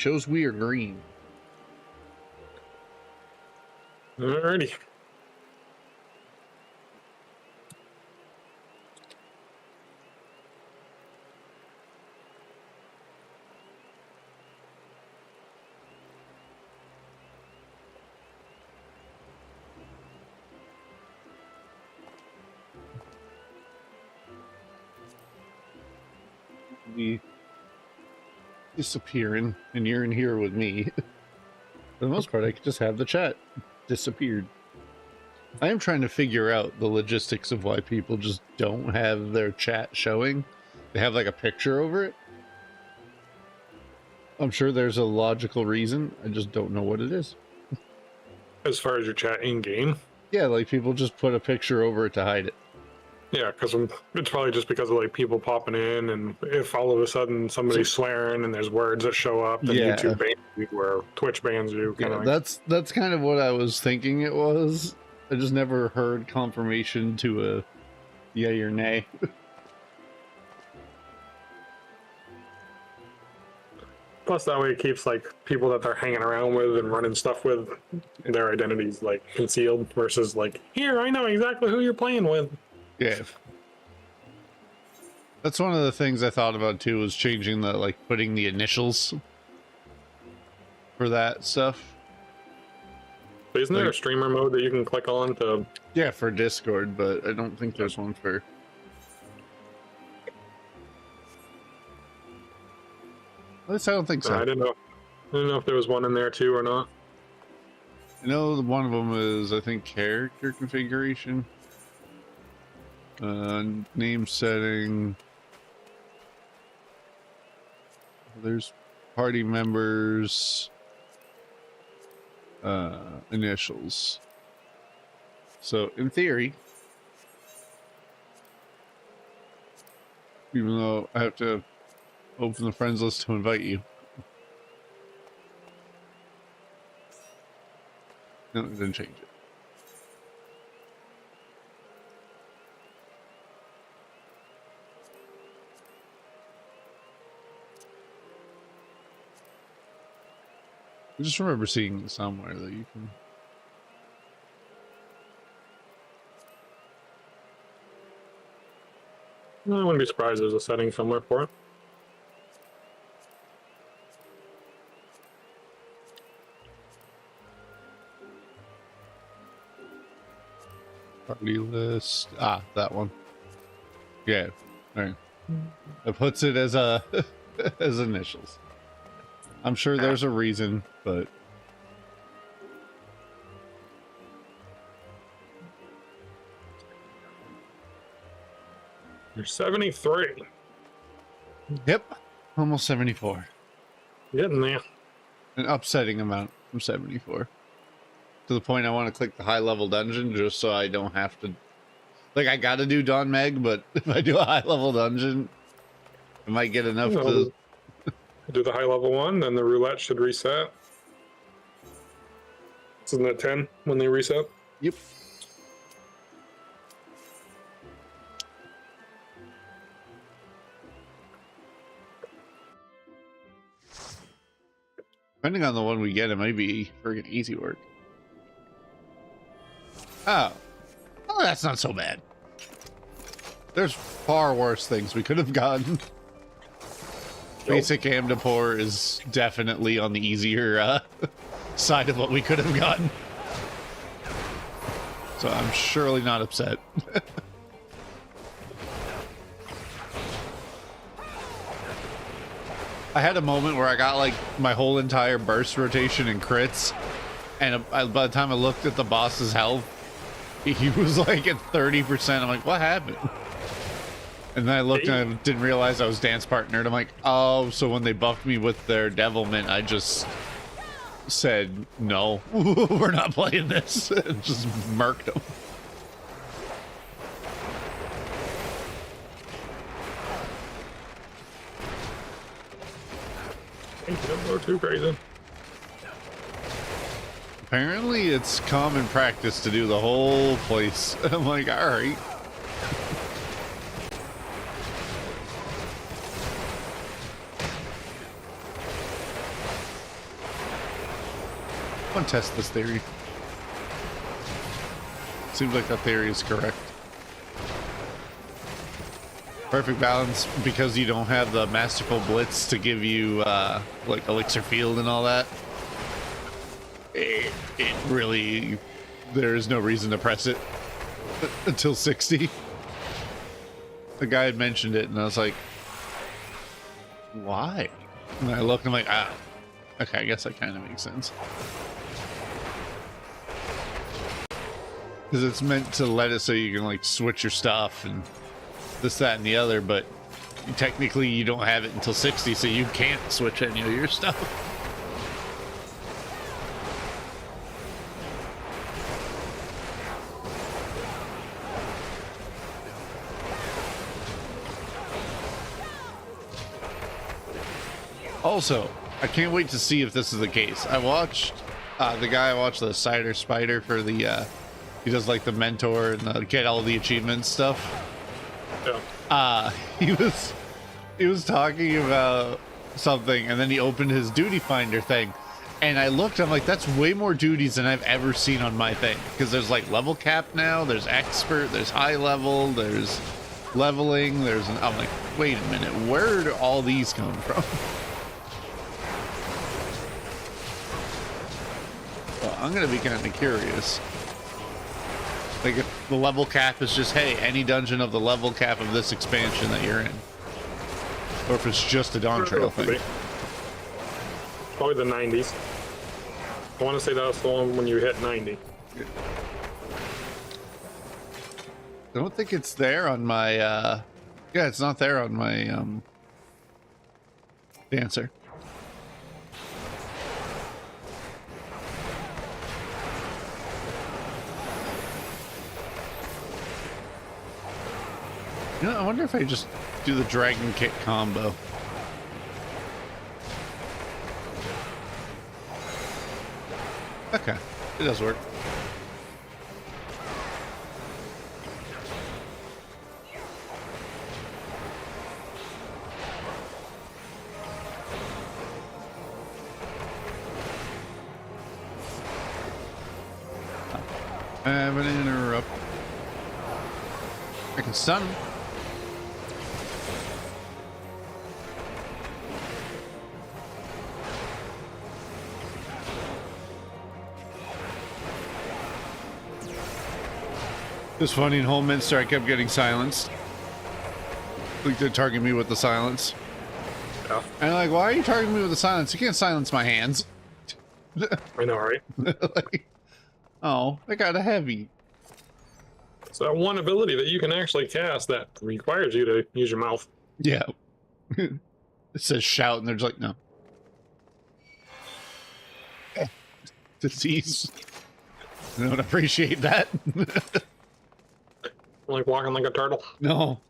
Chose we are green. Alrighty. Be disappearing, and you're in here with me. For the most part, I could just have the chat disappeared. I am trying to figure out the logistics of why people just don't have their chat showing. They have like a picture over it. I'm sure there's a logical reason. I just don't know what it is. As far as your chat in game, Yeah, like people just put a picture over it to hide it. yeah, because it's probably just because of like people popping in, and if all of a sudden somebody's swearing and there's words that show up, then Yeah. YouTube bans you or Twitch bans you. Yeah, Like. that's kind of what I was thinking it was. I just never heard confirmation to a yay or nay. Plus, that way it keeps like people that they're hanging around with and running stuff with, their identities like concealed versus like, here, I know exactly who you're playing with. Yeah. That's one of the things I thought about too, was changing the, like, putting the initials for that stuff. But isn't there a streamer mode that you can click on to... Yeah, for Discord, but I don't think there's one for... At least I don't think so. I didn't know if there was one in there too or not. I know one of them is, I think, character configuration. Name setting. There's party members. Initials. So, in theory, even though I have to open the friends list to invite you. No, it didn't change it. I just remember seeing it somewhere that you can... I wouldn't be surprised there's a setting somewhere for it. Party list. Ah, that one. Yeah. All right. It puts it as a as initials. I'm sure there's a reason, but You're 73. yep, almost 74. Getting there. An upsetting amount from 74. To the point I want to click the high level dungeon just so I don't have to. Like, I gotta do Dawn Meg, but if I do a high level dungeon, I might get enough to. Do the high level one, then the roulette should reset. Isn't it 10 when they reset? Yep. Depending on the one we get, it might be friggin' easy work. Oh. Oh, that's not so bad. There's far worse things we could have gotten. Basic Amdapor is definitely on the easier side of what we could have gotten. So I'm surely not upset. I had a moment where I got like my whole entire burst rotation in crits, and by the time I looked at the boss's health, he was like at 30%. I'm like, what happened? And then I looked and I didn't realize I was dance partnered. I'm like, oh, so when they buffed me with their devilment, I just said, no, we're not playing this. And just murked them. Don't go too crazy. Apparently it's common practice to do the whole place. I'm like, all right. I want to test this theory. Seems like that theory is correct. Perfect balance because you don't have the Masterful Blitz to give you like Elixir Field and all that. It really, there is no reason to press it until 60. The guy had mentioned it and I was like, why? And I looked and I'm like, ah, okay, I guess that kind of makes sense. Because it's meant to let it so you can like switch your stuff and this, that, and the other, but technically you don't have it until 60, so you can't switch any of your stuff. Also, I can't wait to see if this is the case. I watched the guy, I watched the Cider Spider for the he does like the mentor and the get all the achievements stuff. Yeah. He was talking about something and then he opened his duty finder thing and I looked, I'm like, that's way more duties than I've ever seen on my thing, because there's like level cap now, there's expert, there's high level, there's leveling, there's an, I'm like, wait a minute, where do all these come from? Well, I'm gonna be kind of curious. Like if the level cap is just, hey, any dungeon of the level cap of this expansion that you're in. Or if it's just a Dawn Trail thing. Probably the 90s. I want to say that was the one when you hit 90. I don't think it's there on my, yeah, it's not there on my, dancer. You know, I wonder if I just do the dragon kick combo. Okay, it does work. I have an interrupt. I can stun him. It was funny in Holminster, I kept getting silenced. Like they're targeting me with the silence. Yeah. And I'm like, why are you targeting me with the silence? You can't silence my hands. I know, right? Like, oh, I got a heavy. It's that one ability that you can actually cast that requires you to use your mouth. Yeah. It says shout and they're just like, no. Disease. I don't appreciate that. Like walking like a turtle. No.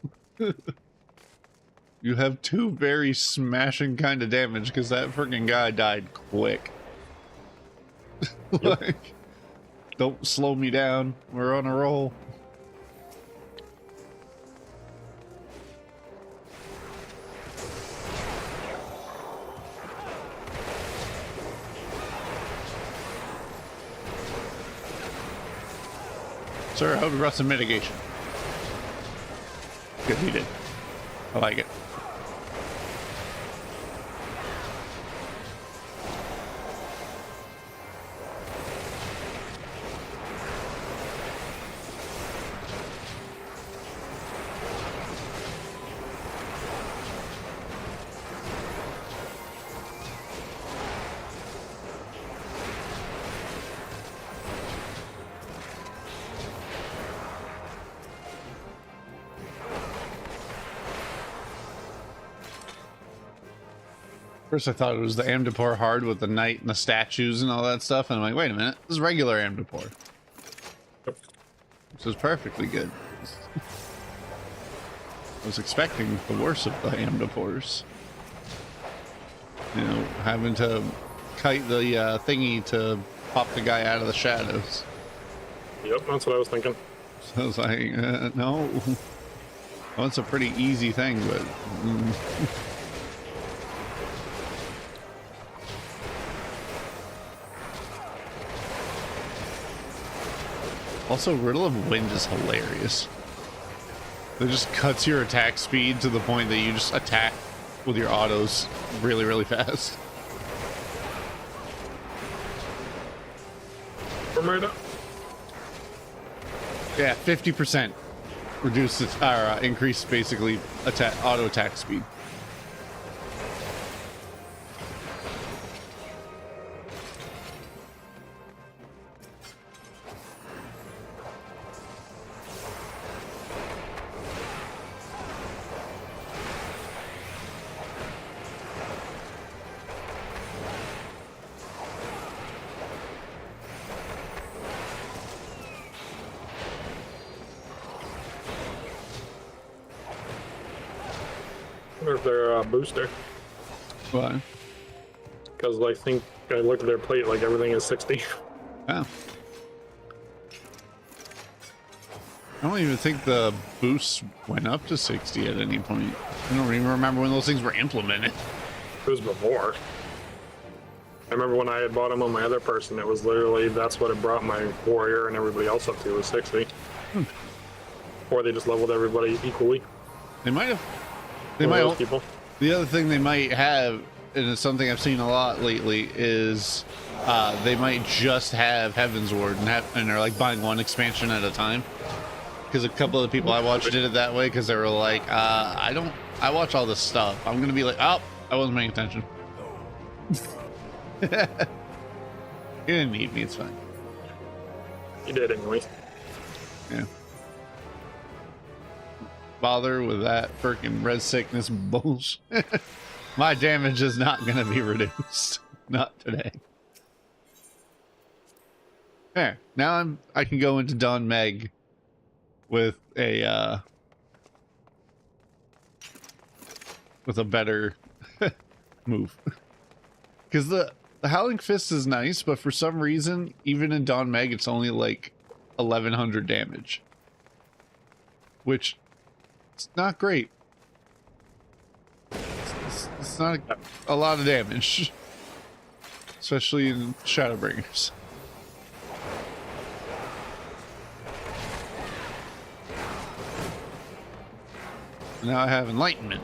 You have two very smashing kind of damage because that freaking guy died quick. Like, don't slow me down. We're on a roll. Sir, I hope you brought some mitigation. Good, you did. I like it. First I thought it was the Amdapor hard with the knight and the statues and all that stuff, and I'm like, wait a minute, this is regular Amdapor. This is perfectly good. I was expecting the worst of the Amdapors. You know, having to kite the thingy to pop the guy out of the shadows. Yep, that's what I was thinking. So I was like, no. Well, it's a pretty easy thing, but... Also, Riddle of Wind is hilarious. It just cuts your attack speed to the point that you just attack with your autos really, really fast. Yeah, 50% reduces or increase basically auto attack speed. Or if they're a booster. Why? Because I think I looked at their plate, like everything is 60. Oh. I don't even think the boost went up to 60 at any point. I don't even remember when those things were implemented. It was before. I remember when I had bought them on my other person, it was literally, that's what it brought my warrior and everybody else up to, was 60. Or they just leveled everybody equally. They might have. They might. People. The other thing they might have, and it's something I've seen a lot lately, is they might just have Heaven's Ward and they're like buying one expansion at a time. Because a couple of the people I watched did it that way because they were like, I watch all this stuff. I'm gonna be like, oh, I wasn't paying attention. You didn't need me, it's fine. You did anyway. Yeah. Bother with that freaking red sickness bullshit. My damage is not gonna be reduced. Not today. There. Now I can go into Don Meg with a better move. Because the Howling Fist is nice, but for some reason, even in Don Meg, it's only like 1100 damage. Which, it's not great. It's not a lot of damage. Especially in Shadowbringers. Now I have Enlightenment.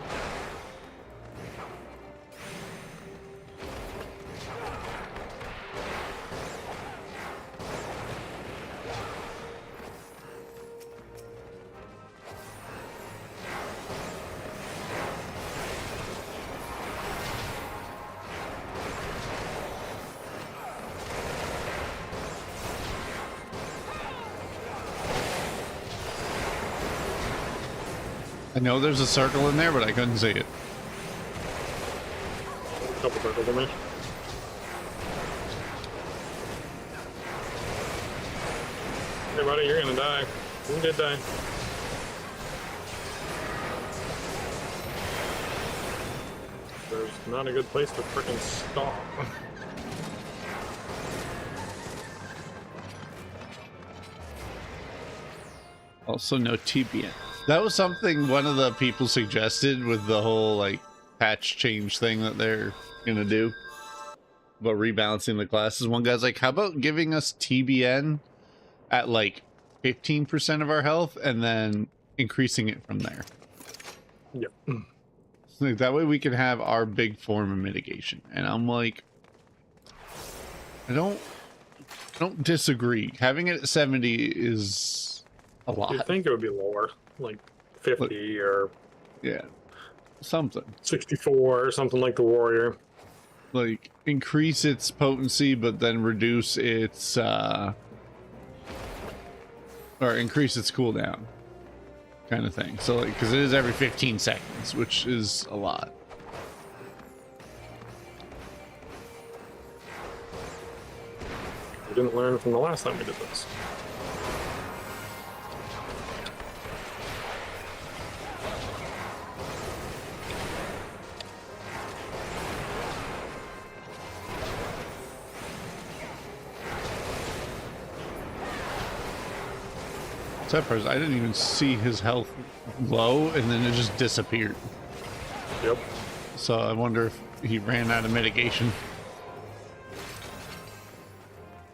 I know there's a circle in there, but I couldn't see it. Couple circles in there. Hey buddy, you're gonna die. You did die. There's not a good place to frickin' stop. Also no TBN. That was something one of the people suggested with the whole like patch change thing that they're gonna do about rebalancing the classes. One guy's like, how about giving us TBN at like 15% of our health and then increasing it from there? Yep. Like, that way we can have our big form of mitigation. And I'm like, I don't disagree. Having it at 70 is a lot. You'd think it would be lower, like 50 or yeah, something 64 or something like the warrior. Like increase its potency, but then reduce its or increase its cooldown, kind of thing. So like, because it is every 15 seconds, which is a lot. We didn't learn from the last time we did this. Except for I didn't even see his health low, and then it just disappeared. Yep. So I wonder if he ran out of mitigation.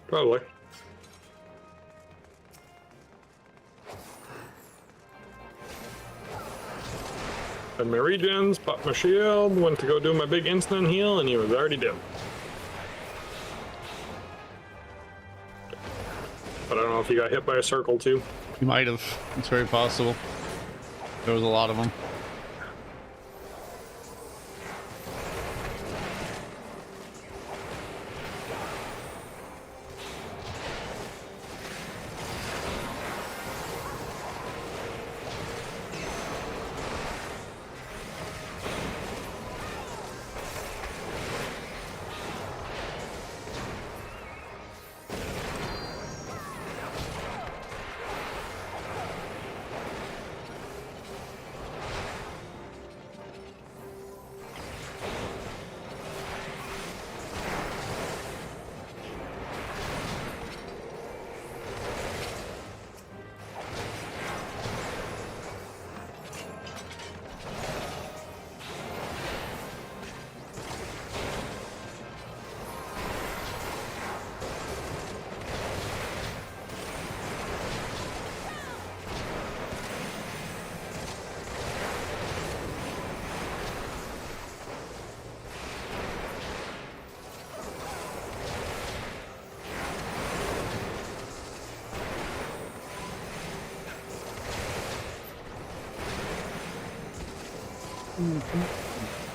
Probably. Had my regens, popped my shield, went to go do my big instant heal, and he was already dead. But I don't know if he got hit by a circle too. You might have. It's very possible. There was a lot of them.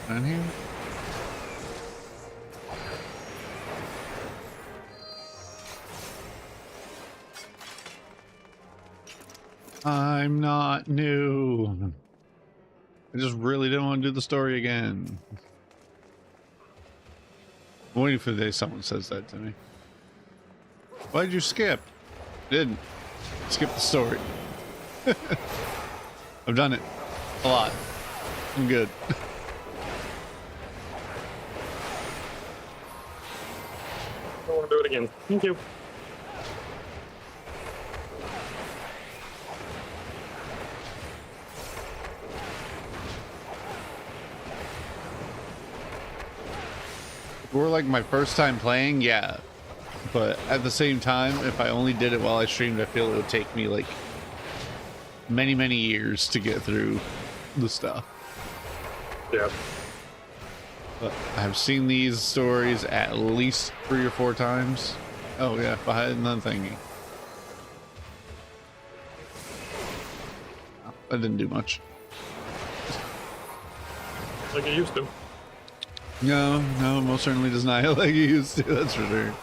Down here. I'm not new. I just really didn't want to do the story again. I'm waiting for the day someone says that to me. Why'd you skip? Didn't. Skip the story. I've done it a lot. I'm good. I don't want to do it again. Thank you. If it were like my first time playing, yeah. But at the same time, if I only did it while I streamed, I feel it would take me like many, many years to get through the stuff. Yeah. But I've seen these stories at least 3 or 4 times. Oh yeah, behind the thingy. That didn't do much. Like it used to. No, most certainly does not like you used to, that's for sure.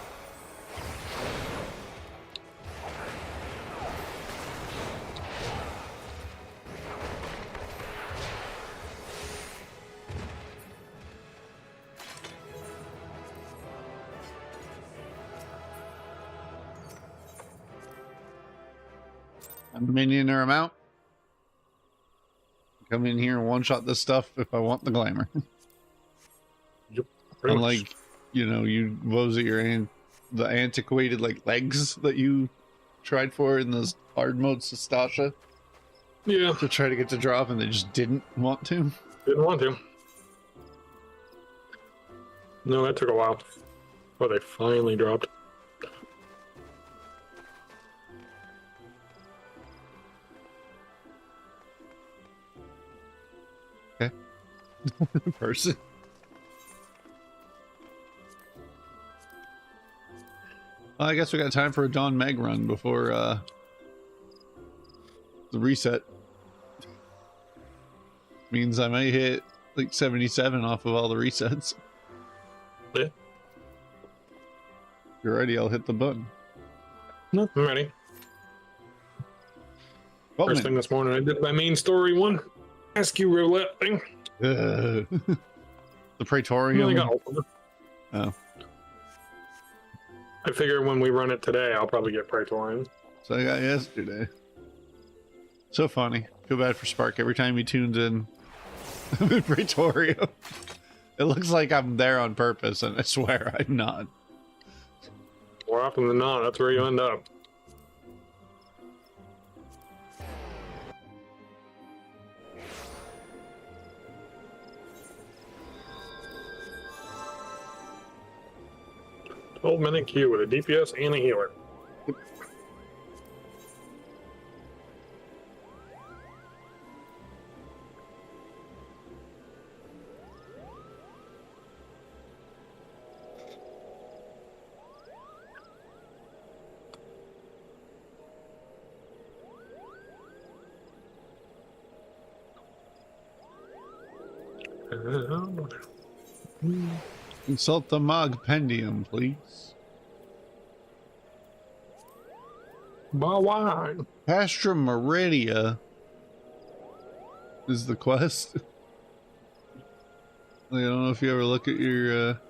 A minion or amount. Come in here and one-shot this stuff if I want the glamour. Yep. Unlike, you know, what was it, the antiquated like legs that you tried for in those hard mode Stasha Yeah. to try to get to drop and they just didn't want to. Didn't want to. No, that took a while. Oh, they finally dropped. Okay. Person. Well, I guess we got time for a Dawn Meg run before the reset. Means I may hit like 77 off of all the resets. Yeah. If you're ready, I'll hit the button. No, I'm ready. Well, First thing this morning, I did my main story one. Rescue roulette thing. the I Praetorium. only got ultimate. Oh, I figure when we run it today, I'll probably get Praetorian. so I got yesterday. So funny. Feel bad for Spark every time he tunes in. I'm in Praetorium. It looks like I'm there on purpose, and I swear I'm not. More often than not, that's where you end up. Minute Q with a DPS and a healer. Consult the Mogpendium, please. Why? Pastra Meridia is the quest. I don't know if you ever look at your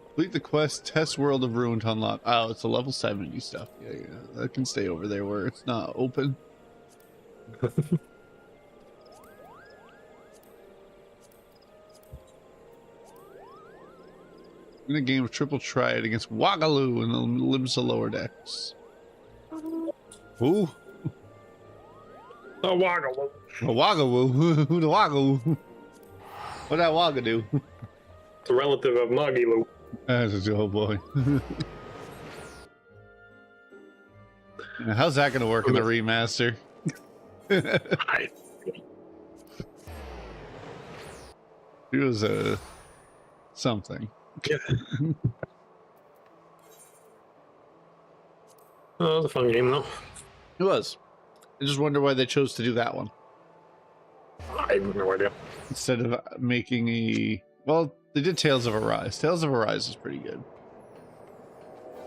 complete the quest, test World of Ruin to unlock. Oh, it's a level 70 stuff. Yeah, that can stay over there where it's not open. In a game of triple triad against Wagaloo in the Limsa lower decks. Who? A waggle. A Wagaloo? Who the Wagaloo? What that Waga do? It's a relative of Muggy Lou. Oh boy. How's that going to work in the remaster? He was a something. Yeah. Oh, that was a fun game, though. It was. I just wonder why they chose to do that one I have no idea. instead of making a. Well, they did Tales of Arise. Tales of Arise is pretty good.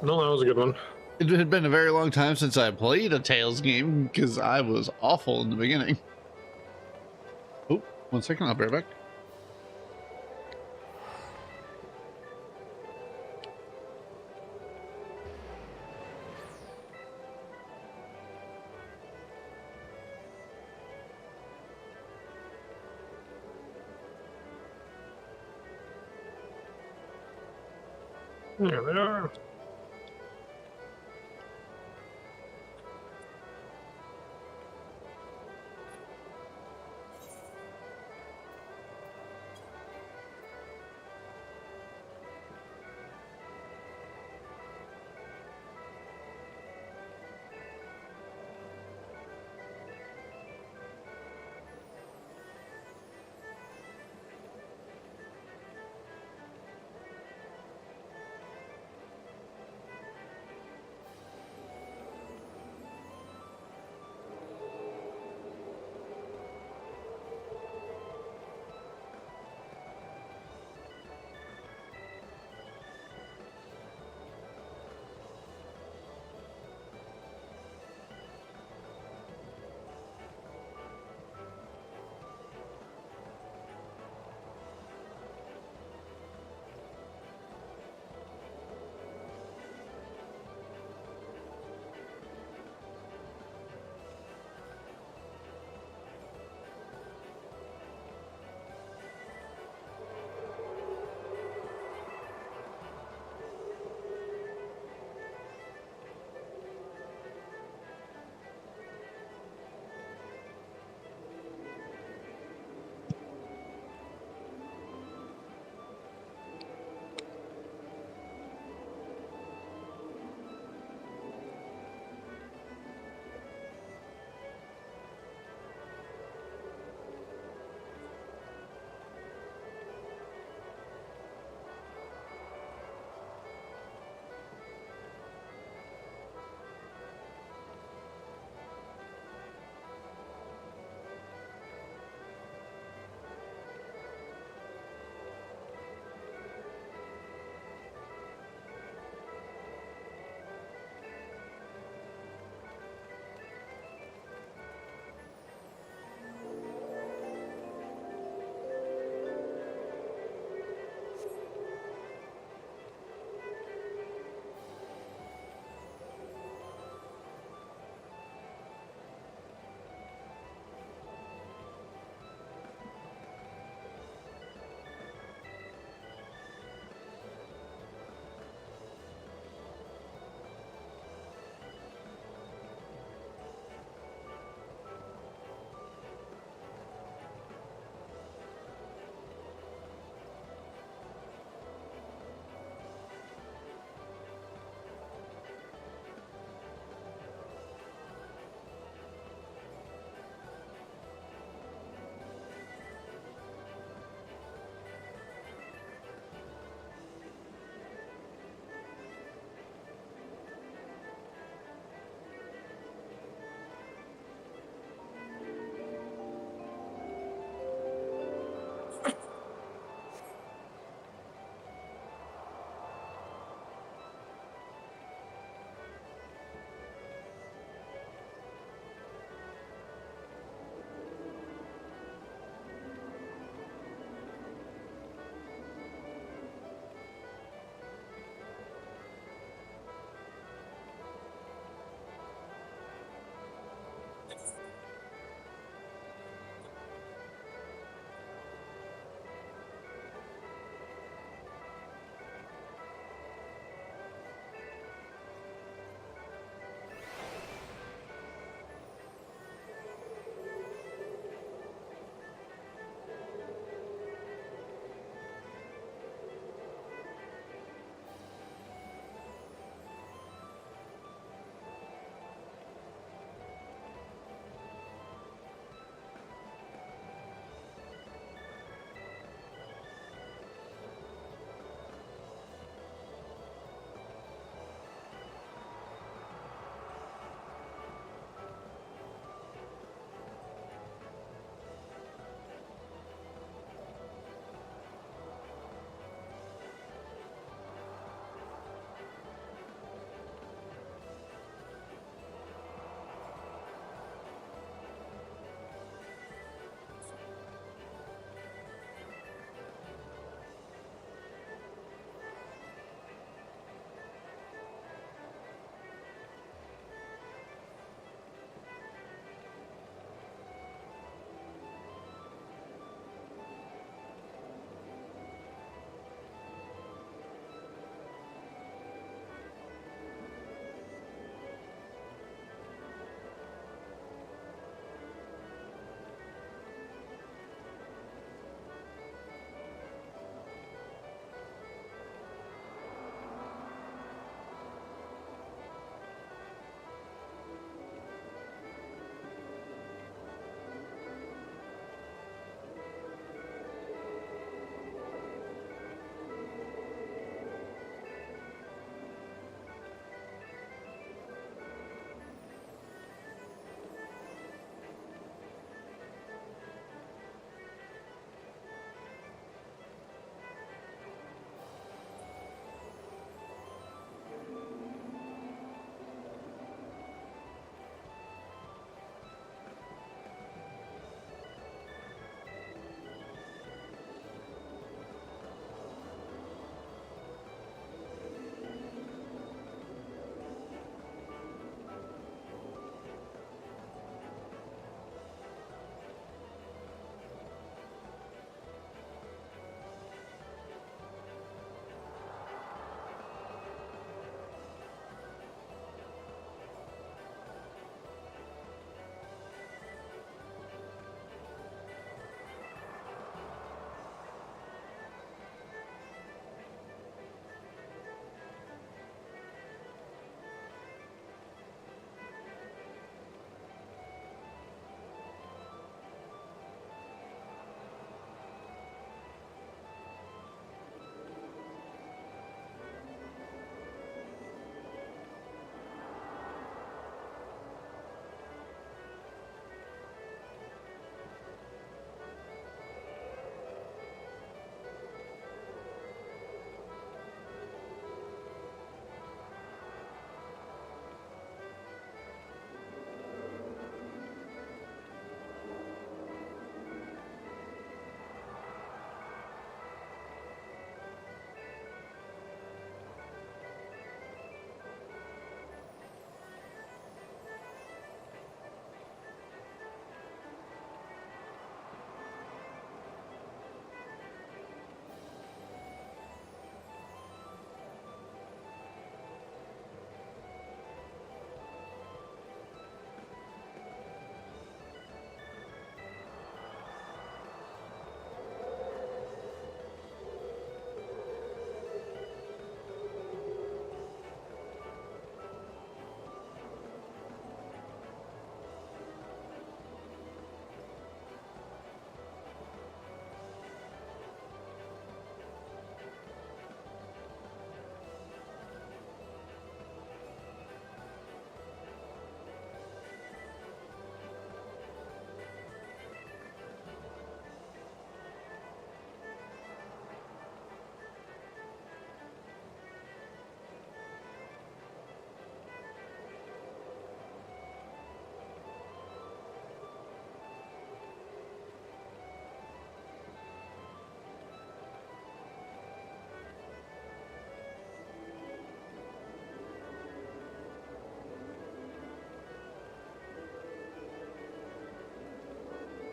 No, that was a good one. It had been a very long time since I played a Tales game because I was awful in the beginning. Oh, 1 second, I'll be right back. There they are.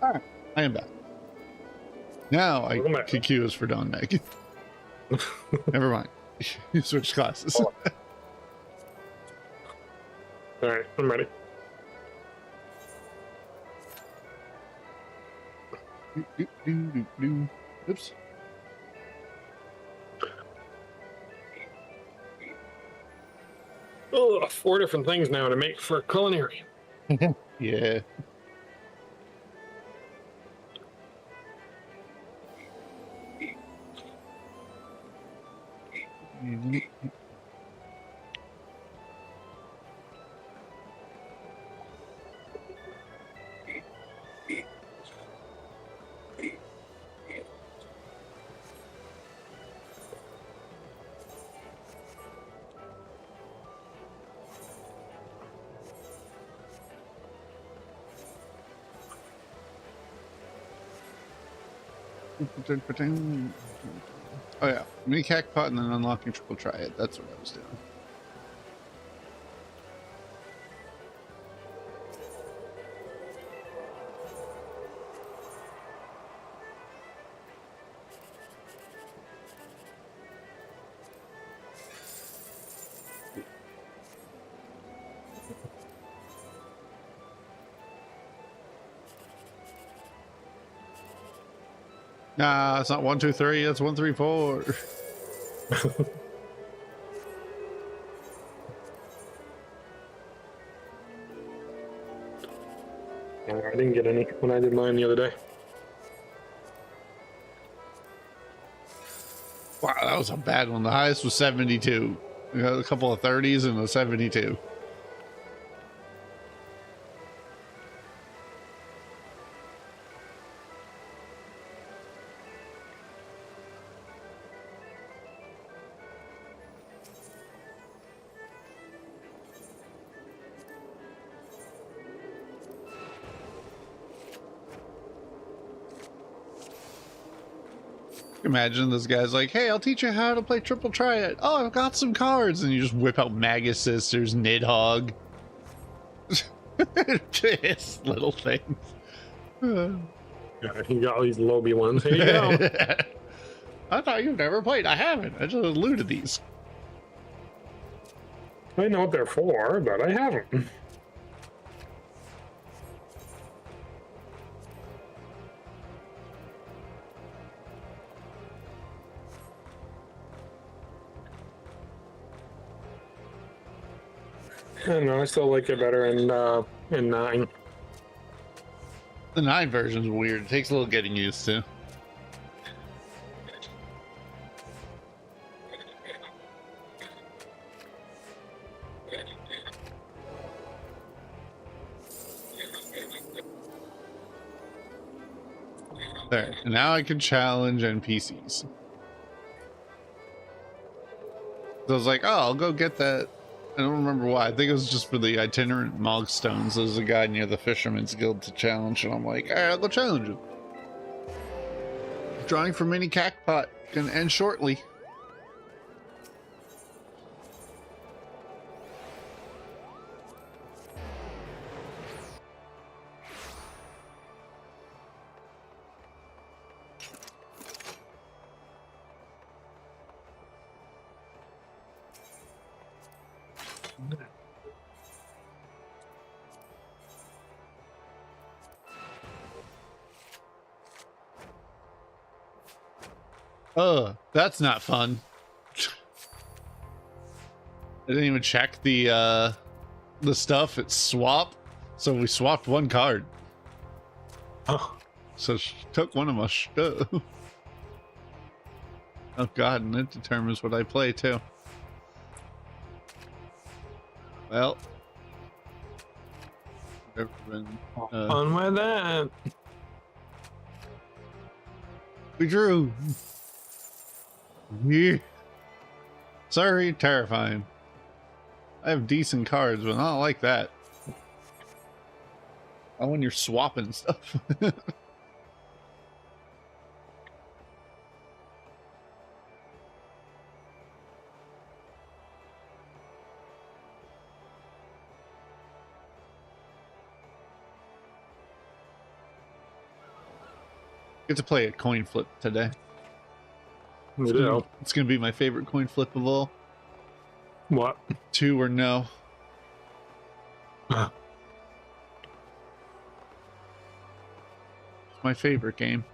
All right, I am back. Now I Welcome back. can queue us for Dawn Meg. Never mind. You switched classes. Oh. All right, I'm ready. Oops. Oh, 4 different things now to make for culinary. Yeah. Oh yeah, mini cacpot and then unlocking triple triad. That's what I was doing. Nah, it's not 1, 2, 3. It's 1, 3, 4. I didn't get any when I did mine the other day. Wow, that was a bad one. The highest was 72. We got a couple of 30s and a 72. Imagine this guy's like, hey, I'll teach you how to play triple triad. Oh, I've got some cards. And you just whip out Magus Sisters, Nidhogg. Just little things. Yeah, you got all these Lobby ones. Here you go. I thought you've never played. I haven't. I just looted these. I know what they're for, but I haven't. I don't know. I still like it better in 9. The 9 version's weird. It takes a little getting used to. There. And now I can challenge NPCs. So I was like, oh, I'll go get that. I don't remember why. I think it was just for the itinerant Mogstones. There's a guy near the Fisherman's Guild to challenge, and I'm like, all right, I'll go challenge him. Drawing for mini cacpot can end shortly. That's not fun. I didn't even check the stuff. It's swap. So we swapped one card. Oh, So she took one of my stuff. Oh god, and it determines what I play too. Well. Never been, fun with that. we drew. Yeah. Sorry, terrifying. I have decent cards, but not like that. Oh, when you're swapping stuff. Get to play a coin flip today. You do. It's gonna be my favorite coin flip of all. What? 2 or no. Huh. It's my favorite game.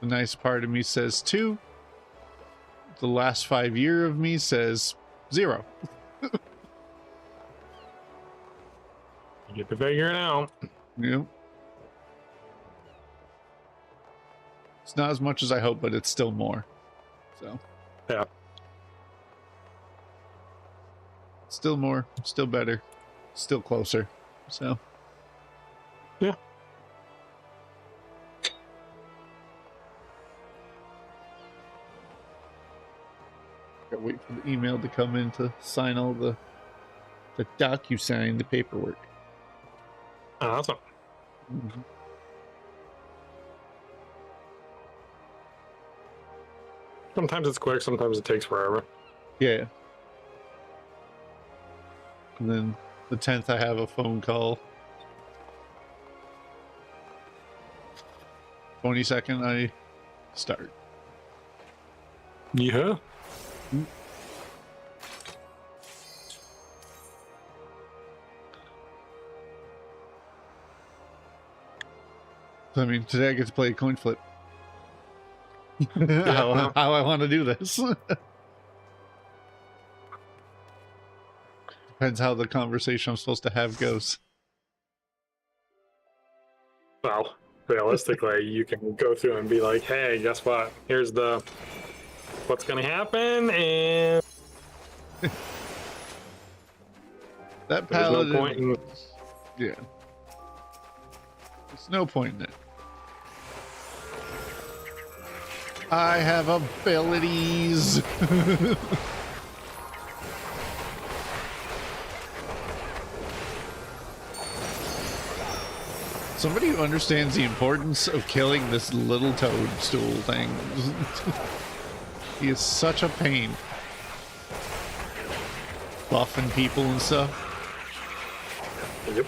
The nice part of me says 2. The last 5 year of me says 0. You get to figure it out. Yep. It's not as much as I hope, but it's still more. So. Yeah. Still more, still better, still closer. So. Yeah. Gotta wait for the email to come in to sign all the DocuSign, the paperwork. Awesome. Mm-hmm. Sometimes it's quick, sometimes it takes forever. Yeah. And then the 10th, I have a phone call. 22nd, I start. Yeah. So, I mean, today I get to play a coin flip. how I want to do this. Depends how the conversation I'm supposed to have goes. Well, realistically, you can go through and be like, hey, guess what? Here's what's going to happen, and That there's paladin, no point in... yeah. There's no point in it. I have abilities. Somebody who understands the importance of killing this little toadstool thing. He is such a pain. Buffing people and stuff. Yep.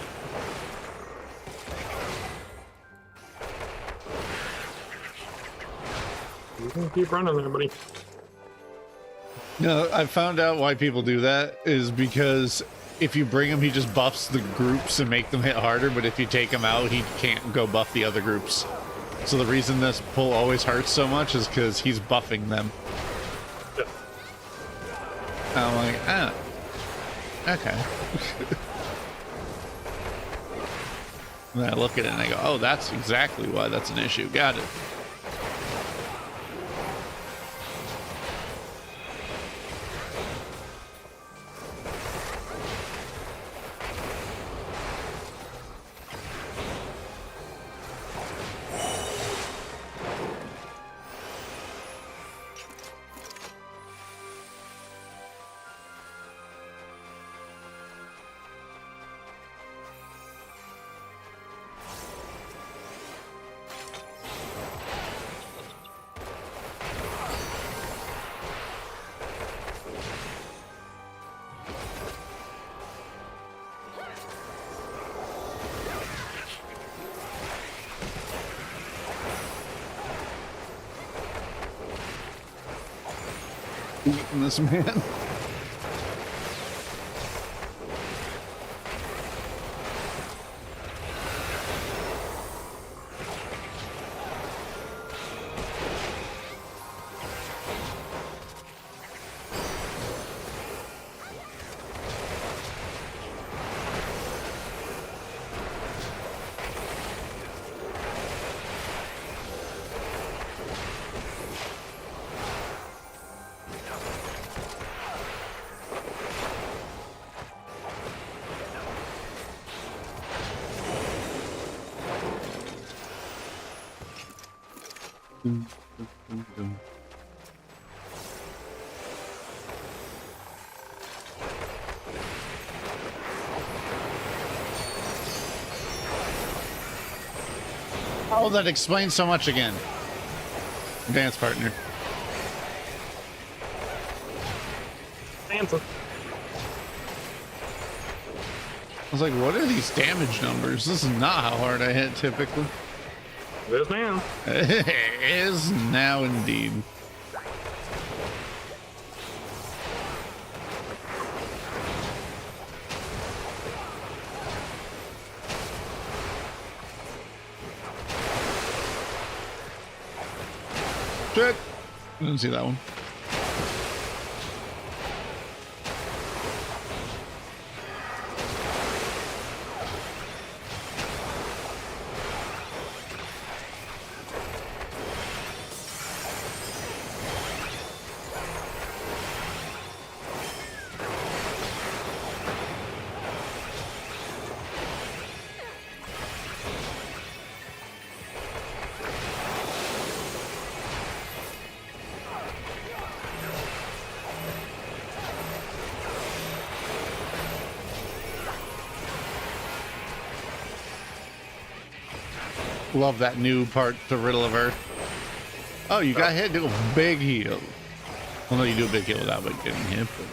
You can keep running there, buddy. No, I found out why people do that is because if you bring him, he just buffs the groups and make them hit harder, but if you take him out, he can't go buff the other groups. So the reason this pull always hurts so much is because he's buffing them. Yeah. And I'm like, ah, okay. And I look at it and I go, oh, that's exactly why that's an issue. Got it. Eating this man. Oh, that explains so much again. Dance partner. Answer. was like, what are these damage numbers? This is not how hard I hit typically. It is now. It is now indeed. Shit. Didn't see that one. Love that new part to Riddle of Earth. Oh, you got hit, do a big heal. Well, no, you do a big heal without getting hit, but...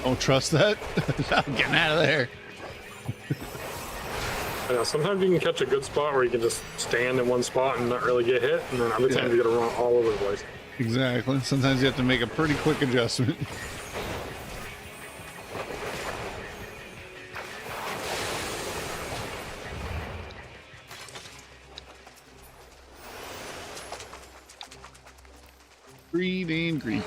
Don't trust that. I'm getting out of there. I know, sometimes you can catch a good spot where you can just stand in one spot and not really get hit, and then other times you gotta run all over the place. Exactly. Sometimes you have to make a pretty quick adjustment. Greed and grief.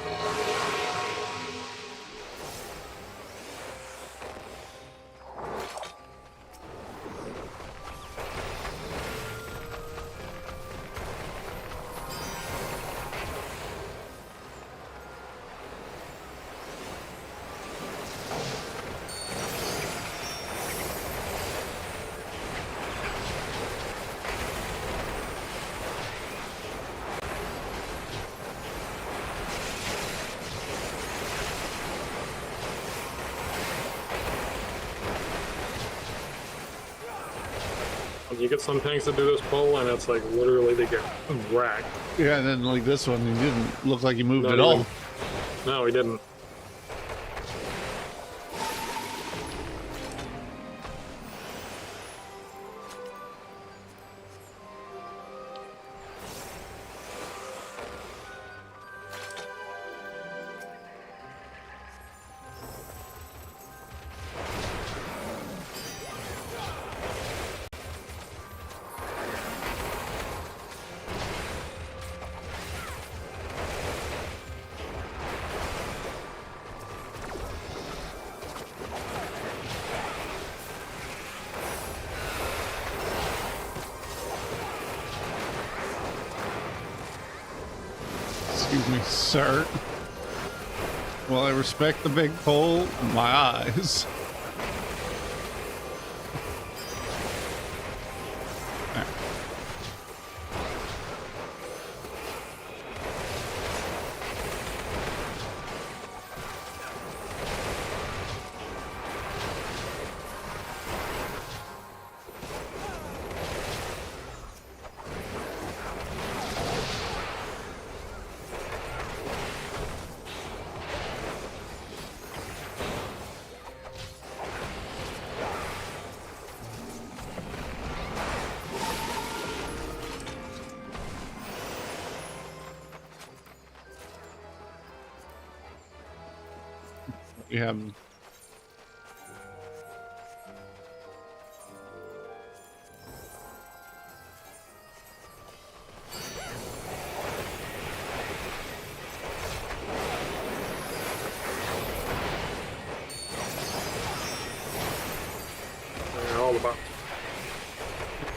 You get some tanks that do this pull, and it's like literally they get whacked. Yeah, and then like this one, he didn't look like he moved Not at all. even- No, he didn't. Excuse me, sir. Well, I respect the big pole, my eyes. Alright. We have They're all about.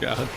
God.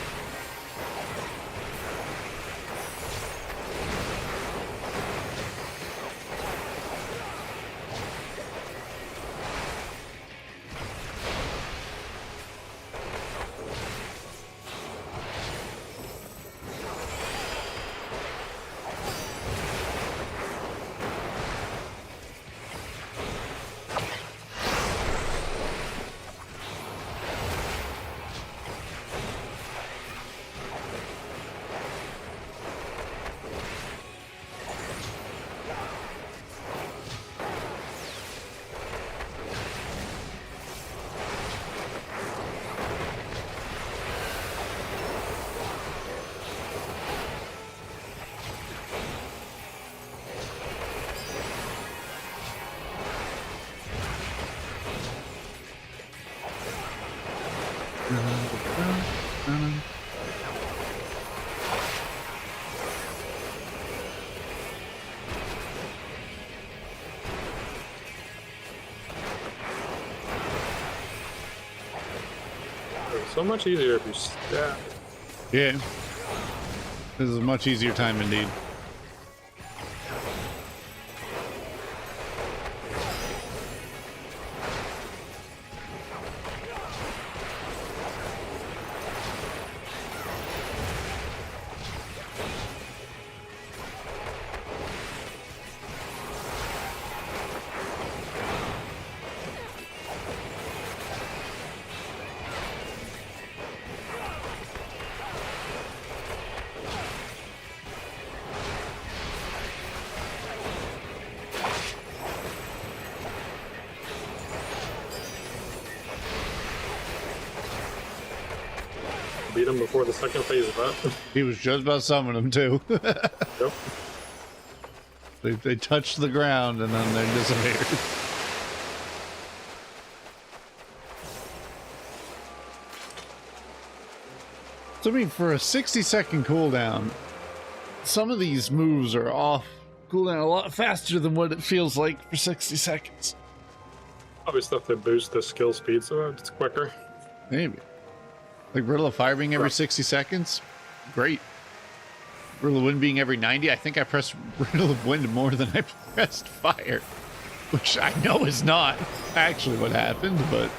so much easier if you stab. Yeah. This is a much easier time indeed. Beat him before the second phase of that. He was just about to summon him too. Yep. They touched the ground and then they disappeared. So I mean, for a 60-second cooldown, some of these moves are off cooldown a lot faster than what it feels like for 60 seconds. Probably stuff that boosts the skill speed, so it's quicker. Maybe. Like Riddle of Fire being every 60 seconds? Great. Riddle of Wind being every 90? I think I pressed Riddle of Wind more than I pressed Fire. Which I know is not actually what happened, but...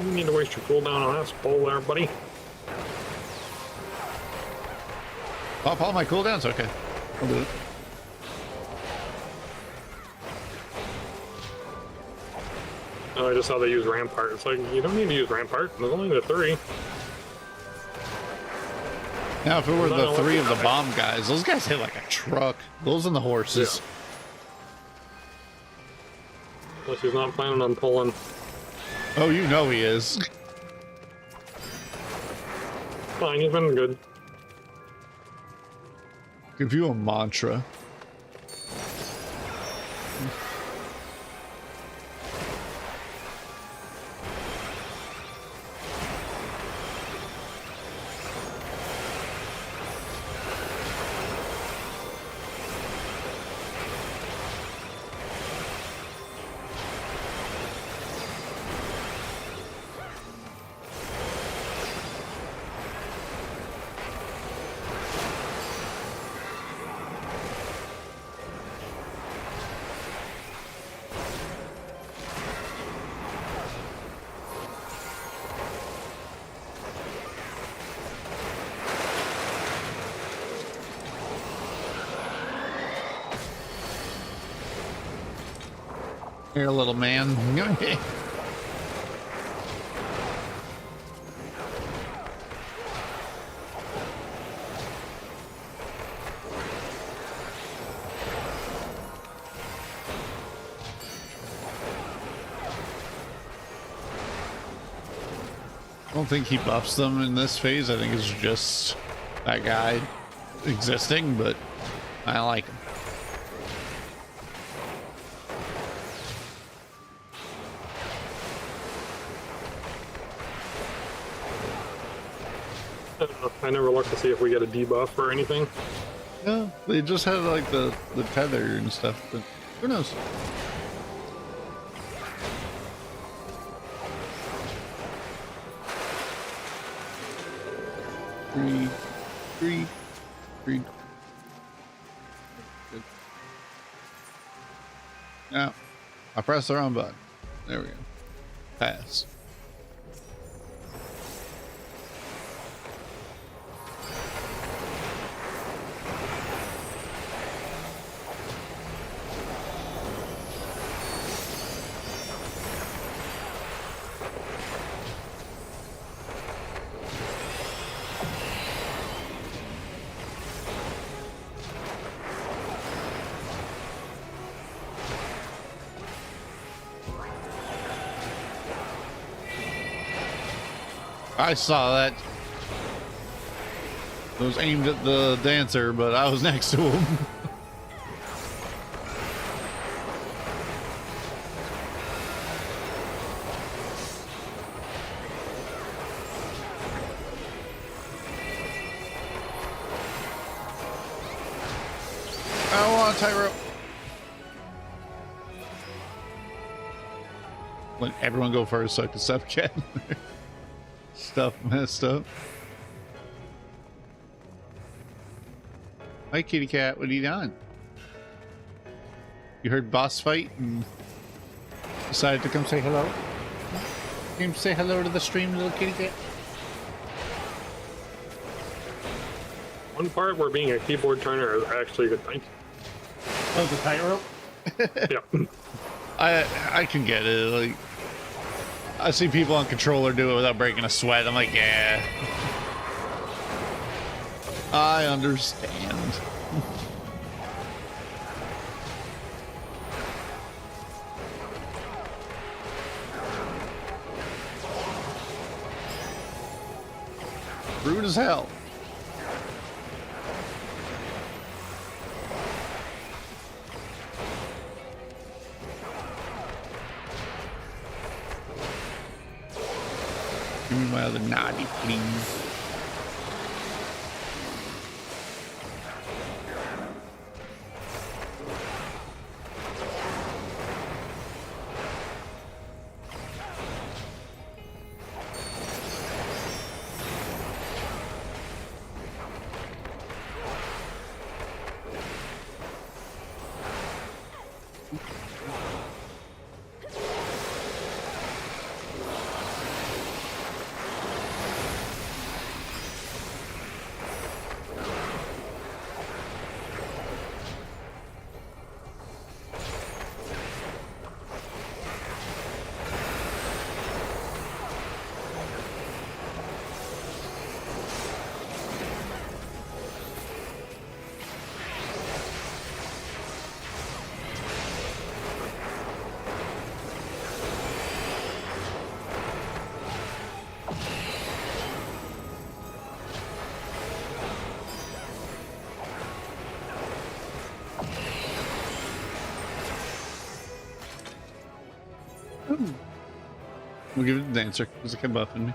You need to waste your cooldown on that spoil there, buddy. Pop all my cooldowns? Okay. I'll do it. I just saw they use Rampart. It's like, you don't need to use Rampart. There's only the 3. Now, if it were No, the 3 of the okay. bomb guys, those guys hit like a truck. Those and the horses. Unless he's not planning on pulling. Oh, you know he is. Fine, he's been good. Give you a mantra. Here, little man. I don't think he buffs them in this phase. I think it's just that guy existing, but I like him. I don't know. I never looked to see if we get a debuff or anything. No, they just had like the tether and stuff, but who knows? Three. Good. Now, I pressed the wrong button. There we go. Pass. I saw that. It was aimed at the dancer, but I was next to him. I don't want a tightrope. Let everyone go first so I can stop getting stuff messed up. Hi, kitty cat. What are you doing? You heard boss fight and decided to come say hello? Came to say hello to the stream, little kitty cat? One part where being a keyboard turner is actually a good thing. Oh, the tightrope? Yeah. I can get it. Like, I see people on controller do it without breaking a sweat. I'm like, yeah. I understand. Rude as hell. Give me my other naughty, please. We'll give it the dancer because it kept buffing me.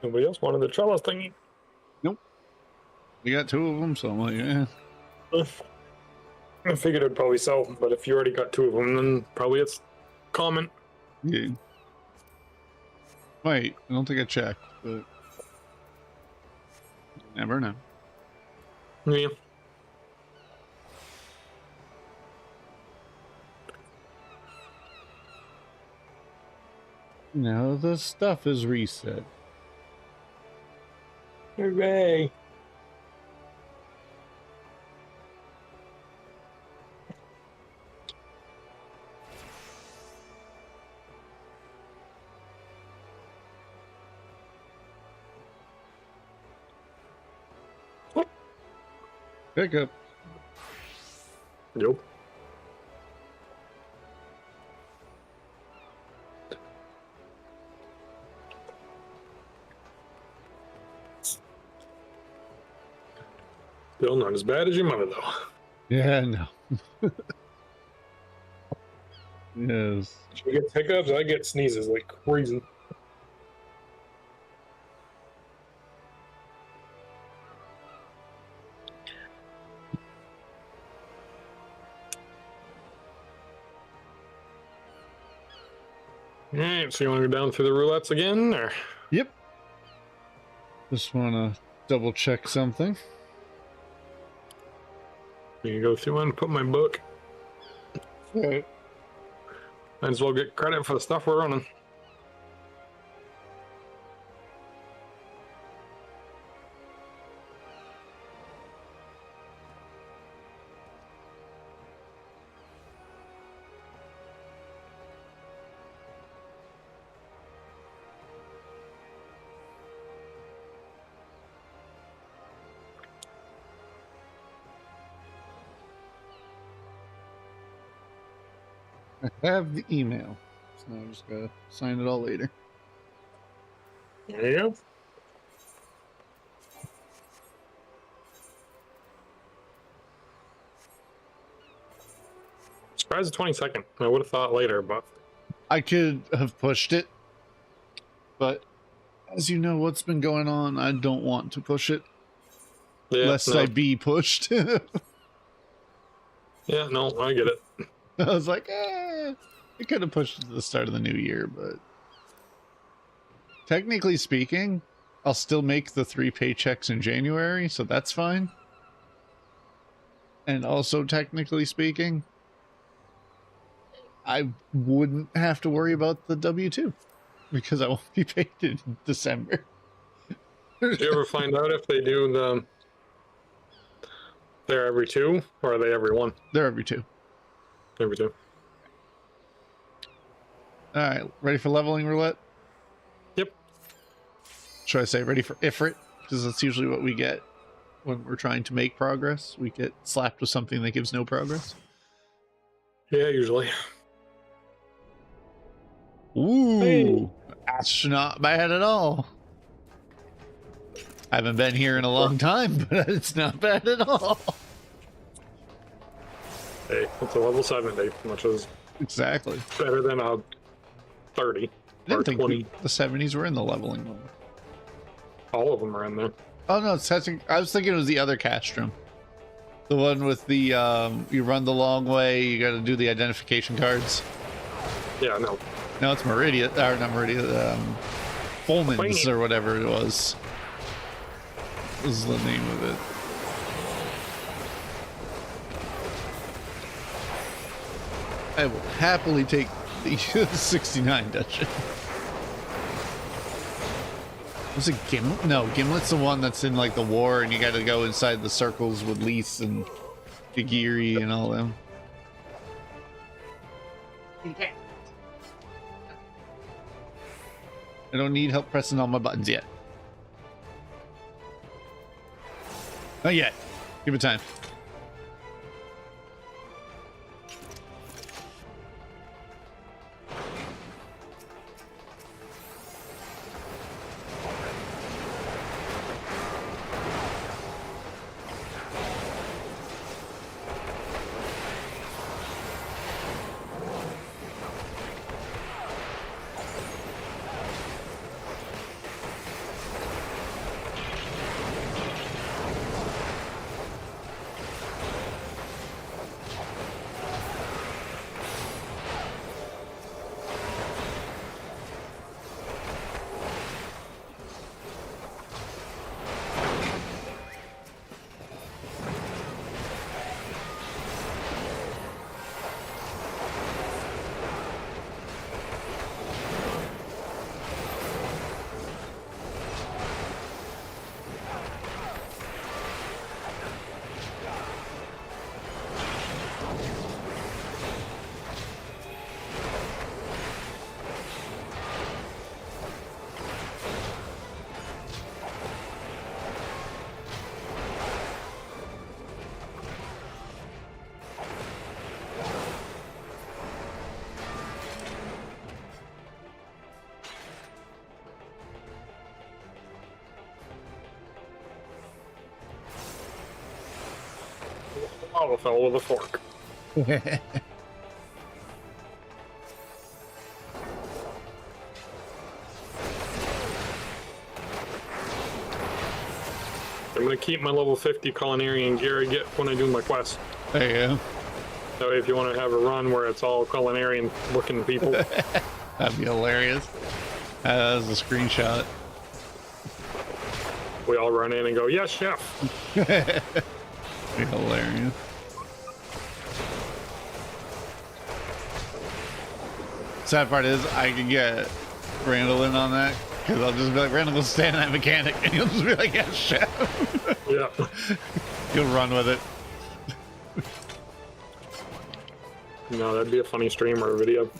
Nobody else wanted the trellis thingy. Nope. We got two of them, so I'm like, yeah. I figured it'd probably sell, but if you already got two of them, then probably it's common. Yeah. Wait, I don't think I checked, but never know. Yeah. Now the stuff is reset. Hooray. Pick up. Nope. Still not as bad as your mother, though. Yeah, no. Yes. She gets hiccups, I get sneezes like crazy. Alright, so you want to go down through the roulettes again, or? Yep. Just want to double check something. You can go through and put my book. Okay. Might as well get credit for the stuff we're running. I have the email, so now I just gotta sign it all later. There you go. Surprised the 22nd. I would have thought later, but I could have pushed it, but as you know what's been going on, I don't want to push it. yeah, Lest no, I be pushed. I yeah, no, I get it. was like, I could have pushed it to the start of the new year, but technically speaking, I'll still make the 3 paychecks in January, so that's fine. And also, technically speaking, I wouldn't have to worry about the W-2 because I won't be paid in December. Did you ever find out if they do they're every 2 or are they every 1? They're every 2. Every 2. All right, ready for leveling roulette? Yep. Should I say ready for Ifrit? Because that's usually what we get when we're trying to make progress. We get slapped with something that gives no progress. Yeah, usually. Ooh, Hey. that's not bad at all. I haven't been here in a long time, but it's not bad at all. Hey, it's a level 70, which is Exactly. better than a 30 I or didn't think 20. the 70s were in the leveling one. All of them are in there. Oh no, it's testing. I was thinking it was the other castrum. The one with the, you run the long way, you gotta do the identification cards. Yeah, no. No, it's Meridia, or not Meridia, Fulman's Wait. or whatever it was. What was the name of it? I will happily take the 69 dungeon. Was it Gimlet? No, Gimlet's the one that's in like the war and you gotta go inside the circles with Lys and Gigiri and all them. I don't need help pressing all my buttons yet. Not yet. Give it time. Oh, fell with a fork. I'm gonna keep my level 50 culinarian gear I get when I do my quest. There you go. So if you want to have a run where it's all culinarian looking people, That'd be hilarious. That was a screenshot. we all run in and go, yes, chef. Be hilarious. Sad part is I can get Randall in on that because I'll just be like, Randall, go stand that mechanic, and he'll just be like, yes, chef. Yeah. He'll run with it. No, that'd be a funny stream or a video.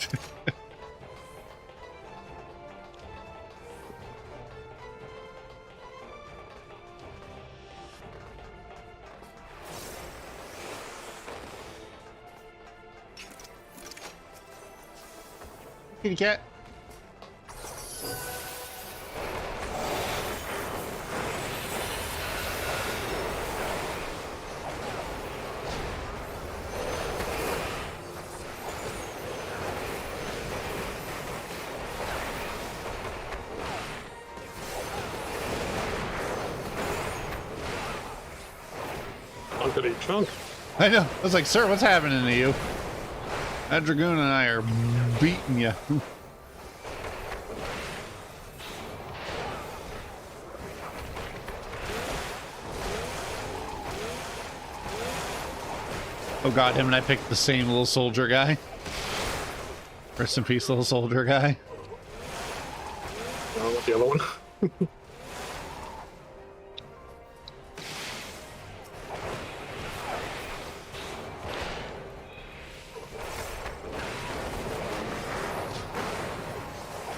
Kitty cat. Chunkity chunk. I know. I was like, sir, what's happening to you? That Dragoon and I are beating you. Oh god, him and I picked the same little soldier guy. Rest in peace, little soldier guy. Oh, what's the other one?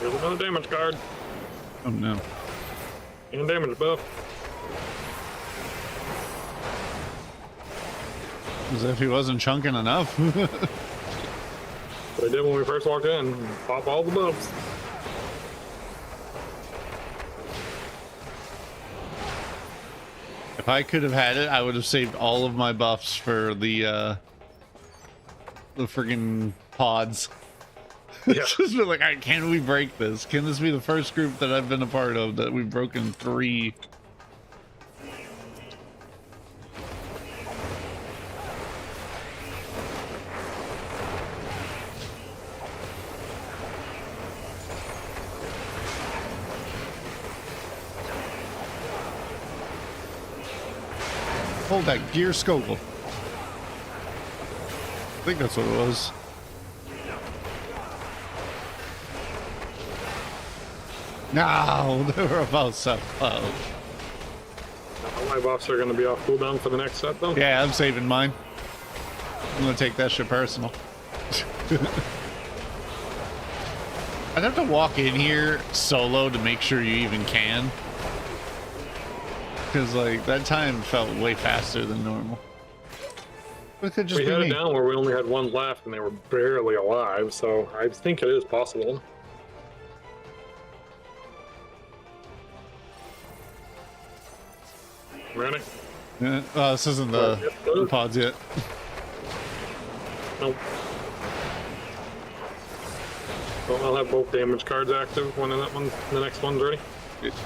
Here's another damage card. Oh no. And damage buff. As if he wasn't chunking enough. But I did when we first walked in. Pop all the buffs. If I could have had it, I would have saved all of my buffs for the friggin' pods. Yeah. Just been like, all right, can we break this? Can this be the first group that I've been a part of that we've broken 3? Hold that gear Skogel. I think that's what it was. No, they were about so close. My buffs are going to be off cooldown for the next set, though. Yeah, I'm saving mine. I'm gonna take that shit personal. I'd have to walk in here solo to make sure you even can. Because, like, that time felt way faster than normal. But it could just We be had me. it down where we only had one left and they were barely alive, so I think it is possible. Ready? Yeah, this isn't the pods yet. Nope. Well, I'll have both damage cards active when that one, the next one's ready. It's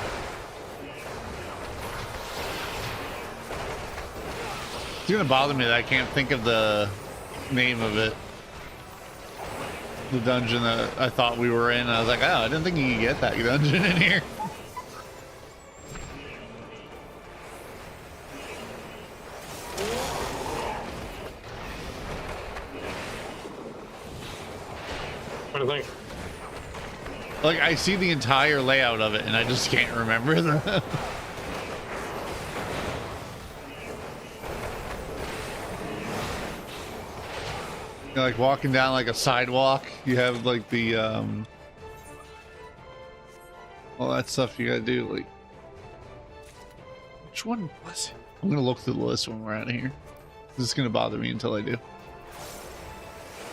gonna bother me that I can't think of the name of it. The dungeon that I thought we were in. I was like, oh, I didn't think you could get that dungeon in here. What do you think? Like, I see the entire layout of it, and I just can't remember the. You're like walking down like a sidewalk. You have like the all that stuff you gotta do. Like, which one was it? I'm gonna look through the list when we're out of here. This is gonna bother me until I do.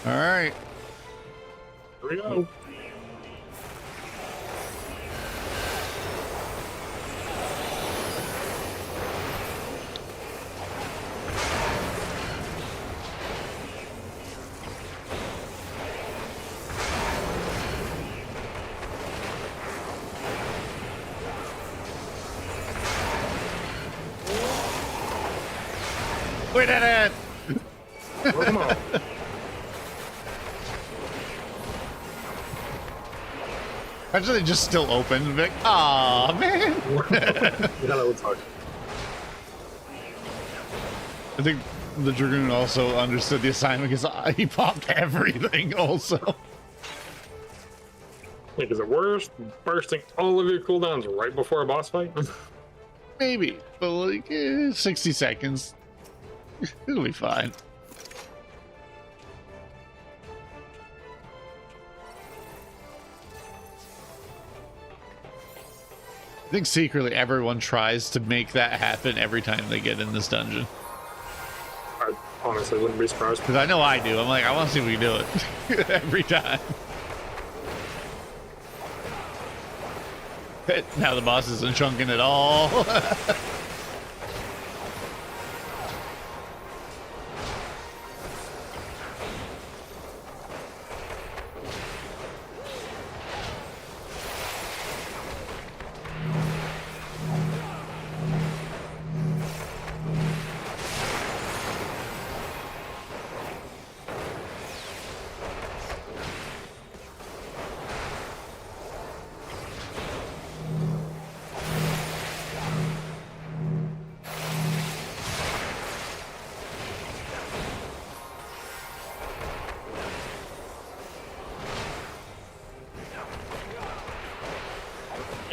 All right. Here we go. We did it! Oh, come on. Imagine they just still open and be like, aw, man. Yeah, that would suck. I think the Dragoon also understood the assignment because he popped everything also. Like, is it worse bursting all of your cooldowns right before a boss fight? Maybe, but like 60 seconds. It'll be fine. I think secretly everyone tries to make that happen every time they get in this dungeon. I honestly wouldn't be surprised. Because I know I do. I'm like, I want to see if we can do it every time. Now the boss isn't chunking at all.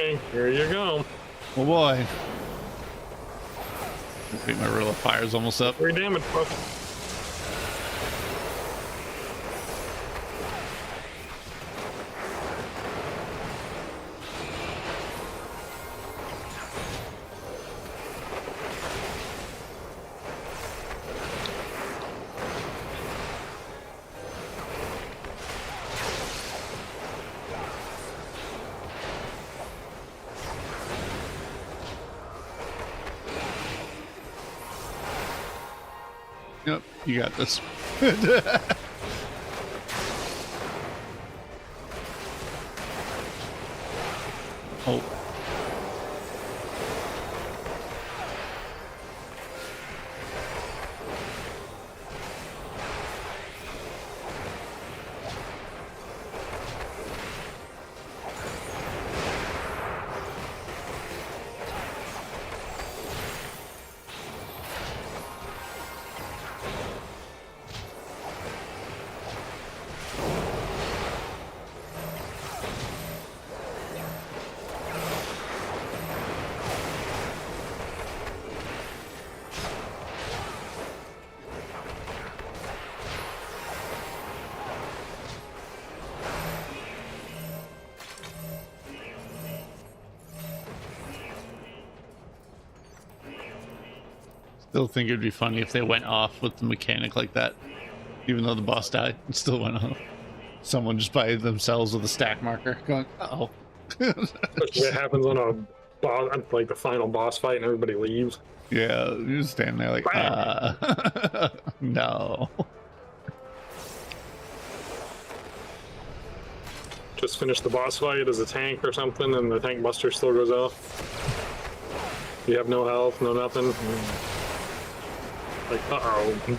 Okay, here you go. Oh boy. I think my reel of fire's almost up. 3 damage, bro. Yep, you got this. Oh. Still think it'd be funny if they went off with the mechanic like that. Even though the boss died, it still went off. Someone just by themselves with a stack marker going, uh-oh. It happens on a boss, like the final boss fight, and everybody leaves. Yeah, you just stand there like, no. Just finish the boss fight as a tank or something, and the tank buster still goes off. You have no health, no nothing. Like, uh-oh.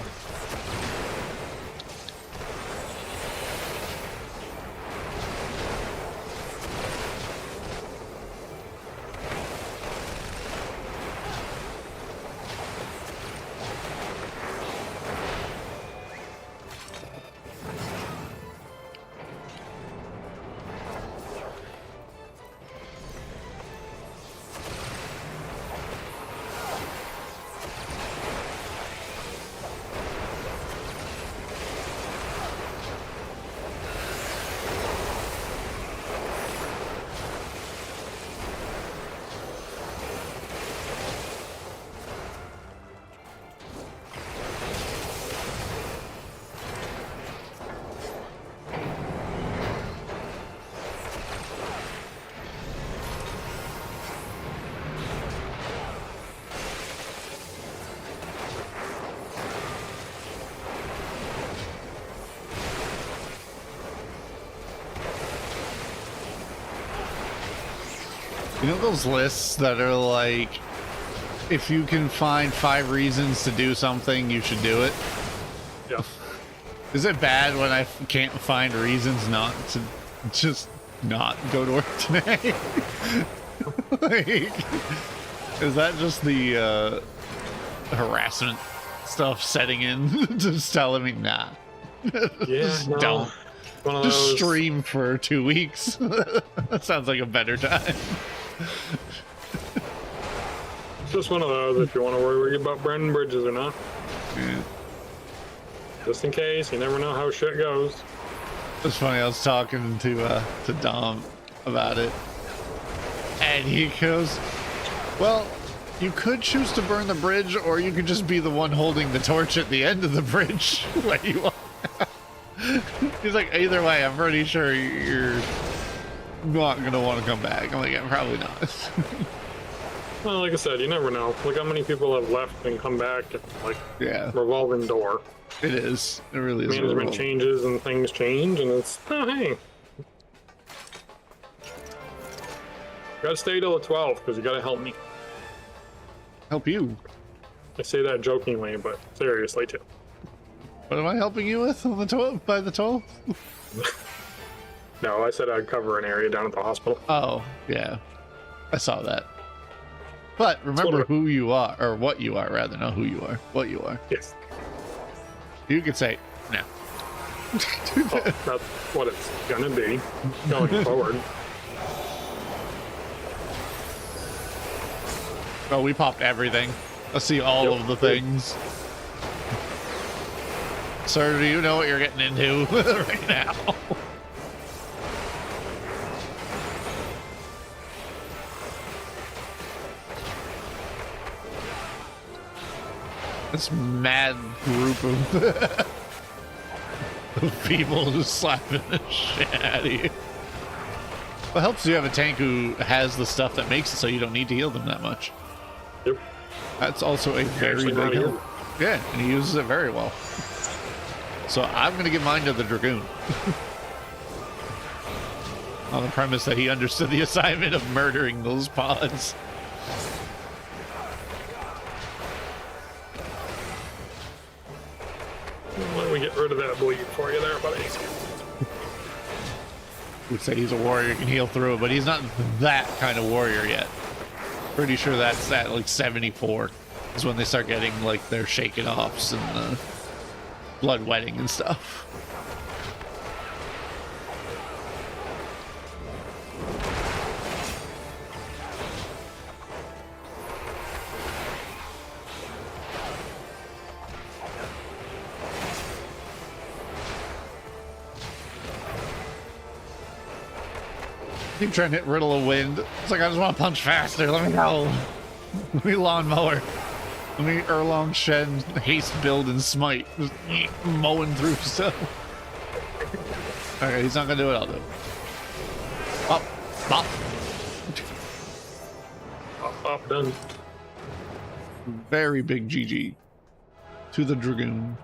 You know those lists that are like, if you can find 5 reasons to do something, you should do it? Yeah. Is it bad when I can't find reasons not to just not go to work today? Like, is that just the harassment stuff setting in? Just telling me, nah. Yeah, no. Don't. One of Just those. stream for 2 weeks. That sounds like a better time. Just one of those if you want to worry about burning bridges or not. Yeah. Just in case, you never know how shit goes. It's funny, I was talking to Dom about it, and he goes, well, you could choose to burn the bridge, or you could just be the one holding the torch at the end of the bridge where you are. He's like, either way, I'm pretty sure you're not gonna want to come back. I'm like, yeah, probably not. Well, like I said, you never know. Look how many people have left and come back. Like, Yeah, revolving door. it is. It really is. Management changes and things change, and it's, oh, hey. Gotta stay till the 12th, because you gotta help me. Help you. I say that jokingly, but seriously, too. What am I helping you with on the 12th? By the 12th? No, I said I'd cover an area down at the hospital. Oh, yeah. I saw that. But remember who you are, or what you are, rather, not who you are. What you are. Yes. You could say, no. Oh, that's what it's gonna be going forward. Oh, we popped everything. I see all of the things. Sir, do you know what you're getting into right now? This mad group of people just slapping the shit out of you. Well, it helps you have a tank who has the stuff that makes it so you don't need to heal them that much. Yep. That's also a very big help. Yeah, and he uses it very well. So I'm going to give mine to the Dragoon. On the premise that he understood the assignment of murdering those pods. Why don't we get rid of that bleed for you there, buddy? Would say he's a warrior, can heal through it, but he's not that kind of warrior yet. Pretty sure that's at like 74 is when they start getting like their shaken offs and bloodwetting and stuff. Keep trying to hit Riddle of Wind. It's like, I just want to punch faster. Let me go. Let me lawnmower. Let me Erlong Shen, haste build, and smite. Just mowing through stuff. Okay, he's not going to do it. I'll do it. Up. Up. Up, done. Very big GG to the Dragoon.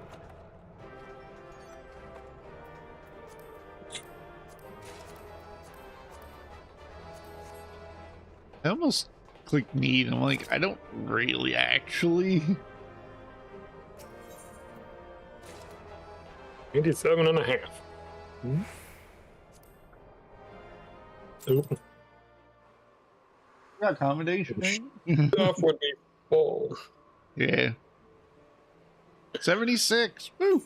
I almost clicked need. I'm like, I don't really actually. 87.5. Oop. Got accommodation. Stuff would be full. Yeah. 76. Woo.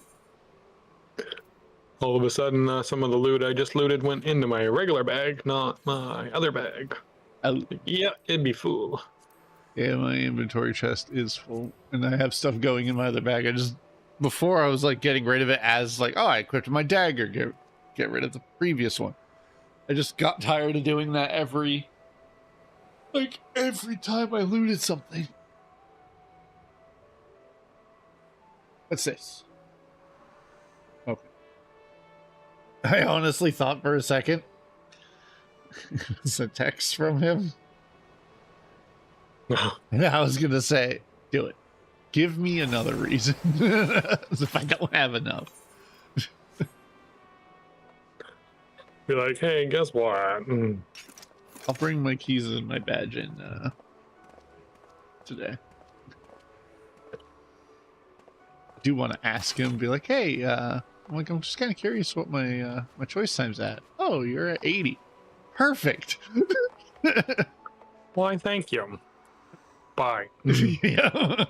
All of a sudden, some of the loot I just looted went into my regular bag, not my other bag. Oh. Yeah, it'd be full. Yeah, my inventory chest is full, and I have stuff going in my other bag. I just, before I was like getting rid of it as like, oh, I equipped my dagger, get rid of the previous one. I just got tired of doing that every time I looted something. What's this? Okay. I honestly thought for a second it's a text from him. And I was gonna say, do it. Give me another reason if I don't have enough. Be like, hey, guess what? I'll bring my keys and my badge in today. I do want to ask him, be like, hey, I'm just kind of curious what my my choice time's at. Oh, you're at 80. Perfect. Why, thank you. Bye. Yeah.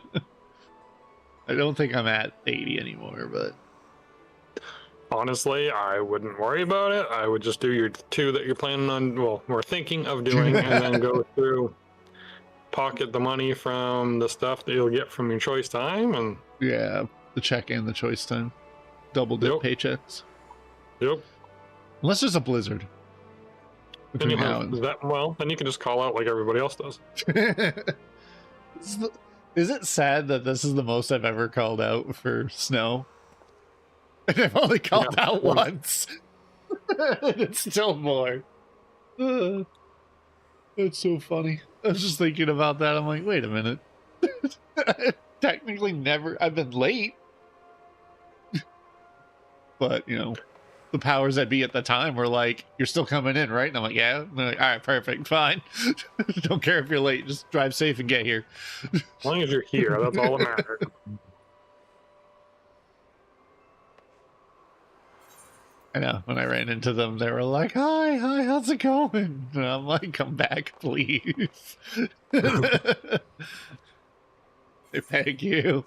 I don't think I'm at 80 anymore, but Honestly, I wouldn't worry about it. I would just do your 2 that you're planning on, well, we're thinking of doing, and then go through, pocket the money from the stuff that you'll get from your choice time, and yeah, the check and the choice time. Double dip paychecks. Yep. Unless there's a blizzard. Between now and that, well, then you can just call out like everybody else does. Is it sad that this is the most I've ever called out for snow? And I've only called out once. And it's still more. It's so funny. I was just thinking about that. I'm like, wait a minute. Technically never, I've been late. But, you know, the powers that be at the time were like, you're still coming in, right? And I'm like, yeah. And they're like, all right, perfect, fine. Don't care if you're late. Just drive safe and get here. As long as you're here, that's all that matters. I know. When I ran into them, they were like, hi, how's it going? And I'm like, come back, please. I beg you.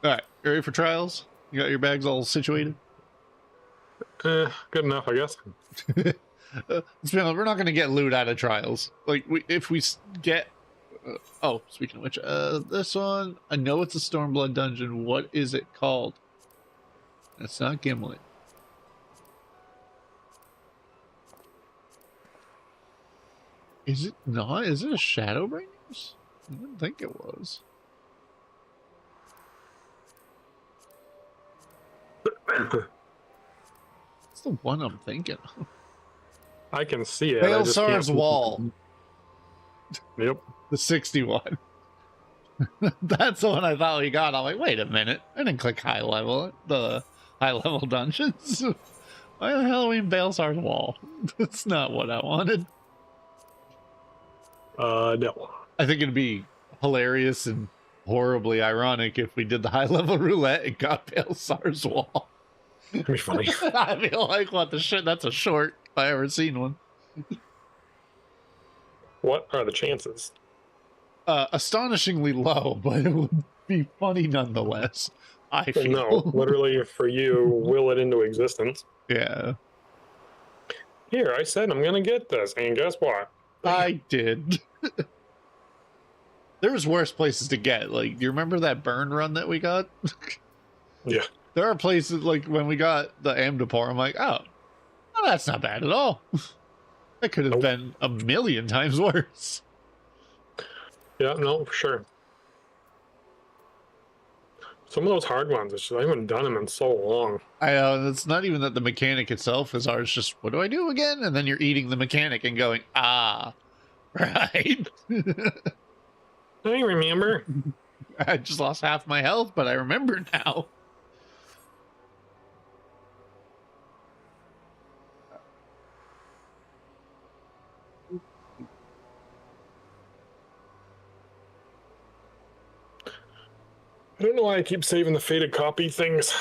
All right, you ready for trials? You got your bags all situated? Good enough, I guess. Let's be honest, we're not going to get loot out of trials. Like, if we get... oh, speaking of which, this one, I know it's a Stormblood dungeon. What is it called? It's not Gimlet. Is it not? Is it a Shadowbringers? I didn't think it was. It's the one I'm thinking of. I can see it. I just Baelsar's can't- Wall. Yep. The 61. That's the one I thought we got. I'm like, wait a minute. I didn't click high level. The high level dungeons. Why the hell are we in Baelsar's Wall? That's not what I wanted. No. I think it'd be hilarious and horribly ironic if we did the high level roulette and got Baelsar's Wall. It'd be funny. I feel like, what the shit? That's a short if I ever seen one. What are the chances? Astonishingly low, but it would be funny nonetheless. I feel. No, literally for you, will it into existence. Yeah, Here, I said I'm gonna get this, and guess what? I did. There was worse places to get. Like, do you remember that burn run that we got? Yeah. There are places, like, when we got the Amdapor, I'm like, oh, that's not bad at all. That could have Nope. been a million times worse. Yeah, no, for sure. Some of those hard ones, it's just, I haven't done them in so long. It's not even that the mechanic itself is hard. It's just, what do I do again? And then you're eating the mechanic and going, ah, right. I remember. I just lost half my health, but I remember now. I don't know why I keep saving the faded copy things.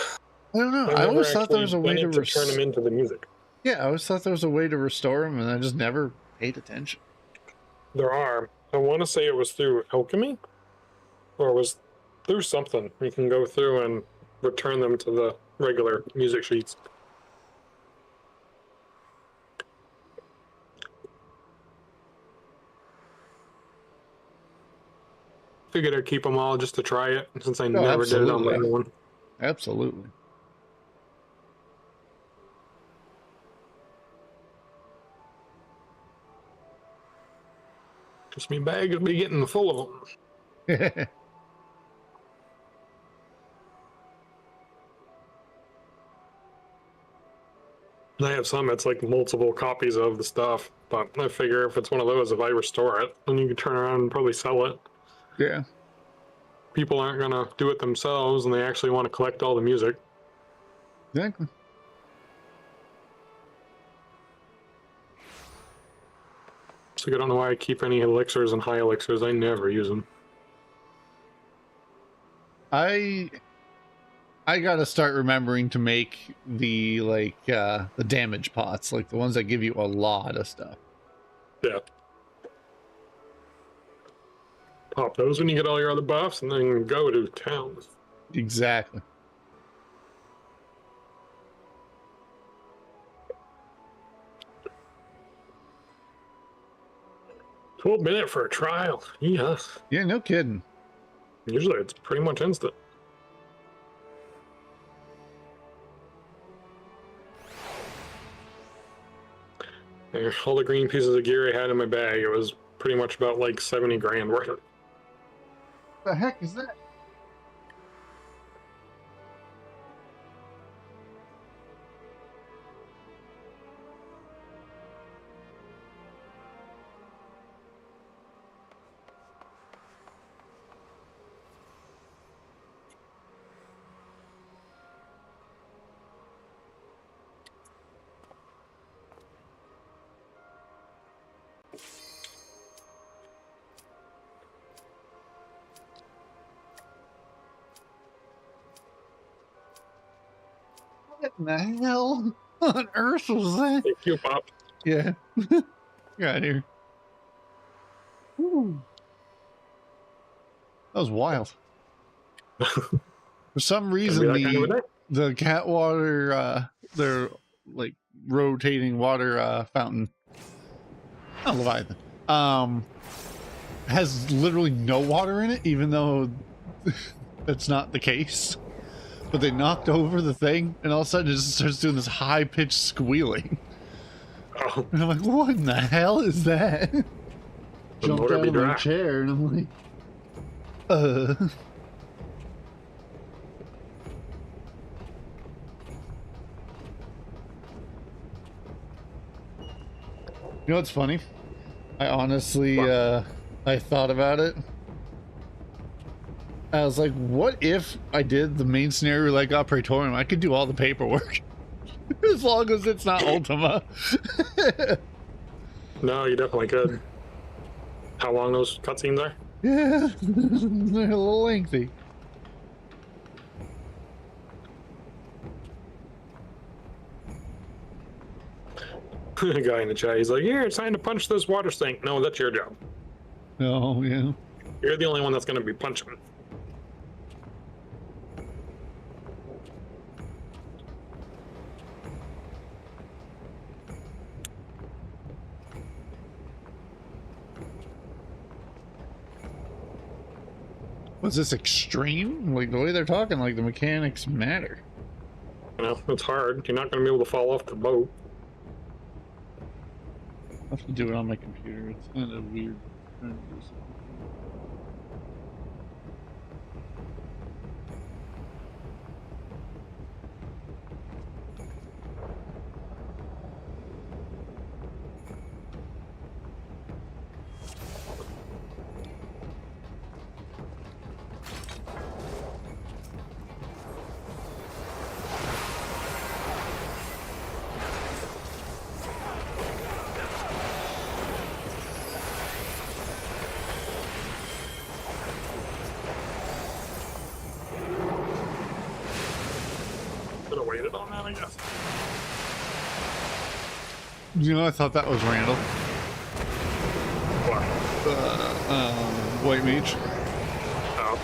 I don't know. I've I never always thought there was a actually way done to it turn them into the music. Yeah, I always thought there was a way to restore them, and I just never paid attention. There are. I want to say it was through alchemy, or it was through something. You can go through and return them to the regular music sheets. Figured I'd keep them all just to try it, since I never did it on my absolutely. own. Absolutely. Just me bag will be getting full of them. I have some that's like multiple copies of the stuff, but I figure if it's one of those, if I restore it, then you can turn around and probably sell it. Yeah. People aren't gonna do it themselves, and they actually want to collect all the music. Exactly. So I don't know why I keep any elixirs and high elixirs. I never use them. I gotta start remembering to make the the damage pots, like the ones that give you a lot of stuff. Yeah. Pop those when you get all your other buffs, and then go to town. Exactly. $12 for a trial. Yes. Yeah, no kidding. Usually it's pretty much instant. And all the green pieces of gear I had in my bag, it was pretty much about like 70 grand worth of it. The heck is that? What in the hell on earth was that? Thank you, Pop. Yeah. Get out of here. Ooh. That was wild. For some reason, Gonna be that kind of a day. the Catwater, their like rotating water fountain, not Leviathan, has literally no water in it, even though that's not the case. But they knocked over the thing, and all of a sudden it just starts doing this high-pitched squealing. Oh, And I'm like, what in the hell is that? Jumped motor out be of my dry. chair, and I'm like, You know what's funny? I honestly, I thought about it. I was like, what if I did the main scenario like Operatorium? I could do all the paperwork. As long as it's not Ultima. no, you definitely could. How long those cutscenes are? Yeah, they're a little lengthy. A guy in the chat, he's like, "Here, it's time to punch this water sink." No, that's your job. Oh, yeah. You're the only one that's going to be punching. Was this extreme? Like, the way they're talking, like the mechanics matter. You know, it's hard. You're not going to be able to fall off the boat. I have to do it on my computer. It's kind of weird. Trying to do something. Could have waited on that, I guess. You know, I thought that was Randall. What? White Mage. Oh.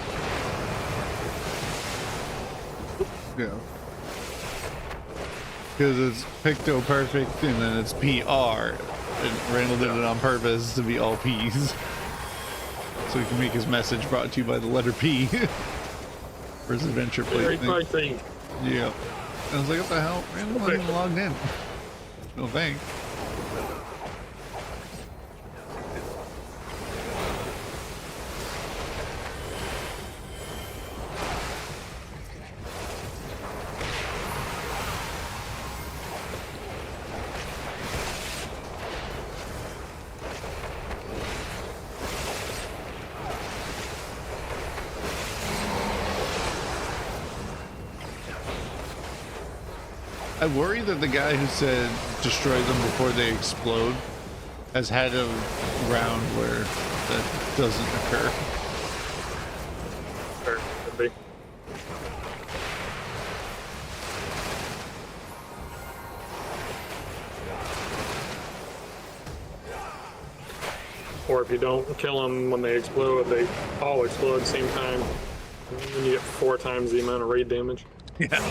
Yeah. Because it's Picto Perfect and then it's PR. And Randall did it on purpose to be all P's. So he can make his message brought to you by the letter P. For his adventure play Very thing. thing. Yeah. I was like, what the hell? Randall wasn't even logged in. No thanks. I worry that the guy who said destroy them before they explode has had a round where that doesn't occur. Or could be. Or if you don't kill them when they explode, they all explode at the same time. And then you get 4 times the amount of raid damage. Yeah.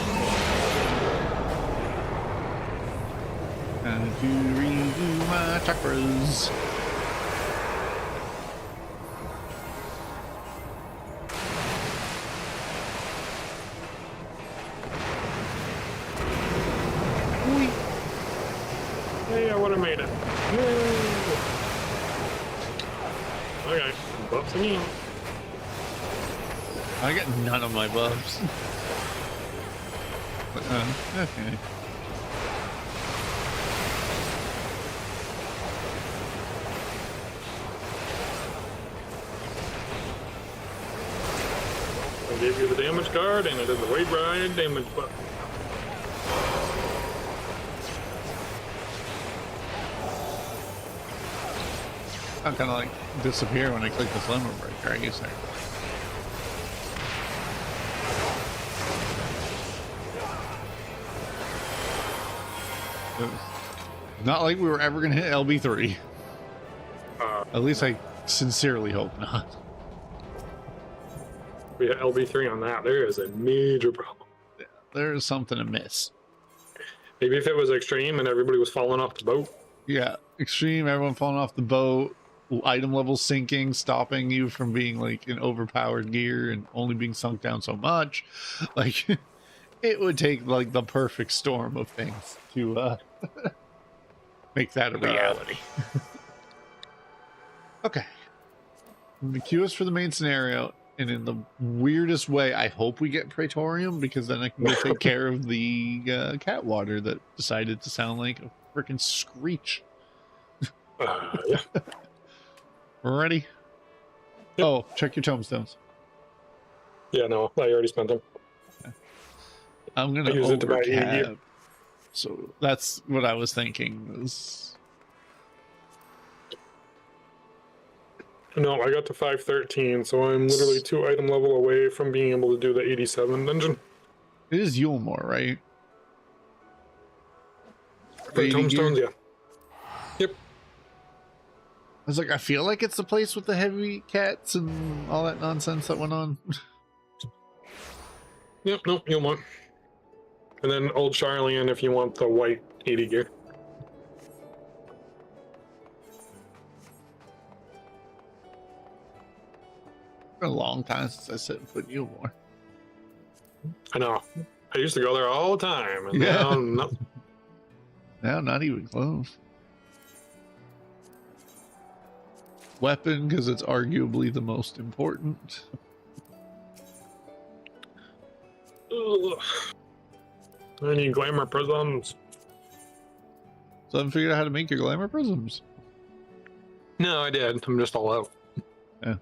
Time to redo my chakras. Hey, I would have made it. Yay. Okay, buffs again. I get none of my buffs. But, okay. I gave you the damage card, and it is the Wade Ride damage buff. I'm kind of like disappear when I click the slimmer breaker. I guess there. Not like we were ever gonna hit LB3. At least I sincerely hope not. We hit LB3 on that. There is a major problem. There is something amiss. Maybe if it was extreme and everybody was falling off the boat. Yeah, extreme, everyone falling off the boat, item level sinking, stopping you from being like in overpowered gear and only being sunk down so much. Like, it would take like the perfect storm of things to make that a reality. Okay. The queue is for the main scenario, and in the weirdest way, I hope we get Praetorium, because then I can go take care of the cat water that decided to sound like a freaking screech. Yeah. Ready? Yep. Oh, check your tombstones. Yeah, no, I already spent them. I'm gonna I use it to buy overcap. So that's what I was thinking. Was No, I got to 513, so I'm literally 2 item level away from being able to do the 87 dungeon. it is Yulemore, right? For tombstones, yeah. Yep. I was like, I feel like it's the place with the heavy cats and all that nonsense that went on. Yep, nope, you'll want. And then Old Charlian if you want the white 80 gear. Been a long time since I sit and put Yulemore. I know. I used to go there all the time, and Yeah. now nothing. Now, not even close. Weapon, because it's arguably the most important. Ugh. I need glamour prisms. So I haven't figured out how to make your glamour prisms. No, I did. I'm just all out. Yeah.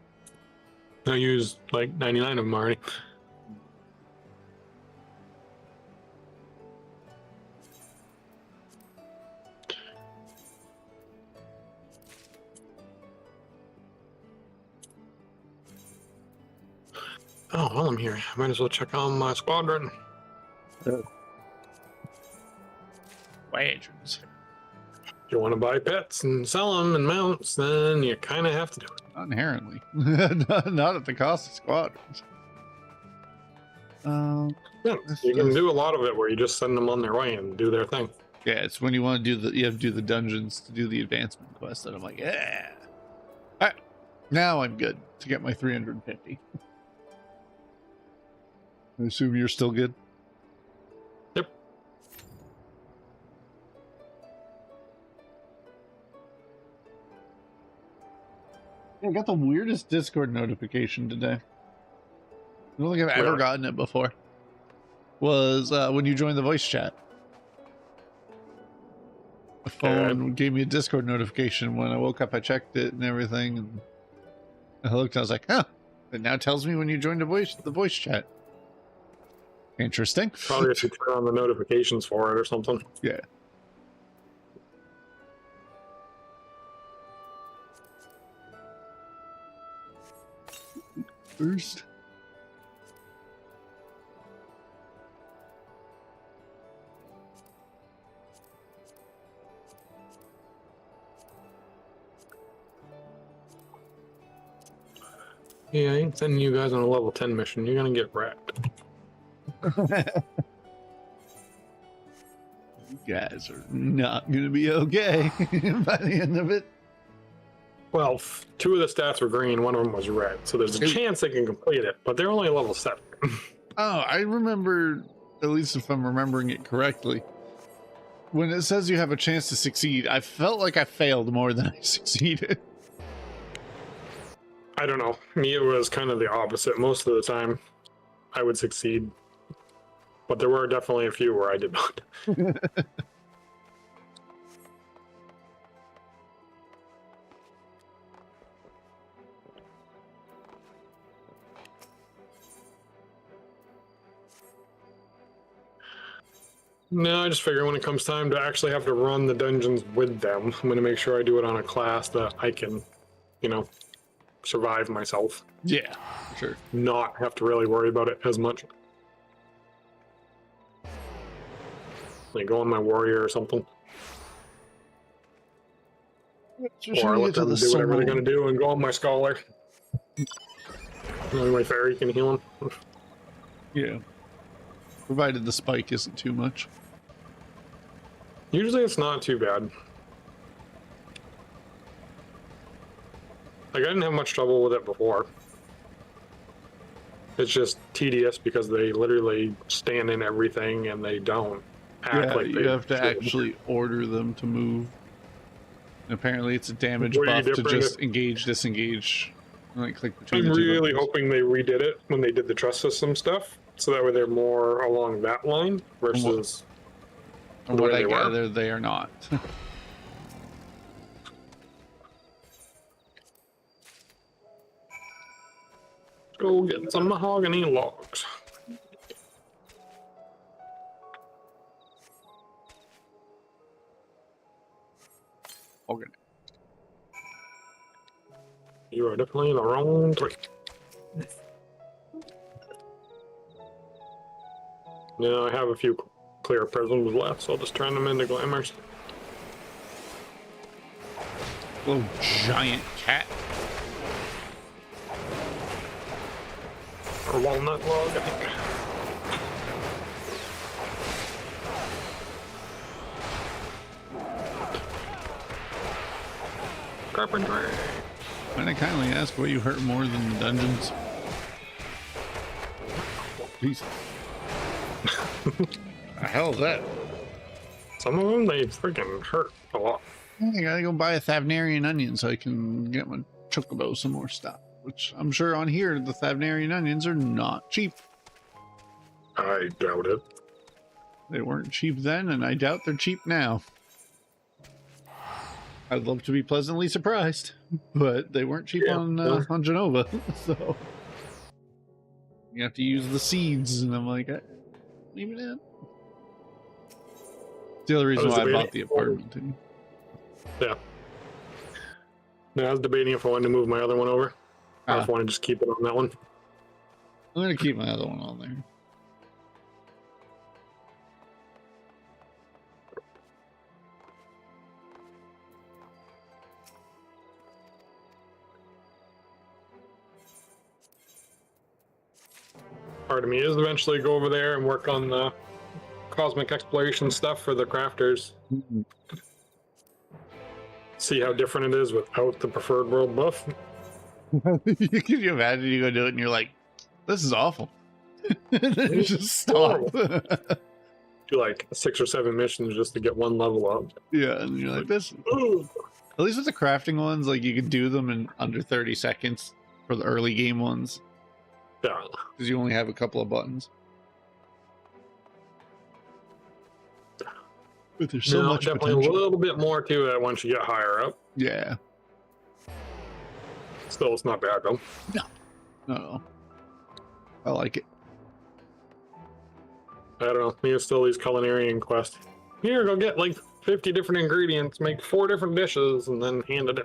I used like 99 of them already. Oh, while I'm here, I might as well check on my squadron. Squadrons. If you want to buy pets and sell them and mounts, then you kind of have to do it. Not inherently. Not at the cost of squadrons. Yeah, you can do a lot of it where you just send them on their way and do their thing. Yeah, it's when you want to do you have to do the dungeons to do the advancement quest that I'm like, yeah. All right, now I'm good to get my 350. I assume you're still good. Yep. Yeah, I got the weirdest Discord notification today. I don't think I've ever Really? gotten it before. Was when you joined the voice chat. The phone gave me a Discord notification. When I woke up, I checked it and everything, and I looked. I was like, "Huh!" It now tells me when you joined the voice chat. Interesting. Probably if you turn on the notifications for it or something. Yeah. First. Yeah, I ain't sending you guys on a level 10 mission. You're gonna get wrecked. You guys are not going to be okay by the end of it. Well, 2 of the stats were green, 1 of them was red, so there's a chance they can complete it, but they're only level 7. Oh, I remember, at least if I'm remembering it correctly, when it says you have a chance to succeed, I felt like I failed more than I succeeded. I don't know. Me, it was kind of the opposite. Most of the time, I would succeed. But there were definitely a few where I did not. No, I just figure when it comes time to actually have to run the dungeons with them, I'm going to make sure I do it on a class that I can, survive myself. Yeah, sure. Not have to really worry about it as much. Like go on my warrior or something. Or let them do whatever they're going to do and go on my scholar. Only my fairy can heal him. Yeah. Provided the spike isn't too much. Usually it's not too bad. Like, I didn't have much trouble with it before. It's just tedious because they literally stand in everything and they don't act Yeah, like you they have to should. actually order them to move. And apparently it's a damage Way buff to different just if- engage, disengage, and like click between I'm the two really buttons. hoping they redid it when they did the trust system stuff, so that way they're more along that line versus From the what way I they were. gather, they are not. Go get some mahogany logs. Okay. You are definitely in the wrong tree. Now I have a few clear prisms left, so I'll just turn them into glamours. Little giant cat. Or walnut log, I think. Carpentry. Might I kindly ask what you hurt more than the dungeons? Please. The hell is that? Some of them, they freaking hurt a lot. I gotta go buy a Thavnarian onion so I can get my chocobo some more stuff. Which I'm sure on here the Thavnarian onions are not cheap. I doubt it. They weren't cheap then, and I doubt they're cheap now. I'd love to be pleasantly surprised, but they weren't cheap Yeah, on Genova. So you have to use the seeds, and I'm like, leave it in. It's the other reason was why I debating- bought the apartment. Too. Yeah. No, I was debating if I wanted to move my other one over. Or if I want to just keep it on that one. I'm gonna keep my other one on there. Part of me is eventually go over there and work on the cosmic exploration stuff for the crafters. See how different it is without the preferred world buff. Can you imagine you go do it and you're like, this is awful. And then you just stop. Do like 6 or 7 missions just to get one level up. Yeah, and you're like, this. Ooh. At least with the crafting ones, like you can do them in under 30 seconds for the early game ones. Yeah. Because you only have a couple of buttons. But there's so No, much definitely potential. a little bit more to it once you get higher up. Yeah. Still, it's not bad though. No. I like it. I don't know. Me, it's still these culinary quests. Here, go get like 50 different ingredients, make 4 different dishes, and then hand it in.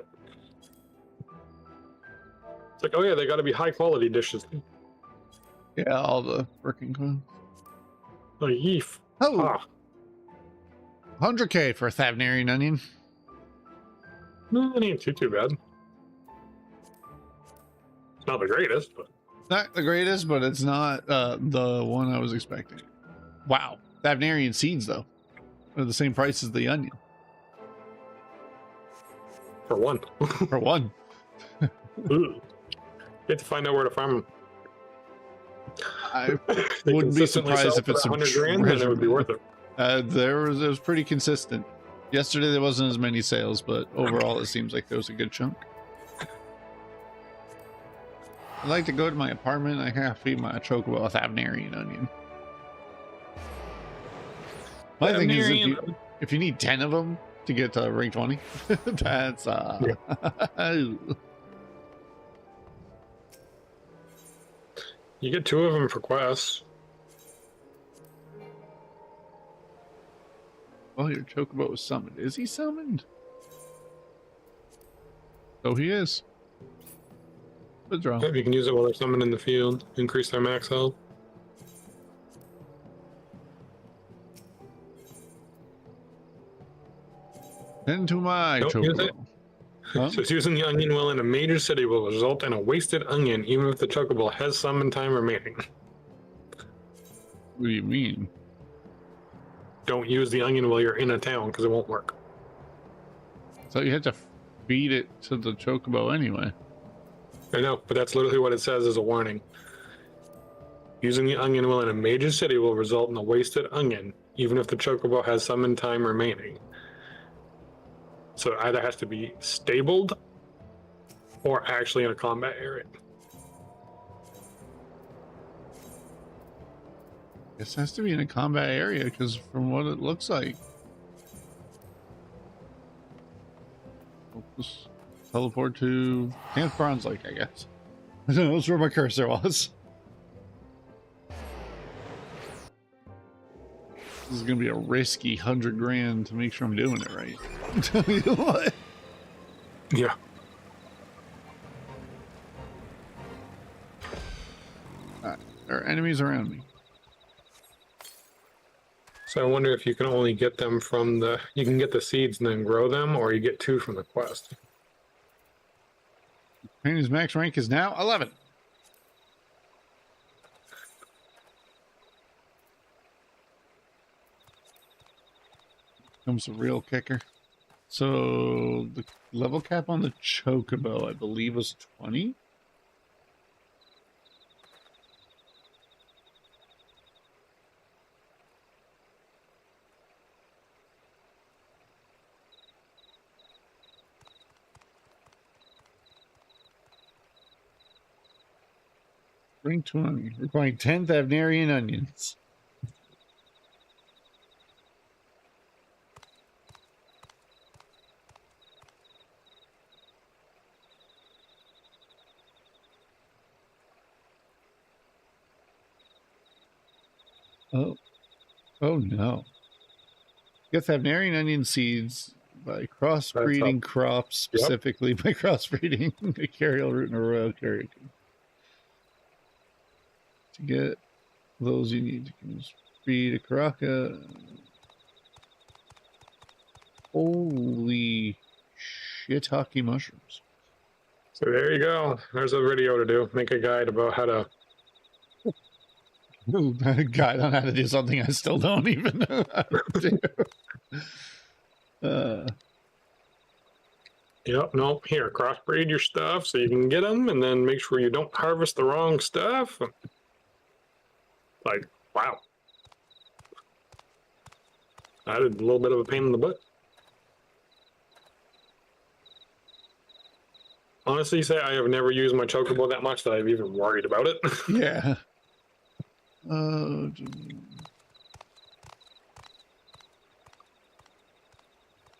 It's like, oh yeah, they got to be high quality dishes. Yeah, all the working class. Oh, yeef. Oh, Ah. 100k for a Thavnarian onion. No, it ain't too bad. It's not the greatest, but Not the greatest, but it's not the one I was expecting. Wow. Thavnarian seeds, though, are the same price as the onion. for one. For one. Ooh. You have to find out where to farm them. I They wouldn't be consistently surprised sell if it's for some 100 grand, then it would be worth it. it was pretty consistent. Yesterday there wasn't as many sales, but overall it seems like there was a good chunk. I like to go to my apartment. I have to feed my chocobo with Thavnarian onion. My thing is, if you need 10 of them to get to rank 20, that's You get 2 of them for quests. Well, your chocobo was summoned. Is he summoned? Oh, he is. Withdraw. You can use it while they're summoned in the field. Increase their max health. Into my Don't use it. chocobo. Huh? So using the onion wheel in a major city will result in a wasted onion, even if the chocobo has summon time remaining. What do you mean? don't use the onion while you're in a town because it won't work. So you had to feed it to the chocobo anyway. I know, but that's literally what it says as a warning. Using the onion wheel in a major city will result in a wasted onion, even if the chocobo has summon time remaining. So it either has to be stabled or actually in a combat area. Guess it has to be in a combat area because from what it looks like. Focus, teleport to Camp Bronze Lake, I guess. I don't know, that's where my cursor was. This is gonna be a risky 100 grand to make sure I'm doing it right. Tell you what. Yeah. Alright, there are enemies around me. So I wonder if you can only get them from the... You can get the seeds and then grow them, or you get 2 from the quest. Painter's max rank is now 11. Comes a real kicker. So the level cap on the chocobo, I believe, was 20. Bring 20. We're buying 10th Avnarian onions. Oh no. Get Avnarian onion seeds by crossbreeding crops, specifically by crossbreeding a carrier root and a royal carrier. To get those, you need to breed a Karaka. Holy shiitake mushrooms. So there you go. There's a video to do. Make a guide about how to... A guide on how to do something I still don't even know how to do. Yep, no, here, crossbreed your stuff so you can get them, and then make sure you don't harvest the wrong stuff. Like, wow. That is a little bit of a pain in the butt. Honestly, say I have never used my chocobo that much that I've even worried about it. Yeah.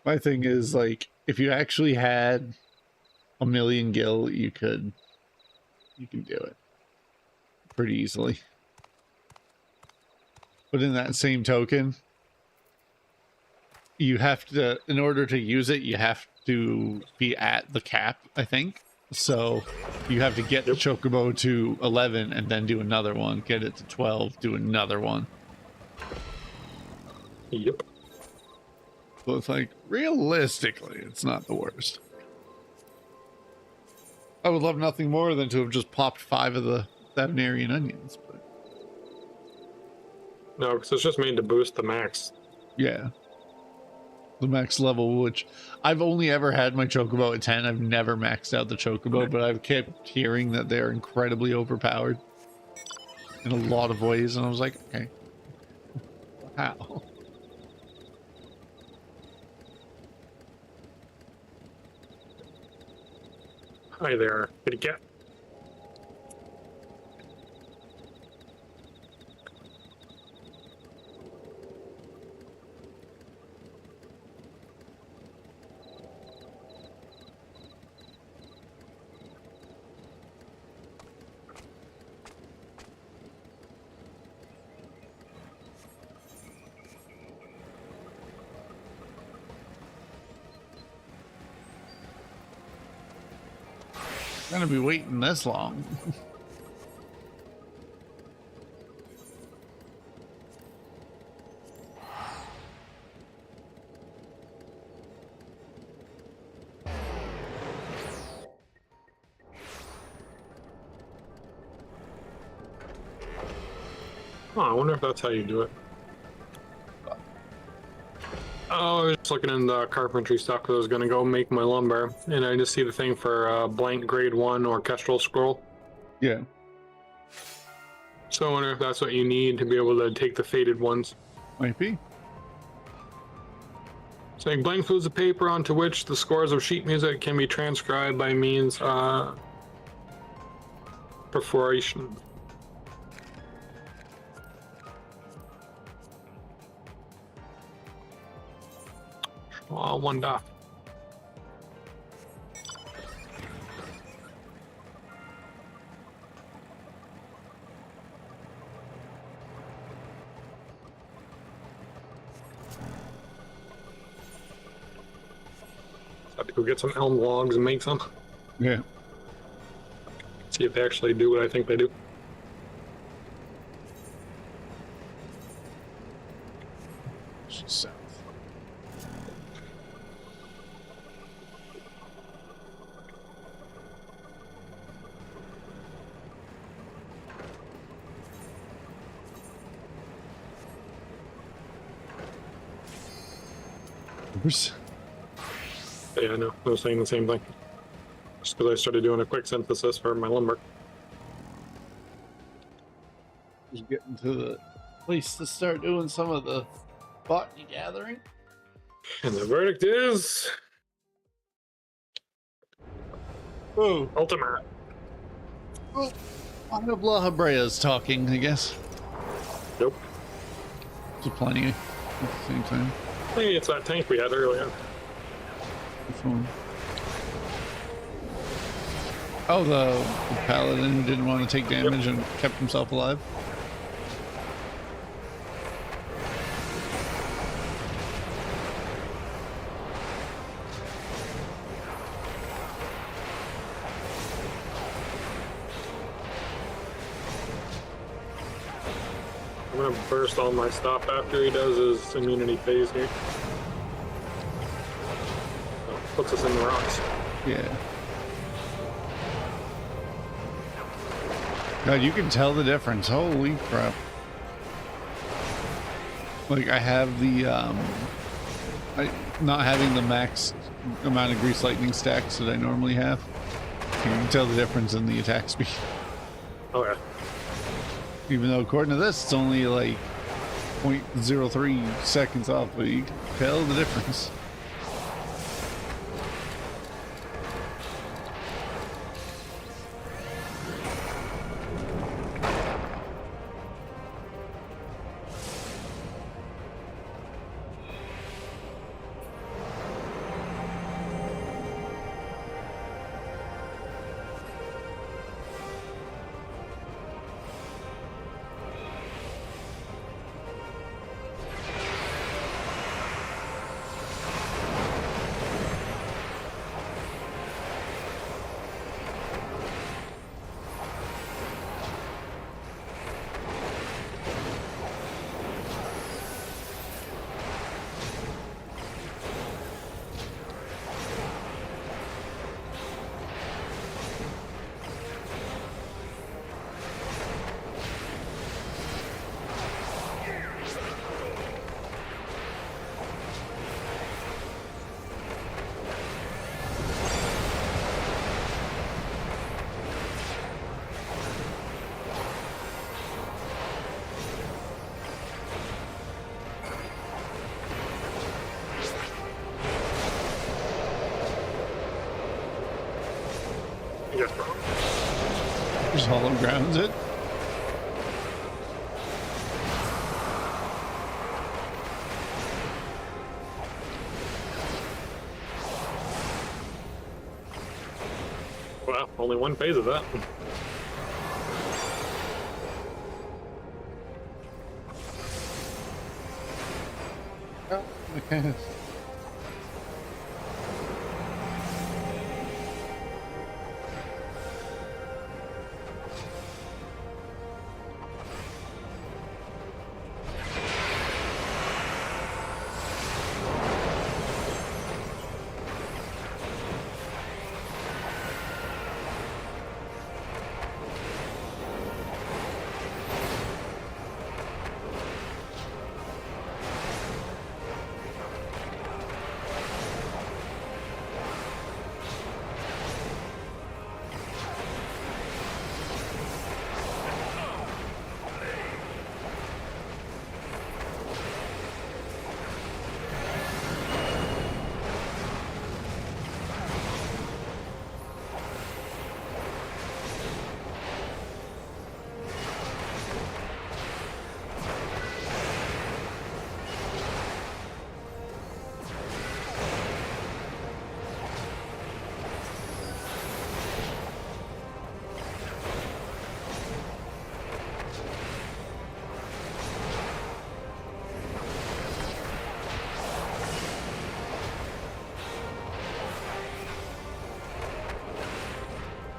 My thing is, like, if you actually had a million gil, you can do it pretty easily. But in that same token, you have to, in order to use it, you have to be at the cap, I think. So you have to get the chocobo to 11 and then do another one, get it to 12, do another one. Yep. So it's like, realistically, it's not the worst. I would love nothing more than to have just popped 5 of the Avnarian onions, but No, because it's just made to boost the max. yeah. The max level, which I've only ever had my chocobo at 10. I've never maxed out the chocobo, but I've kept hearing that they're incredibly overpowered in a lot of ways, and I was like, okay, how? Hi there, kitty cat. Gonna be waiting this long. Oh, I wonder if that's how you do it. Oh, I was just looking in the carpentry stuff because I was going to go make my lumber, and I just see the thing for blank grade 1 orchestral scroll. Yeah. So I wonder if that's what you need to be able to take the faded ones. Might be. Saying blank includes a paper onto which the scores of sheet music can be transcribed by means perforation. One dot. Have to go get some elm logs and make some. Yeah. See if they actually do what I think they do. South. Oops. Yeah, I know. I was saying the same thing. Just because I started doing a quick synthesis for my lumber. Just getting to the place to start doing some of the botany gathering. And the verdict is Oh, ultimate. well, I know La Habrea's talking, I guess. Nope. There's plenty at the same time. Hey, it's that tank we had earlier. Which one? Oh, the paladin who didn't want to take damage and kept himself alive. I'm gonna burst all my stuff after he does his immunity phase here. Puts us in the rocks. Yeah. God, you can tell the difference. Holy crap. Like, I have the, not having the max amount of grease lightning stacks that I normally have. You can tell the difference in the attack speed. Okay. Even though, according to this, it's only like 0.03 seconds off, but you can tell the difference. Yes, Just holograms it. well, only one phase of that. Oh, okay.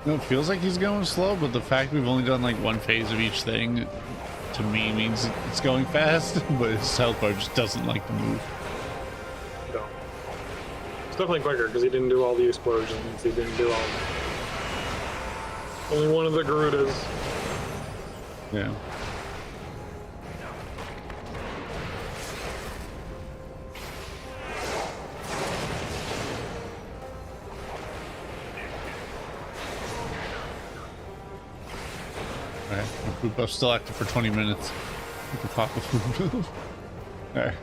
No, it feels like he's going slow, but the fact we've only done like one phase of each thing, to me, means it's going fast, but his health bar just doesn't like to move. No. It's definitely quicker because he didn't do all the explosions. He didn't do all. Only one of the Garudas. Yeah. Alright, my food buff's still active for 20 minutes. You can pop a food buff. Alright.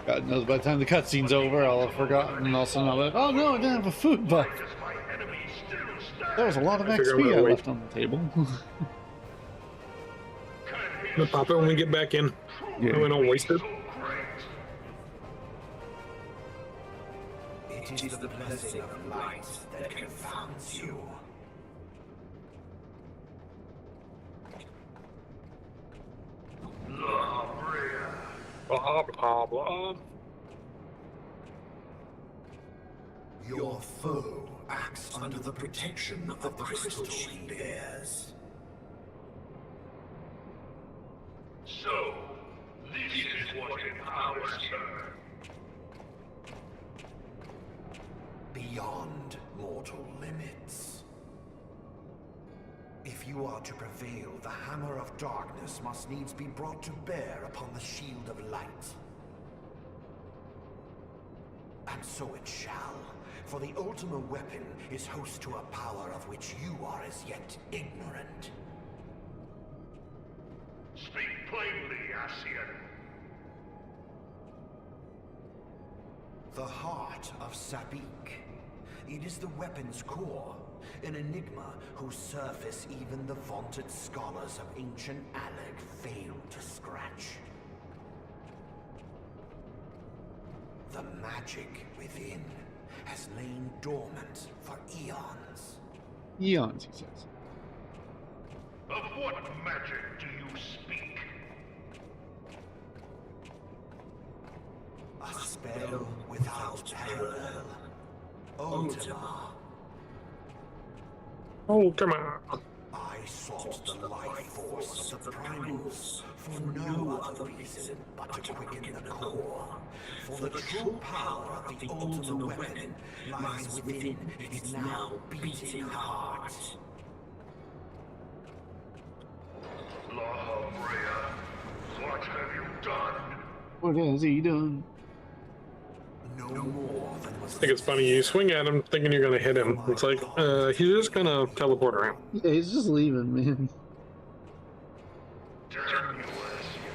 God knows by the time the cutscene's over, I'll have forgotten, and all of a sudden I'll be like, oh no, I didn't have a food buff. There was a lot of XP I left on the table. We'll pop it when we get back in. Yeah. We don't waste it. It is the blessing of light that confounds you. Blah, blah, blah. Your foe acts under the protection of the crystal she bears. So, this is what empowers her. Beyond mortal limits. If you are to prevail, the hammer of darkness must needs be brought to bear upon the shield of light. And so it shall, for the Ultima weapon is host to a power of which you are as yet ignorant. Speak plainly, Ascian. The heart of Sabik. It is the weapon's core, an enigma whose surface even the vaunted scholars of ancient Alec failed to scratch. The magic within has lain dormant for eons. Eons, he says. Of what magic do you speak? A spell without parallel. Ultima. Oh, come on. I sought the life force of the primals for no other reason but to quicken the core. For the true power of the Ultima weapon lies within its now beating heart. La Brea, what have you done? What has he done? No more than was I think it's funny. You swing at him thinking you're going to hit him. It's like, he's just going to teleport around. Yeah, he's just leaving, man. Damn you, Ascian.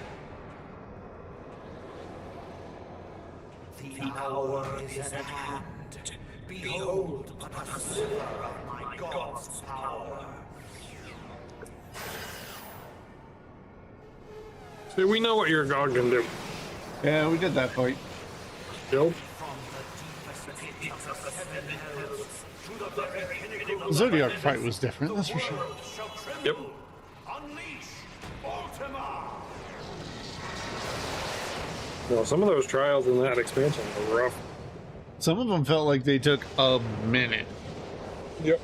the hour is at hand. Behold, but a sliver of my God's power. See, we know what your god can do. Yeah, we did that fight. Yep. The Zodiac fight was different, that's for sure. Yep. Unleash Ultima! Well, some of those trials in that expansion were rough. Some of them felt like they took a minute. Yep.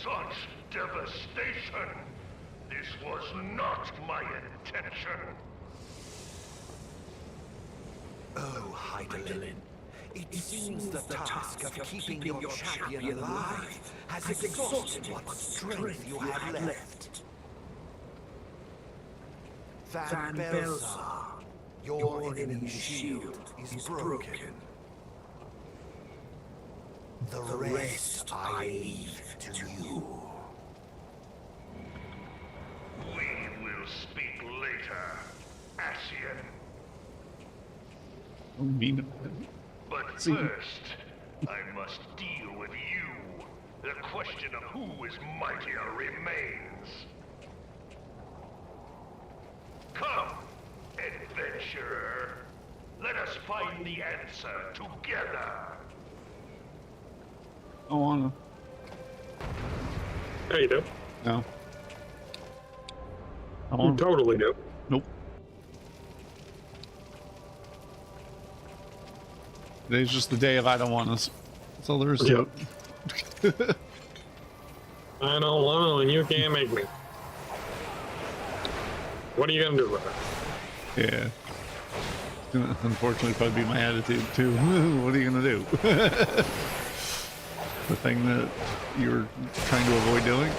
Such devastation! This was not my intention! Oh, Heidelin. It seems the task of keeping your champion alive has exhausted what strength you have left. Van Belzar, your enemy's shield is broken. The rest I leave to you. We will speak later, Ascian. Mean. But first, I must deal with you. The question of who is mightier remains. Come, adventurer. Let us find the answer together. I wanna. Yeah, you do. No. I You wanna. totally do. Nope. Today's just the day of I don't want us. That's all there is to it. I don't want to, and you can't make me. What are you gonna do with it? Yeah. It's gonna unfortunately probably be my attitude too. What are you gonna do? The thing that you were trying to avoid doing?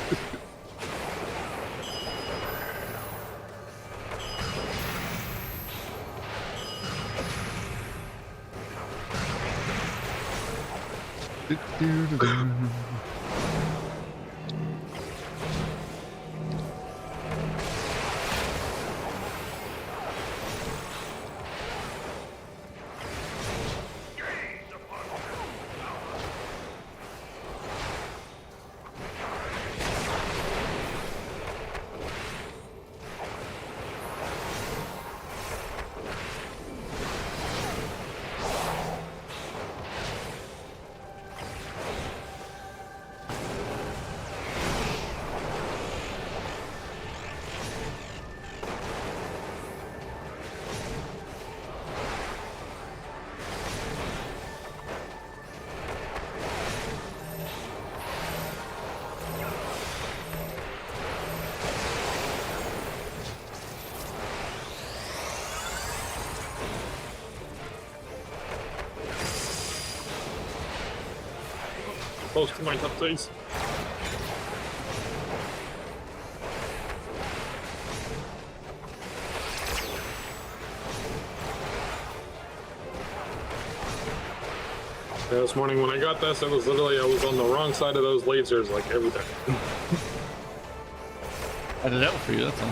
Close to my updates. Yeah, this morning when I got this, it was literally, I was on the wrong side of those lasers like every day. I did that for you, that's all.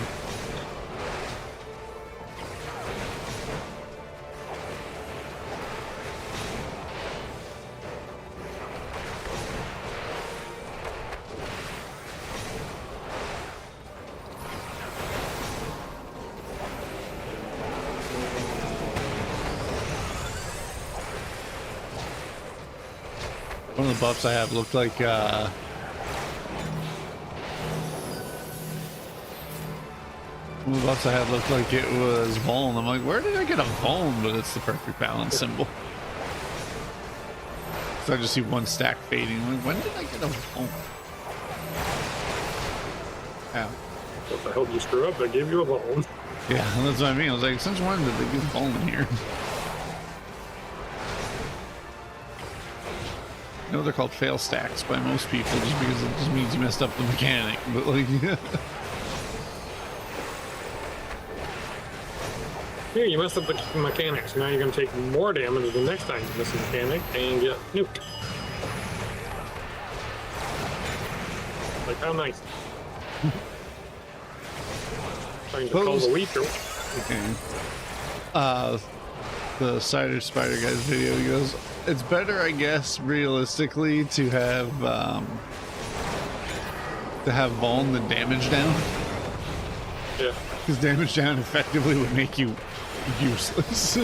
One of the buffs I have looked like one of the buffs I had looked like it was Vuln. I'm like, where did I get a Vuln? But it's the perfect balance symbol. So I just see one stack fading. I'm like, when did I get a Vuln? Yeah. What the hell did you screw up? I gave you a bone. Yeah, that's what I mean. I was like, since when did they get Vuln in here? You know, they're called fail stacks by most people just because it just means you messed up the mechanic. But like, Here, you messed up the mechanics. Now you're gonna take more damage the next time you miss a mechanic and get nuked. Like, how nice. Trying to call the weaker. okay. The Cider Spider Guy's video, he goes, it's better, I guess, realistically, to have Vuln than damage down. Yeah. Because damage down effectively would make you useless.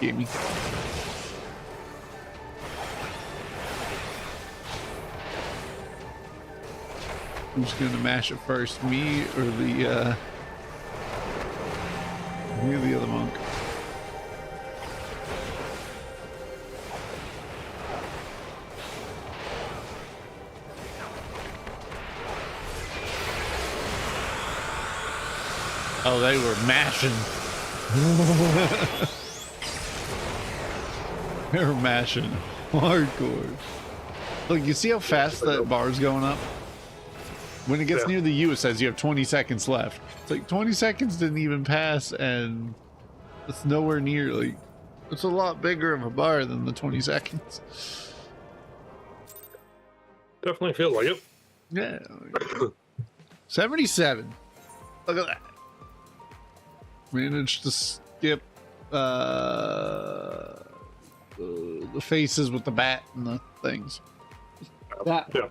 Get me. Who's gonna mash it first, me or the other monk? Oh, they were mashing. They were mashing hardcore. Look, you see how fast that bar's going up? When it gets near the U, it says you have 20 seconds left. It's like 20 seconds didn't even pass, and it's nowhere near, like, it's a lot bigger of a bar than the 20 seconds. Definitely feels like it. Yeah. 77. Look at that. Managed to skip uh, the faces with the bat and the things. That Yeah.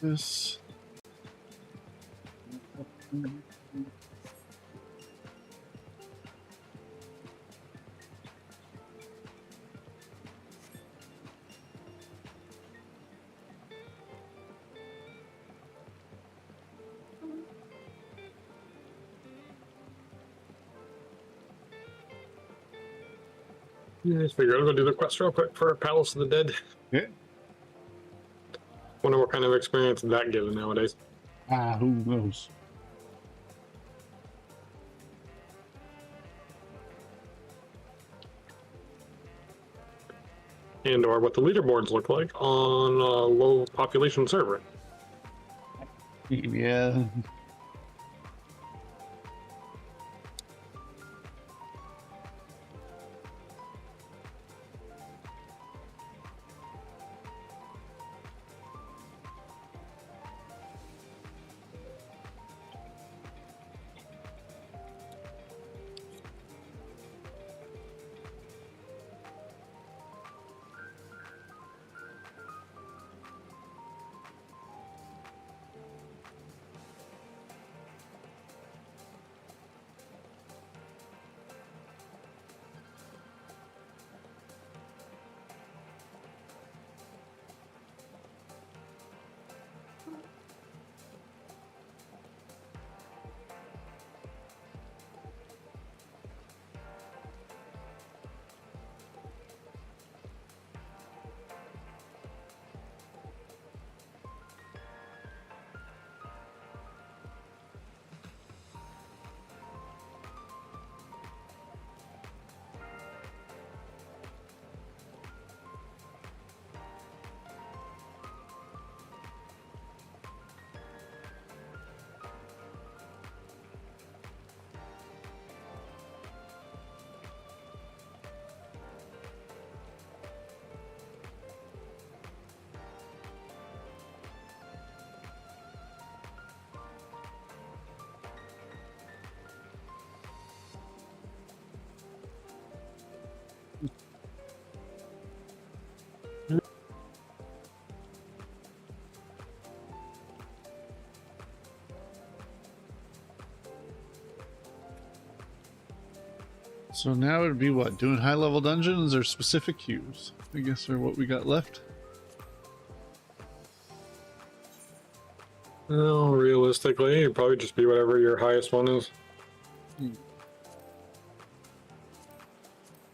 This. Yeah, I figured I'll go do the quest real quick for Palace of the Dead. Yeah. Wonder what kind of experience that gives nowadays. Who knows? And or what the leaderboards look like on a low population server. Yeah. So now it would be what? Doing high level dungeons or specific queues? I guess are what we got left. No, realistically, it'd probably just be whatever your highest one is.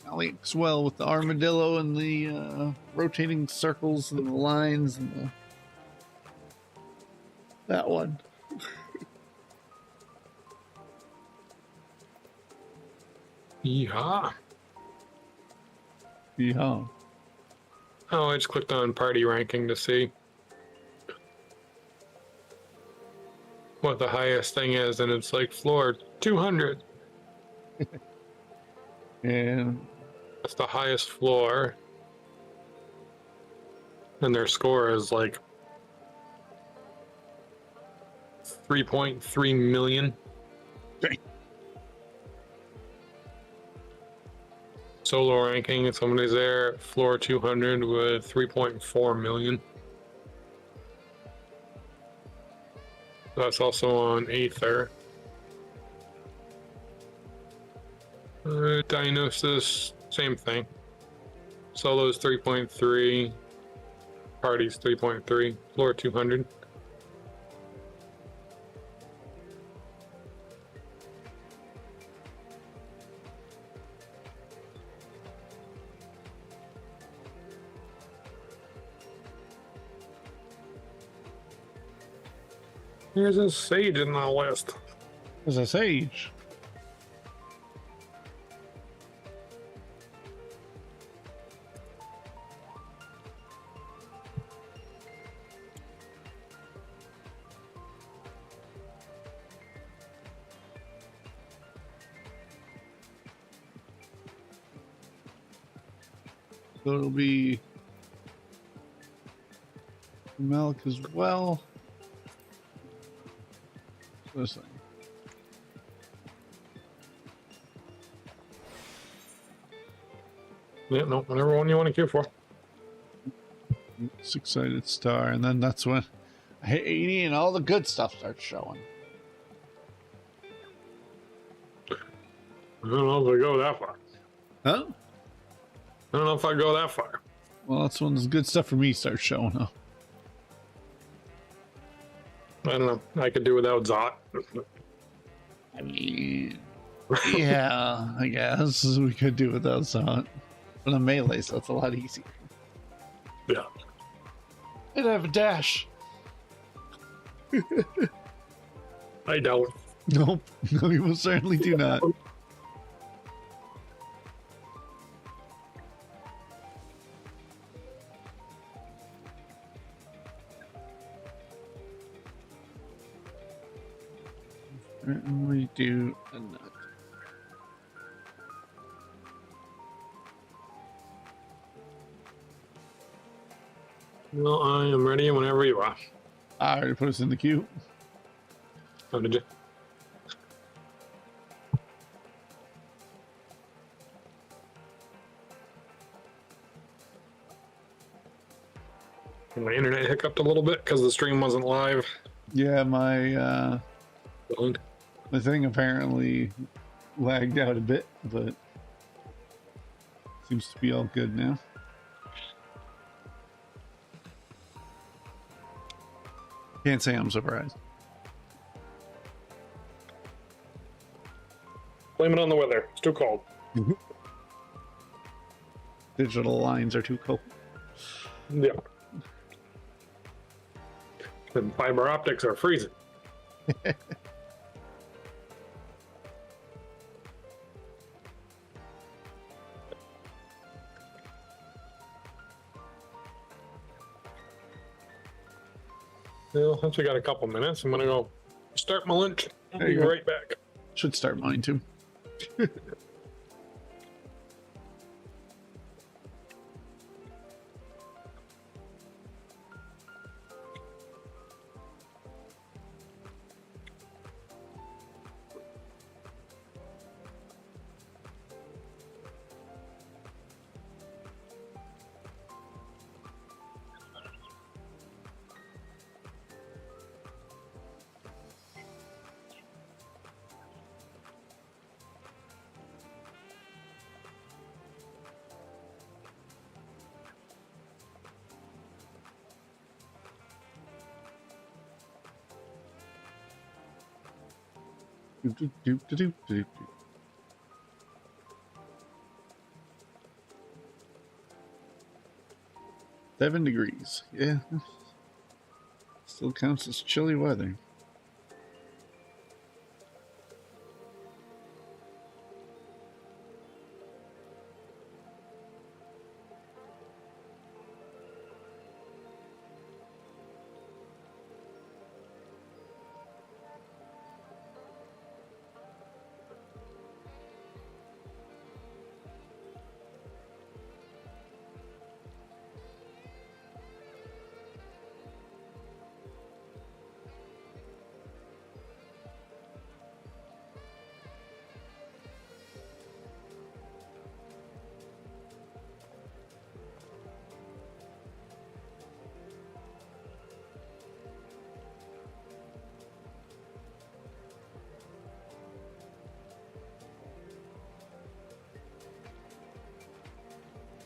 That links well with the armadillo and the rotating circles and the lines and that one. Yeehaw. Yeah. Oh, I just clicked on party ranking to see what the highest thing is, and it's like floor 200. And That's the highest floor. And their score is like 3.3 million. Dang. Solo ranking, if somebody's there, floor 200 with 3.4 million. That's also on Aether. Diagnosis, same thing. Solo's 3.3. Party's 3.3. Floor 200. Here's a sage in the list. there's a sage. So it'll be milk as well. This thing. Yeah, no, whatever one you want to queue for. Six-sided star, and then that's when 80 and all the good stuff starts showing. I don't know if I go that far. Huh? I don't know if I go that far. Well, that's when the good stuff for me starts showing up. I don't know. I could do without Zot. I mean, yeah, I guess we could do without that. But a melee, so it's a lot easier. Yeah. And I have a dash. I don't. Nope. No, you most certainly do not. Certainly do not. Well, I am ready whenever you are. I already put us in the queue. How did you? My internet hiccuped a little bit because the stream wasn't live. Yeah, my Don't. the thing apparently lagged out a bit, but seems to be all good now. Can't say I'm surprised. Blame it on the weather. It's too cold. Digital lines are too cold. Yeah. And fiber optics are freezing. Well, since we got a couple minutes, I'm gonna go start my lunch. I'll There be you go. right back. Should start mine too. Doop, doop, doop, doop, doop, doop, doop. 7 degrees. Yeah. Still counts as chilly weather.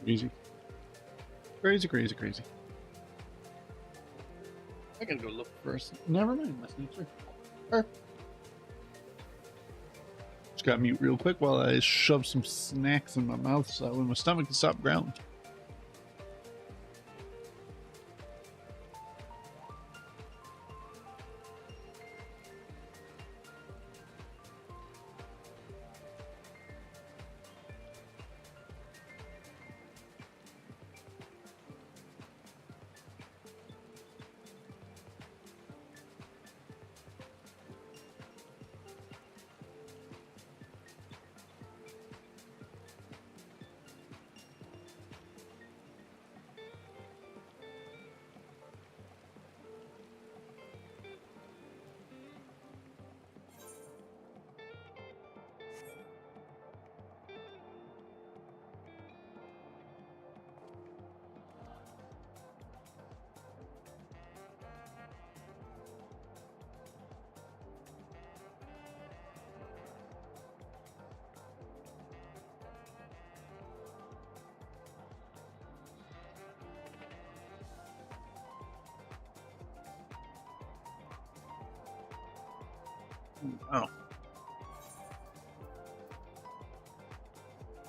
Crazy. Crazy, crazy, crazy. I gotta go look first. Never mind. That's not true. Just got mute real quick while I shove some snacks in my mouth so that way my stomach can stop growling. Oh.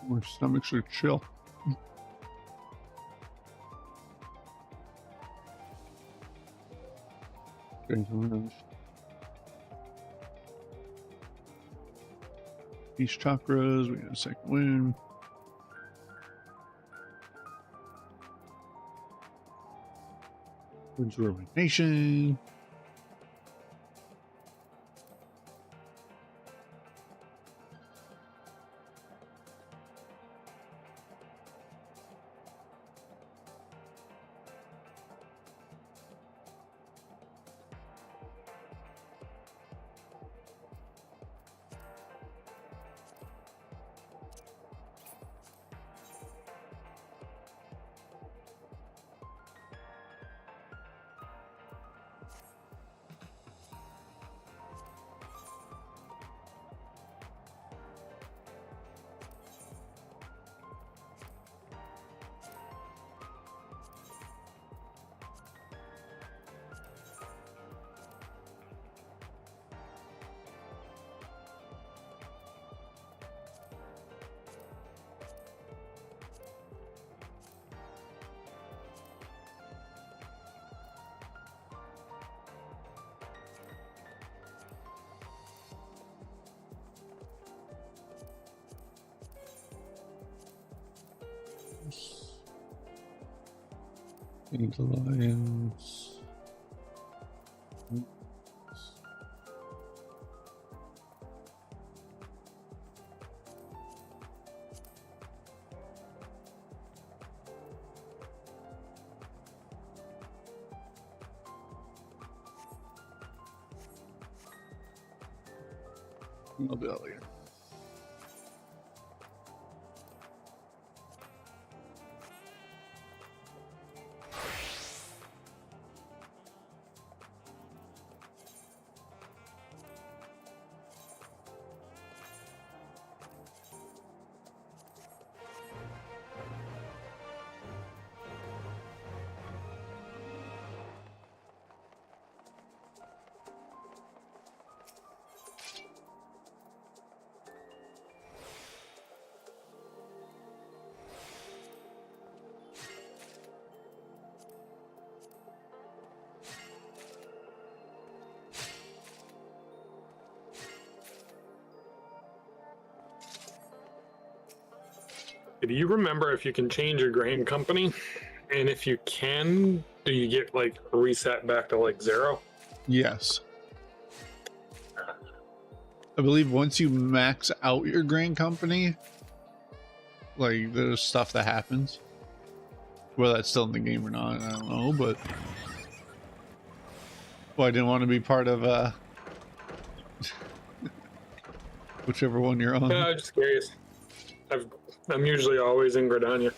My stomach should chill. Okay, so there's these chakras, we got a second wind. Winds of Nation. Into Lions. I'll be out here. Do you remember if you can change your grain company? And if you can, do you get like reset back to like 0? Yes. I believe once you max out your grain company, like there's stuff that happens. Whether that's still in the game or not, I don't know, but well, I didn't want to be part of whichever one you're on. Yeah, I'm just curious. I'm usually always in Gridania.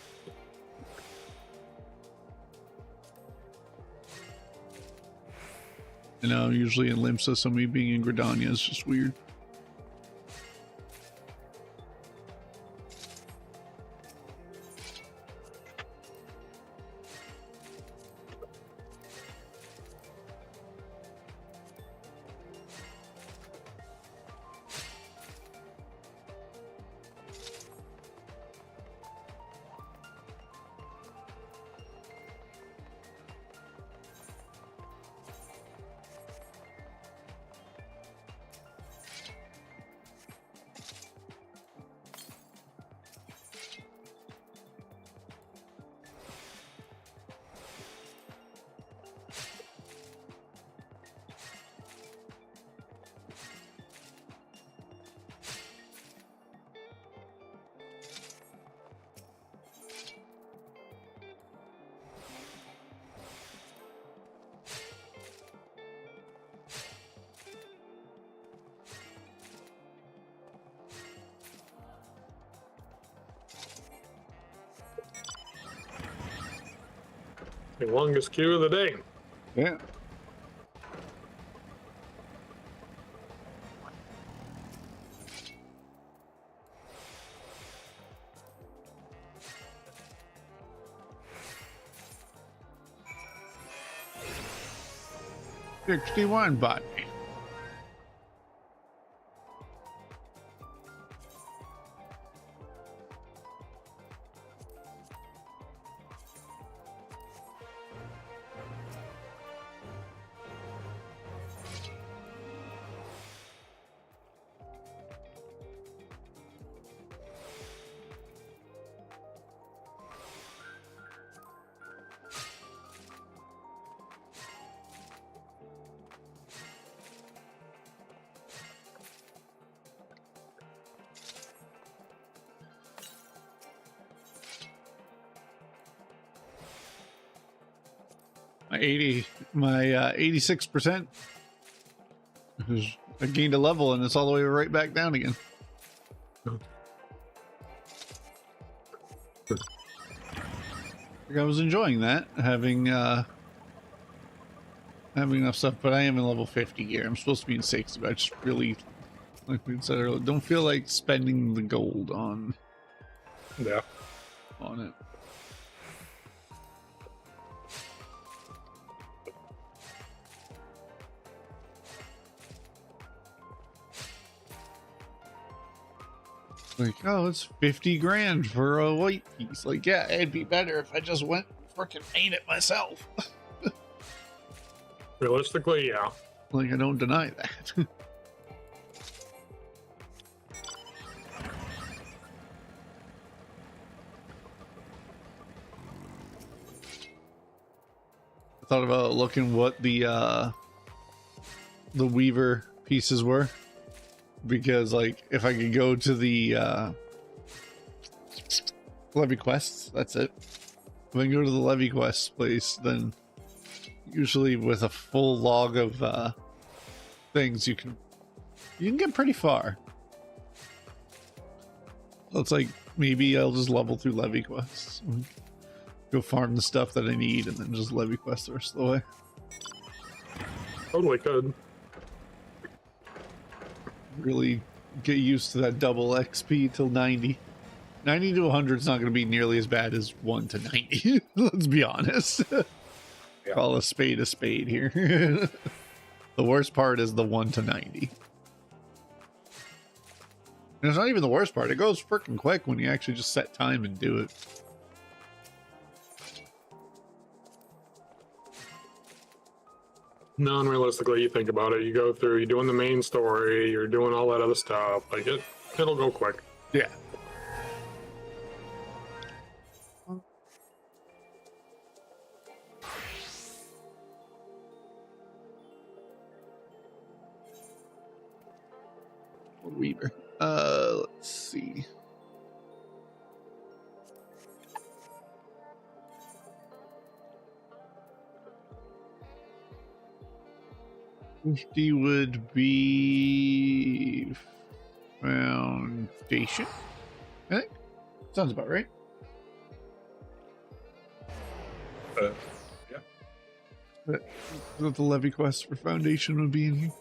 You know, usually in Limsa, so me being in Gridania is just weird. The longest queue of the day. Yeah. $61 bot. My 86%. I gained a level and it's all the way right back down again. I was enjoying that, having enough stuff, but I am in level 50 here. I'm supposed to be in 60, but I just really, like we said earlier, don't feel like spending the gold on Yeah. it. Like, oh, it's 50 grand for a white piece. Like, yeah, it'd be better if I just went freaking paint it myself. Realistically, yeah. Like, I don't deny that. I thought about looking what the Weaver pieces were. Because, like, if I could go to the Levy Quests, that's it. If I can go to the Levy Quest place, then usually with a full log of things, you can get pretty far. So it's like, maybe I'll just level through Levy Quests. Go farm the stuff that I need, and then just Levy Quest the rest of the way. Totally could. Really get used to that double XP till 90. 90 to 100 is not going to be nearly as bad as 1 to 90. Let's be honest. Yeah. Call a spade here. The worst part is the 1 to 90. And it's not even the worst part. It goes freaking quick when you actually just set time and do it. Non-realistically, you think about it, you go through, you're doing the main story, you're doing all that other stuff, like it'll go quick. Yeah. Weaver. Let's see. $50 would be foundation. I think sounds about right. Yeah. What the levy quest for foundation would be in here.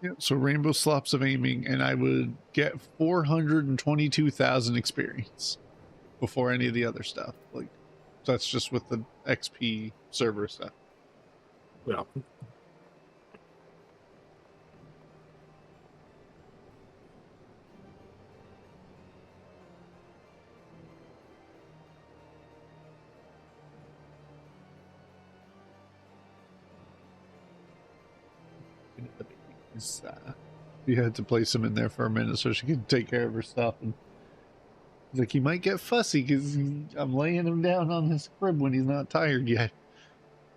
Yeah, so rainbow slops of aiming, and I would get 422,000 experience before any of the other stuff. Like, that's just with the XP server stuff. Yeah. You had to place him in there for a minute so she could take care of her stuff. And he's like, he might get fussy because I'm laying him down on his crib when he's not tired yet,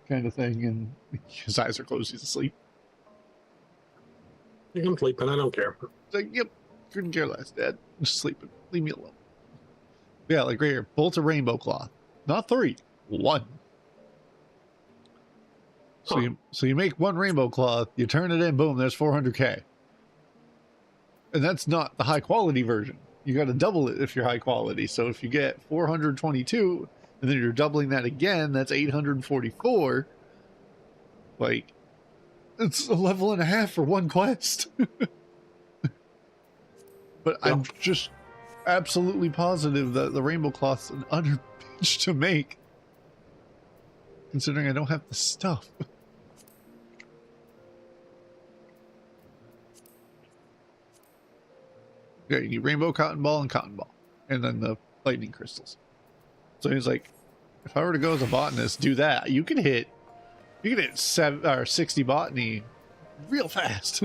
kind of thing. And his eyes are closed. He's asleep. You can sleep, and I don't care. It's like, yep, couldn't care less, Dad. I'm just sleeping. Leave me alone. Yeah, like right here, bolt of rainbow cloth. Not 3, 1. So you make 1 rainbow cloth, you turn it in, boom, there's 400k. And that's not the high quality version. You got to double it if you're high quality. So if you get 422, and then you're doubling that again, that's 844. Like, it's a level and a half for 1 quest. But I'm just absolutely positive that the rainbow cloth's an utter bitch to make, considering I don't have the stuff. Yeah, you need rainbow cotton ball, and then the lightning crystals. So he's like, if I were to go as a botanist, do that, you can hit 60 botany real fast.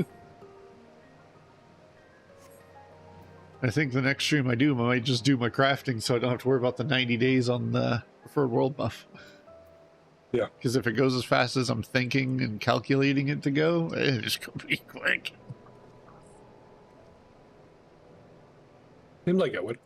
I think the next stream I do, I might just do my crafting so I don't have to worry about the 90 days on the preferred world buff. Yeah. Because if it goes as fast as I'm thinking and calculating it to go, it's going to be quick. Seems like it would.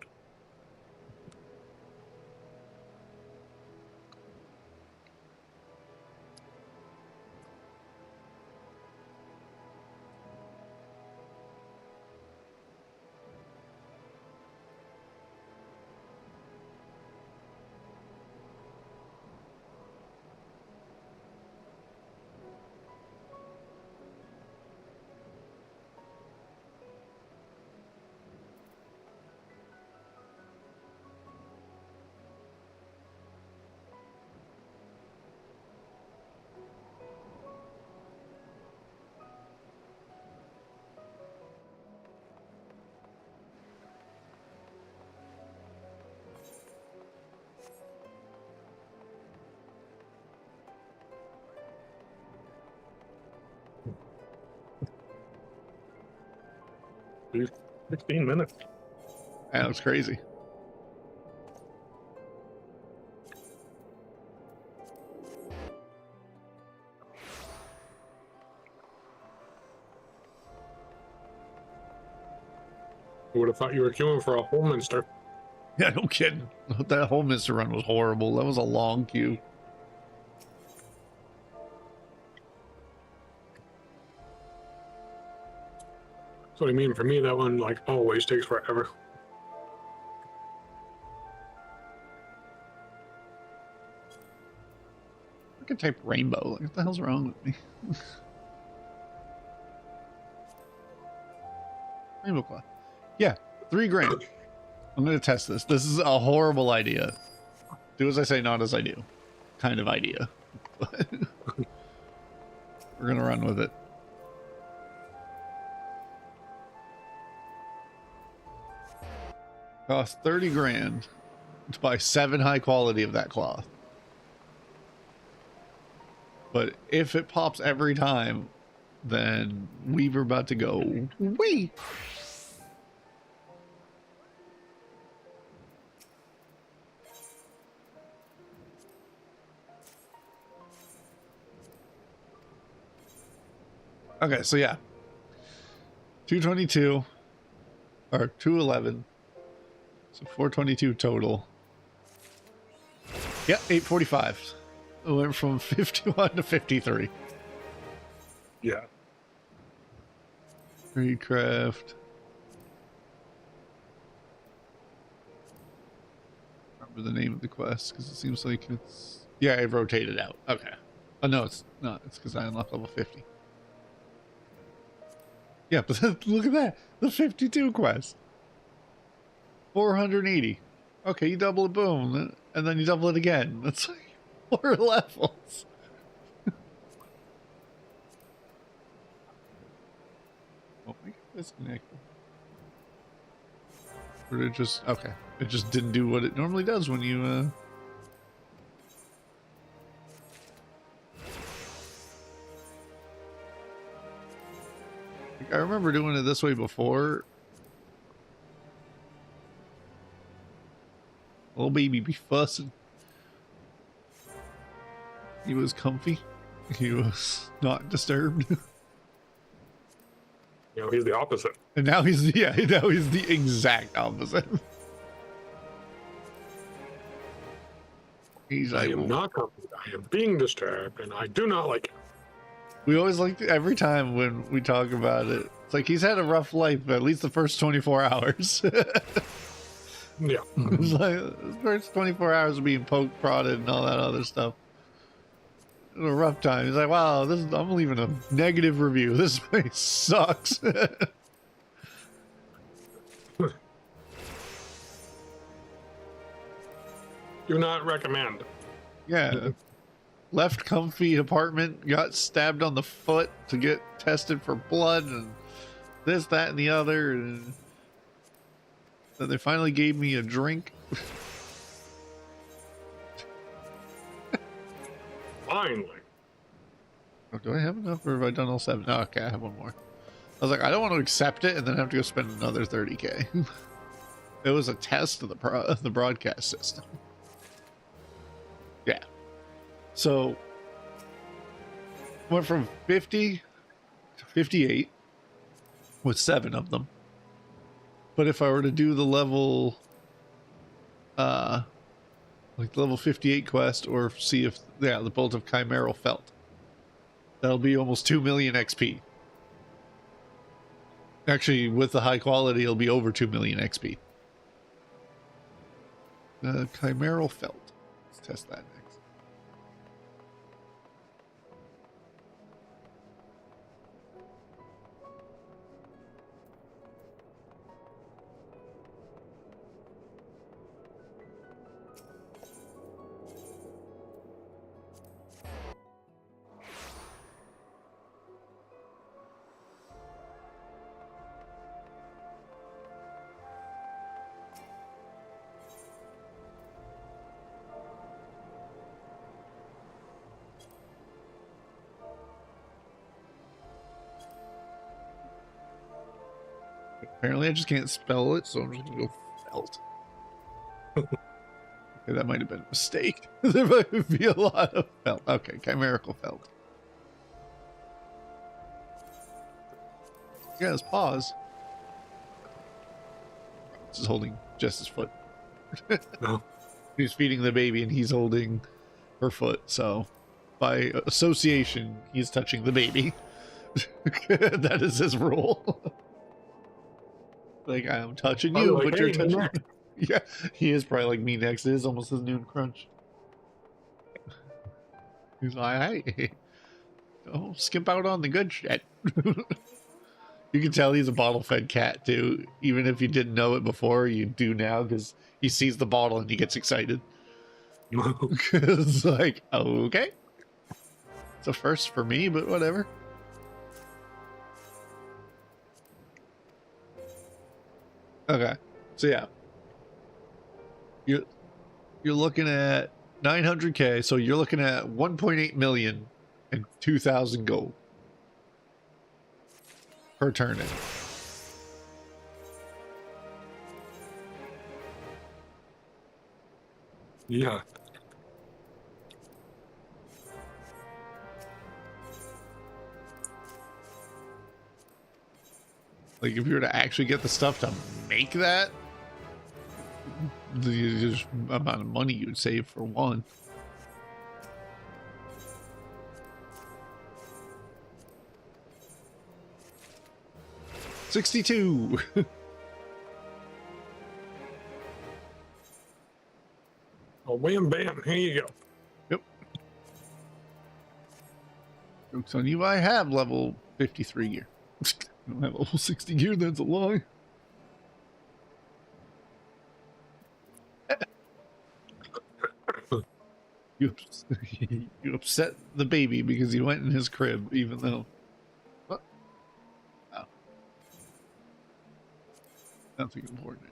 Dude, 16 minutes. That looks crazy. I would have thought you were queuing for a whole minster. Yeah, no kidding. That whole Mr. Run was horrible. That was a long queue. That's what I mean. For me, that one like always takes forever. archetype rainbow. Like, what the hell's wrong with me? Rainbow cloth. Yeah, $3,000. I'm gonna test this. This is a horrible idea. Do as I say, not as I do. Kind of idea. But we're gonna run with it. Cost $30,000 to buy 7 high quality of that cloth. But if it pops every time, then we were about to go wee. Okay, so yeah. 222 or 211. So 422 total. Yep, 845. It went from 51 to 53. Yeah. Recraft. Remember the name of the quest because it seems like it's, yeah, it rotated out. Okay. Oh no, it's not. It's because I unlocked level 50. Yeah, but look at that. The 52 quest. 480. Okay, you double it, boom, and then you double it again. That's like 4 levels. Oh my god, disconnected. Or did it just, okay. It just didn't do what it normally does when you, I remember doing it this way before. Little baby be fussing. He was comfy. He was not disturbed. You know, he's the opposite. And now he's, yeah, now he's the exact opposite. He's I like, am not comfy. I am being disturbed, and I do not like it. we always like to, every time when we talk about it, it's like he's had a rough life, but at least the first 24 hours. Yeah. It's like the first 24 hours of being poked, prodded, and all that other stuff. It was a rough time. He's like, wow, this is, I'm leaving a negative review. This place sucks. Do not recommend. Yeah. Left comfy apartment, got stabbed on the foot to get tested for blood, and this, that, and the other. And then they finally gave me a drink. Finally. Oh, do I have enough, or have I done all 7? Oh, okay, I have one more. I was like, I don't want to accept it and then have to go spend another 30K. It was a test of the broadcast system. Yeah. So went from 50 to 58 with 7 of them. But if I were to do the level like level 58 quest, or see if, yeah, the Bolt of Chimeral Felt, that'll be almost 2 million XP. Actually, with the high quality, it'll be over 2 million XP. Chimeral Felt. Let's test that next. Apparently I just can't spell it, so I'm just gonna go felt. Okay, that might have been a mistake. There might be a lot of felt. Okay, chimerical felt. Yeah, let's pause. This is holding Jess's foot. No. He's feeding the baby and he's holding her foot, so by association, he's touching the baby. That is his rule. Like, I'm touching you, like, but you're hey, touching next. me. Yeah, he is probably like me next. It is almost his noon crunch. He's like, hey, don't skimp out on the good shit. You can tell he's a bottle-fed cat too. Even if you didn't know it before, you do now because he sees the bottle and he gets excited. It's like, okay, it's a first for me, but whatever. Okay, so yeah, you're looking at 900K, so you're looking at 1.8 million and 2,000 gold per turn in. Yeah. Like if you were to actually get the stuff to make that, the amount of money you'd save for one. $62. Oh, wham, bam. Here you go. Yep. Jokes on you, I have level 53 gear. I don't have level 60 gear, that's a lie. You upset the baby because he went in his crib, even though... What? Oh. Nothing important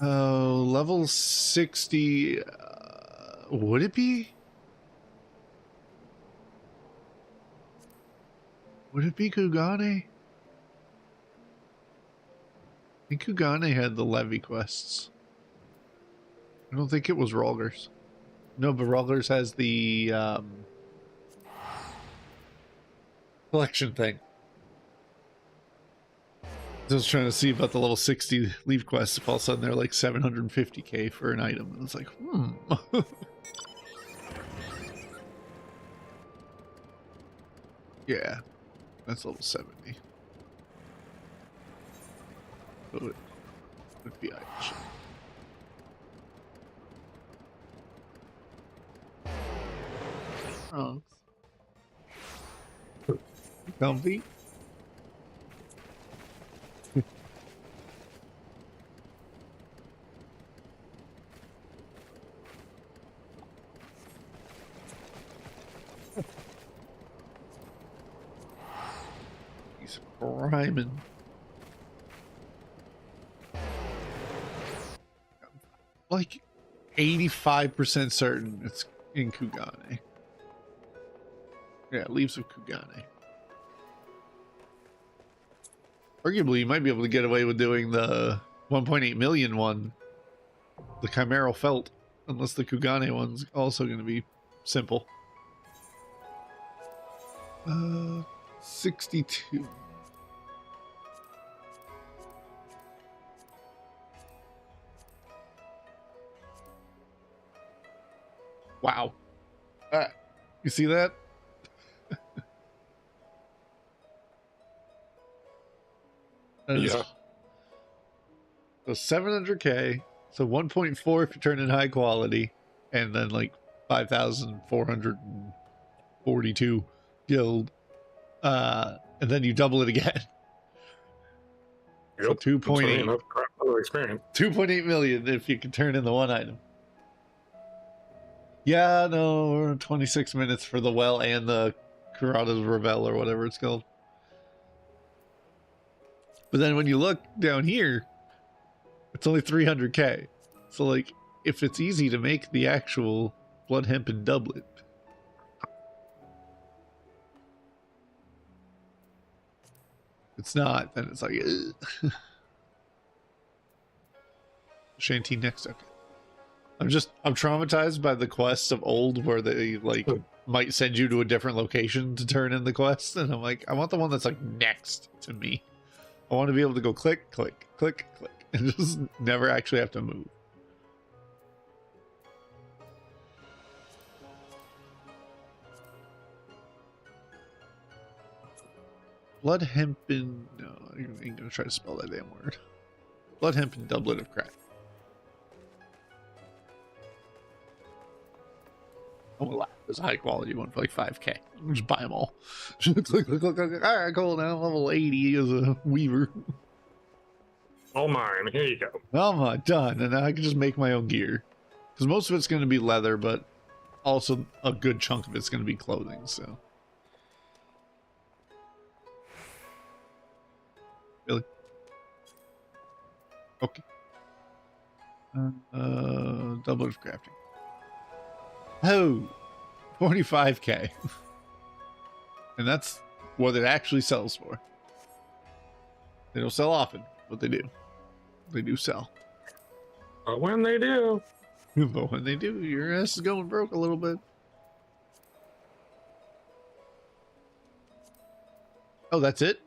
anyway. Oh, level 60... would it be? Would it be Kugane? I think Kugane had the levy quests. I don't think it was Rollers. No, but Rollers has the collection thing. I was trying to see about the level 60 leave quests. If all of a sudden they're like 750k for an item, and it's like, yeah, that's level 70. But it would be actually. Oh. Comfy. He's rhyming. Like 85% certain it's in Kugane. Yeah, Leaves of Kugane. Arguably, you might be able to get away with doing the 1.8 million one, the Chimeral Felt, unless the Kugane one's also going to be simple. 62. Wow. You see that? Yeah. So 700k, so 1.4 if you turn in high quality, and then like 5,442 guild, and then you double it again. Yep. So 2.8. That's crap of experience. 2.8 million if you can turn in the one item. Yeah, no, we're 26 minutes for the well and the Kurata's Revel or whatever it's called. But then when you look down here, it's only 300k. So like, if it's easy to make the actual Blood Hempen doublet, if it's not, then it's like, Shanty next. Okay. I'm traumatized by the quests of old where they like might send you to a different location to turn in the quest, and I'm like, I want the one that's like next to me. I want to be able to go click, click, click, click, and just never actually have to move. Blood Hempen, no, I ain't gonna try to spell that damn word. Blood Hempen doublet of crack. I'm gonna laugh. There's a high quality one for like 5K. Just buy them all. Look. All right, cool. Now I'm level 80 as a weaver. All mine. Here you go. I'm done, and now I can just make my own gear. Because most of it's going to be leather, but also a good chunk of it's going to be clothing. So, really, okay. Double of crafting. Oh, 45K, and that's what it actually sells for. They don't sell often, but they do. They do sell. But when they do. But when they do, your ass is going broke a little bit. Oh, that's it?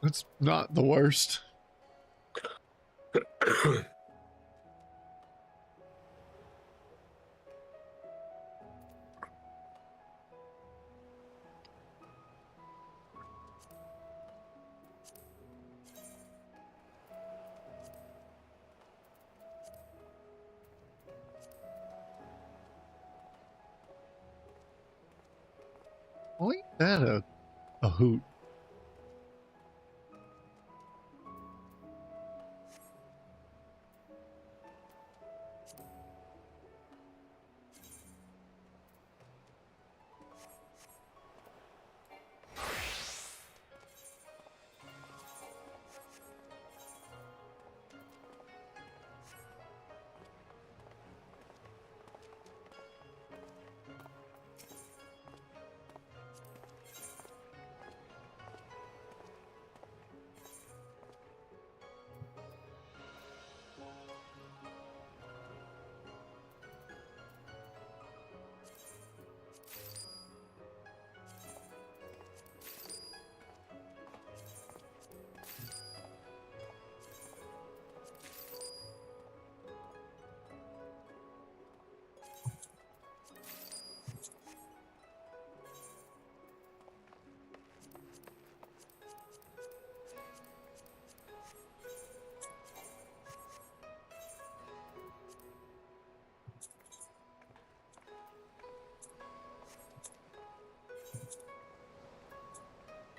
That's not the worst. Well, ain't that a hoot?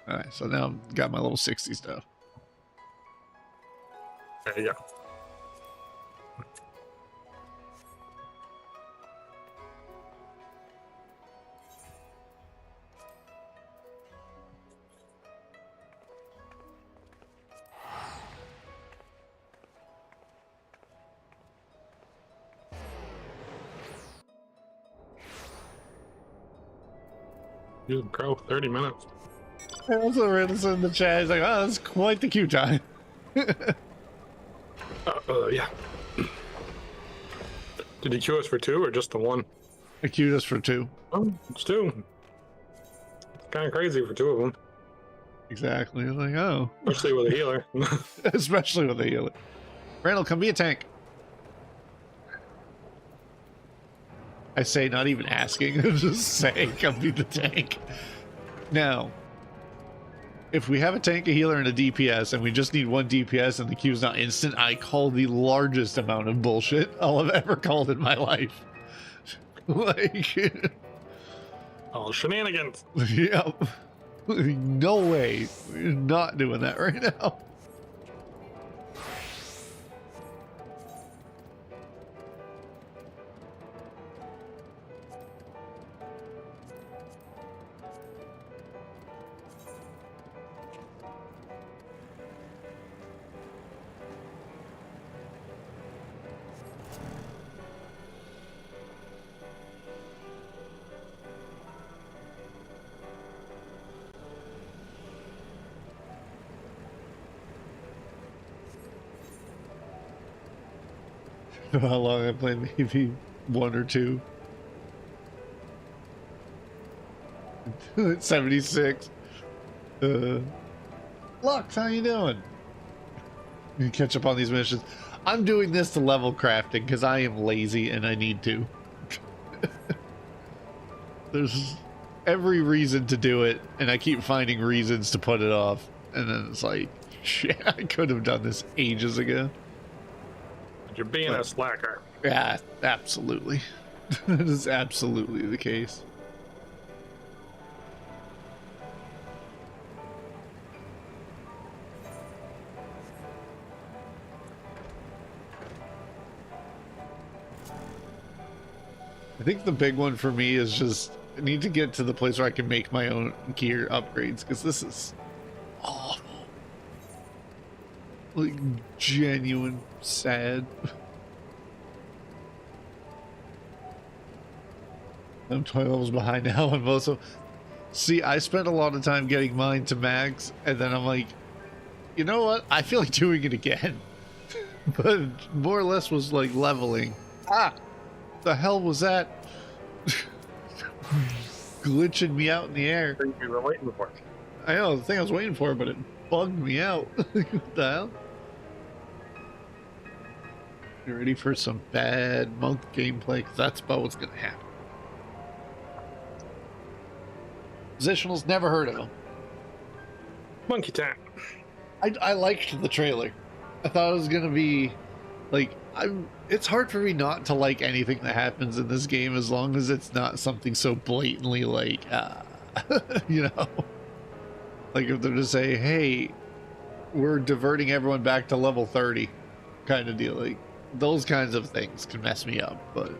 All right, so now I've got my little 60 stuff. There you go. You go 30 minutes. I also read this in the chat. He's like, oh, that's quite the queue time. Yeah. Did he queue us for 2 or just the 1? I queued us for 2. Oh, it's 2. It's kind of crazy for 2 of them. Exactly. It's like, oh. Especially with a healer. Especially with a healer. Randall, come be a tank. I say, not even asking, just say, come be the tank. Now, if we have a tank, a healer, and a DPS, and we just need 1 DPS and the queue's not instant, I call the largest amount of bullshit I'll have ever called in my life. Like, Oh, shenanigans. yep. No way. We're not doing that right now. How long I played, maybe 1 or 2. 76. Lux, how you doing? You catch up on these missions. I'm doing this to level crafting because I am lazy and I need to. There's every reason to do it, and I keep finding reasons to put it off. And then it's like, shit, I could have done this ages ago. You're being a slacker. Yeah, absolutely. That is absolutely the case. I think the big one for me is just I need to get to the place where I can make my own gear upgrades, because this is awful. Like, genuine sad. I'm 20 levels behind now on most of. See, I spent a lot of time getting mine to max, and then I'm like, you know what? I feel like doing it again. But more or less was like leveling. Ah! The hell was that? Glitching me out in the air. Thing we were waiting for. I know, the thing I was waiting for, but it bugged me out. What the hell? You ready for some bad monk gameplay? 'Cause that's about what's gonna happen. Positionals, never heard of them. Monkey Town. I liked the trailer. I thought it was gonna be like it's hard for me not to like anything that happens in this game as long as it's not something so blatantly like you know, like if they're to say, hey, we're diverting everyone back to level 30 kind of deal, like those kinds of things can mess me up. But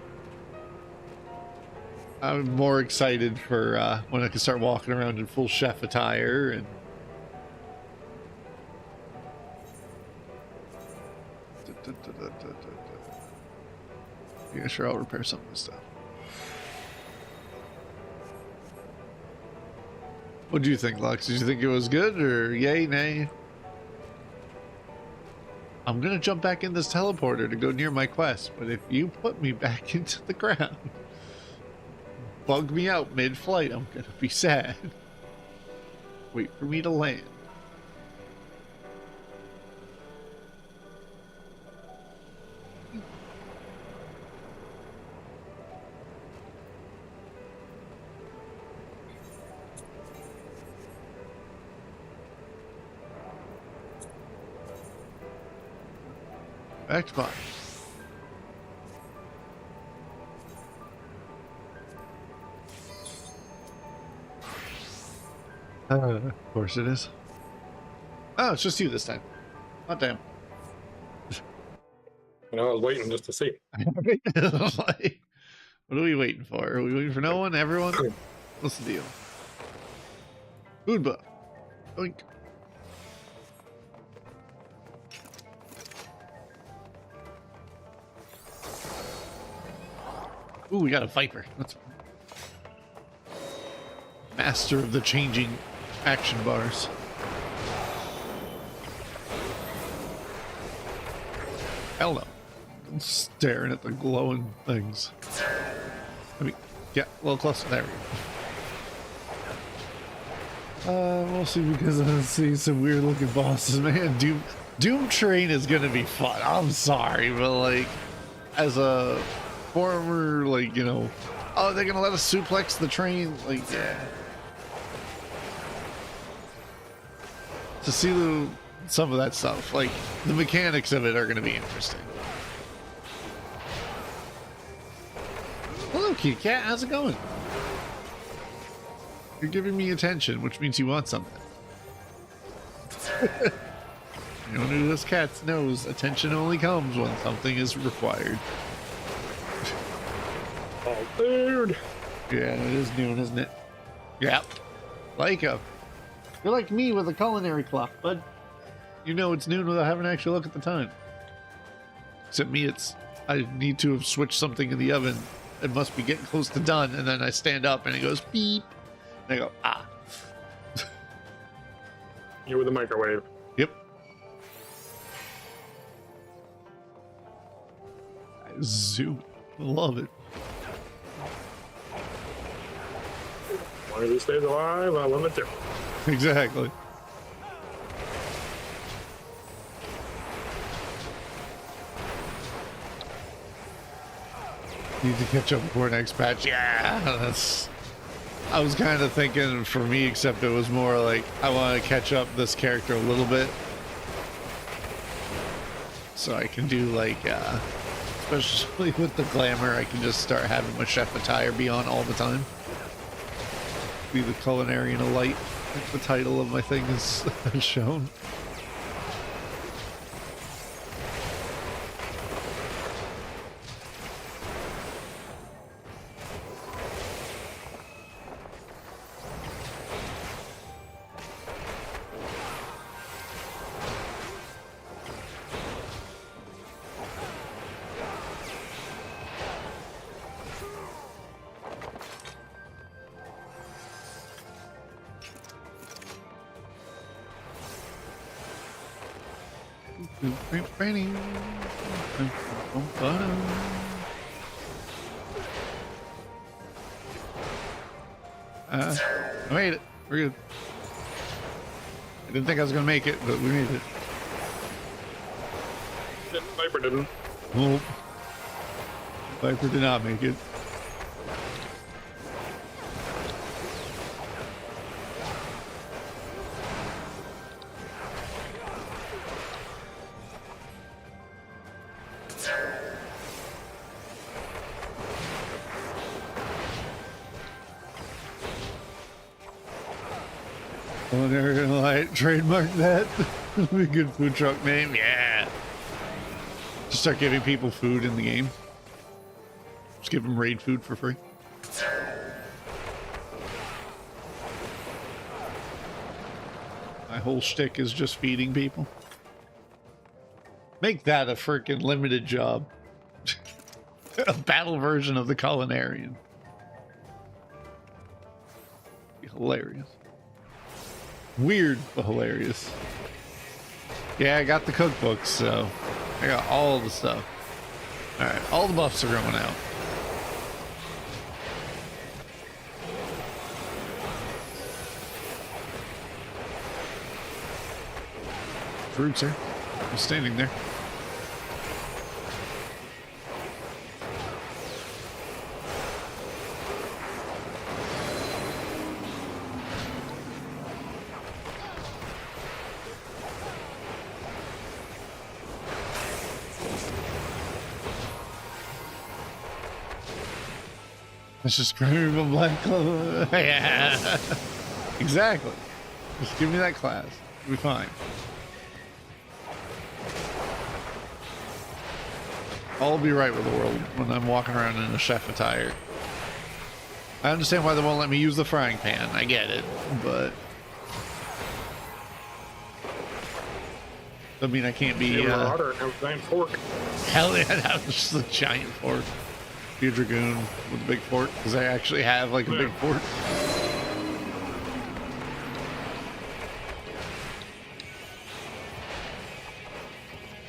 I'm more excited for when I can start walking around in full chef attire and yeah, sure, I'll repair some of this stuff. What do you think, Lux? Did you think it was good or yay, nay? I'm gonna jump back in this teleporter to go near my quest, but if you put me back into the ground, bug me out mid-flight, I'm gonna be sad. Wait for me to land. Back to body. Of course it is. Oh, it's just you this time. Oh, damn. You know, I was waiting just to see. Like, what are we waiting for? Are we waiting for no one? Everyone? What's the deal? Food buff. Oink. Ooh, we got a Viper. That's master of the changing action bars. Hell no. I'm staring at the glowing things. Let me get a little closer. There we go. Mostly because I see some weird looking bosses, man. Doom Train is gonna be fun. I'm sorry, but like, as a former, like, you know, oh, they're gonna let us suplex the train, like, yeah. To see some of that stuff, like the mechanics of it are gonna be interesting. Hello, kitty cat. How's it going? You're giving me attention, which means you want something. You know who this cat knows attention only comes when something is required. Oh, dude. Yeah, it is noon, isn't it? Yep. You're like me with a culinary clock, bud. You know it's noon without having to actually look at the time. Except me, I need to have switched something in the oven. It must be getting close to done, and then I stand up and it goes beep. And I go, ah. You with the microwave. Yep. I zoom. Love it. As long as he stays alive, I love it too. Exactly. Need to catch up before next patch. Yeah, I was kind of thinking for me, except it was more like I want to catch up this character a little bit, so I can do like Especially with the glamour, I can just start having my chef attire be on all the time. Be the culinary in a light, like the title of my thing is shown. I made it. We're good. I didn't think I was gonna make it, but we made it. Viper didn't. Nope. Viper did not make it. Oh, they're gonna like trademark that. Be a good food truck name, yeah. Just start giving people food in the game. Just give them raid food for free. My whole shtick is just feeding people. Make that a freaking limited job. A battle version of the culinarian. Be hilarious. Weird, but hilarious. Yeah, I got the cookbooks, so I got all the stuff. Alright, all the buffs are going out. Fruits are just standing there. Let's just grab a black clover. Yeah. Exactly. Just give me that class. We'll be fine. I'll be right with the world when I'm walking around in a chef attire. I understand why they won't let me use the frying pan. I get it, but I mean I can't be Marauder and a giant fork. hell yeah, that was just a giant fork. Be a dragoon with a big fork, because I actually have like a big fork.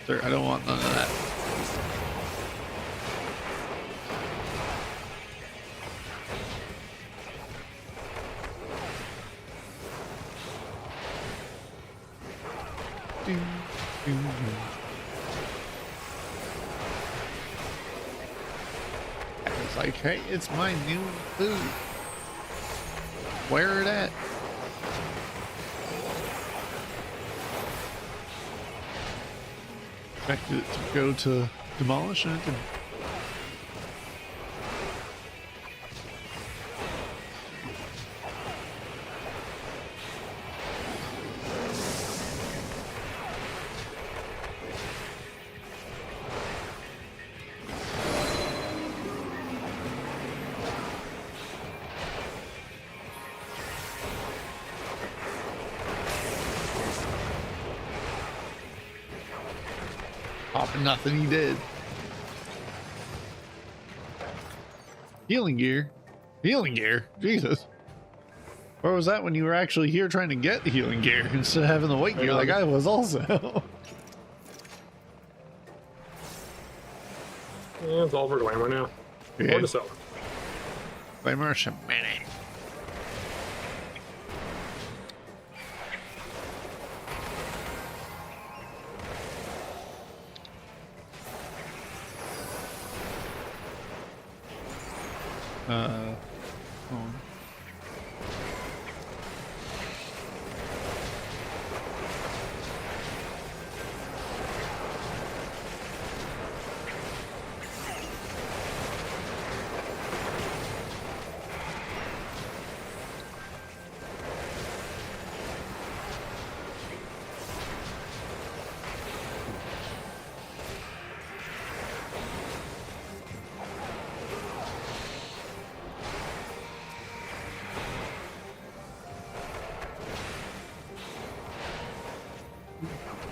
Sir, I don't want none of that. It's like, hey, it's my new food. Where it at? Expected it to go to demolish and it didn't. Nothing he did. Healing gear? Healing gear? Jesus. Where was that when you were actually here trying to get the healing gear instead of having the white gear like I was also? Yeah, it's all for glamour now. Yeah. Or to sell. Glamour shamanic.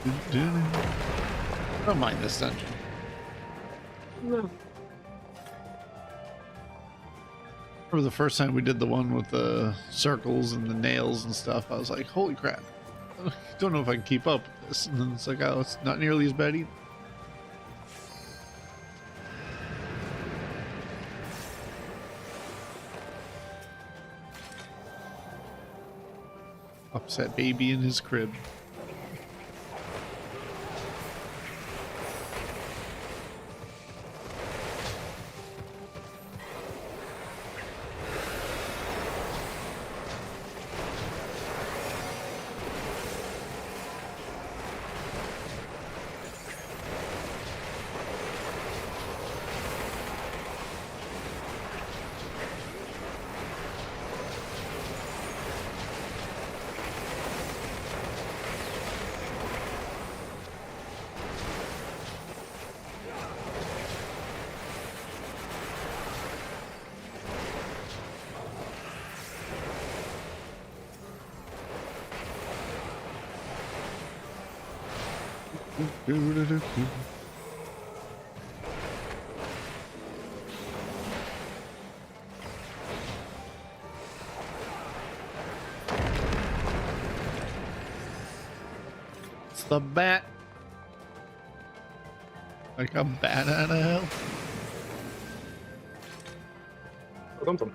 I don't mind this dungeon. No. For the first time we did the one with the circles and the nails and stuff, I was like, holy crap. I don't know if I can keep up with this. And then it's like, oh, it's not nearly as bad either. Upset baby in his crib. It's the bat. Like a bat out of hell. Something.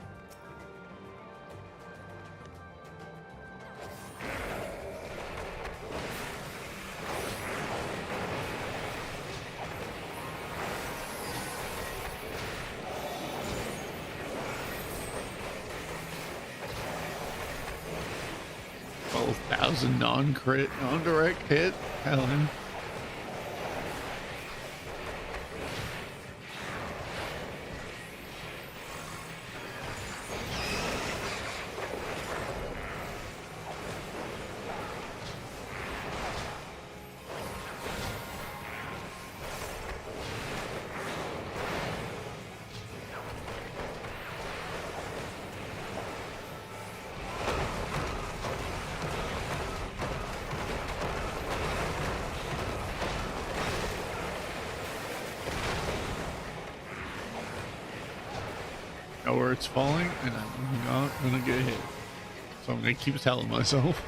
Non-crit, non-direct hit. Helen. Know where it's falling, and I'm not gonna get hit. So I'm gonna keep telling myself.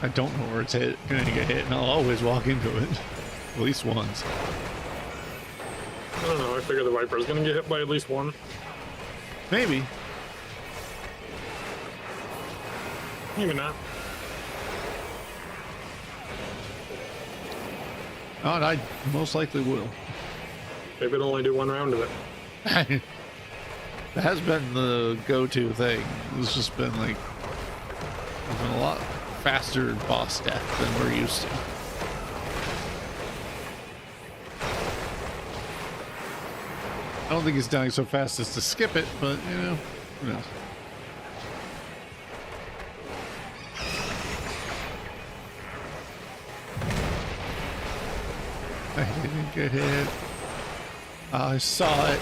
I don't know where it's gonna get hit, and I'll always walk into it. At least once. I don't know. I figure the Viper's gonna get hit by at least one. Maybe. Maybe not. Not, I most likely will. Maybe it'll only do one round of it. That has been the go-to thing. It's just been like it's been a lot faster boss death than we're used to. I don't think he's dying so fast as to skip it, but you know, who knows? I didn't get hit. I saw it.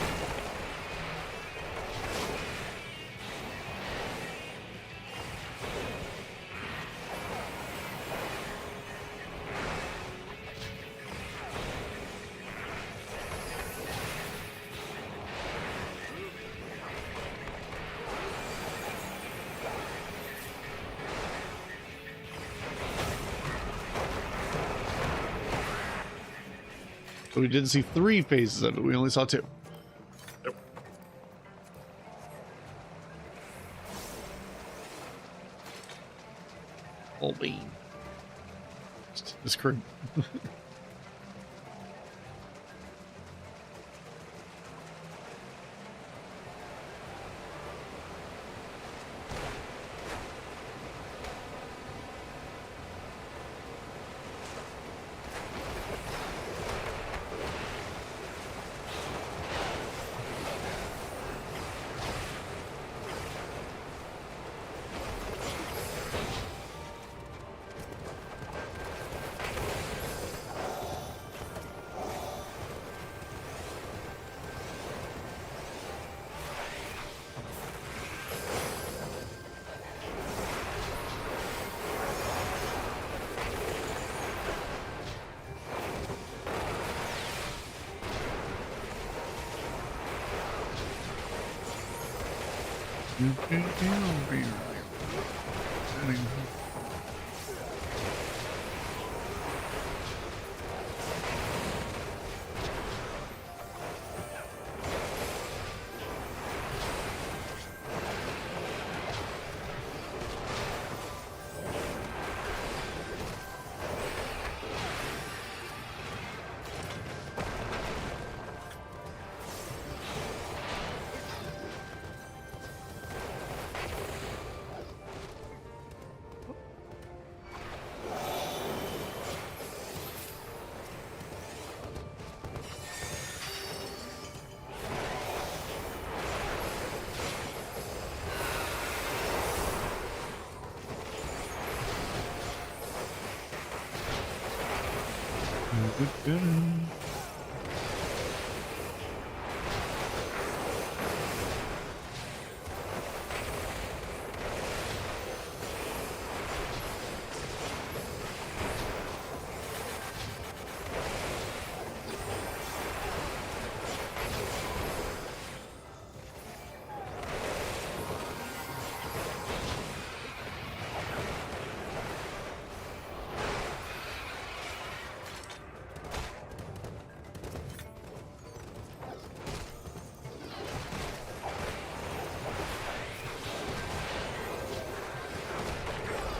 So we didn't see 3 phases of it, we only saw 2. Yep. Oh, bean. This crib.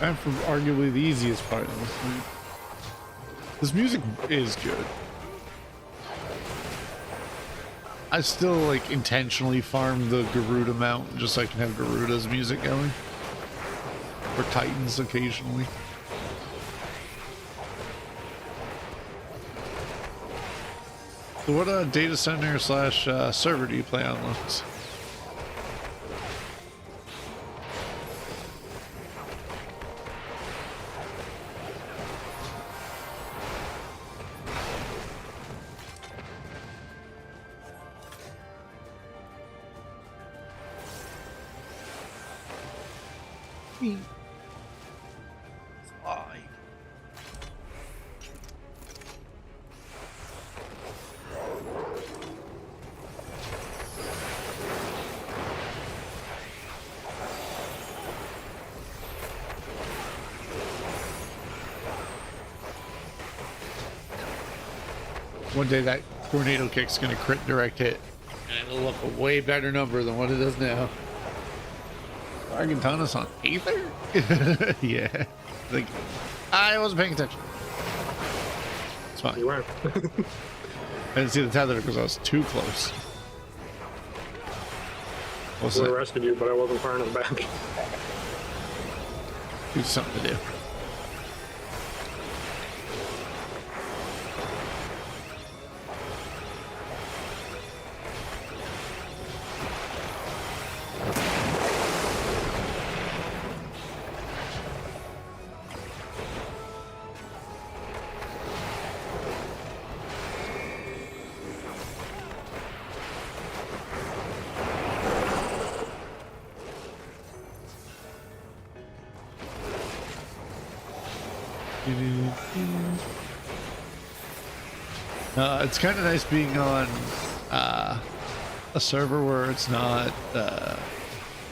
And for arguably the easiest part of this thing. This music is good. I still like intentionally farm the Garuda mount just so I can have Garuda's music going. Or Titans occasionally. So what data center slash server do you play on, Lux? One day that tornado kick's gonna crit direct hit, and it'll look a way better number than what it does now. Argentanis on Aether? Yeah. Like, I wasn't paying attention. It's fine. You were. I didn't see the tether because I was too close. What's I would that? have rescued you, but I wasn't firing them back. Do something to do. It's kind of nice being on a server where it's not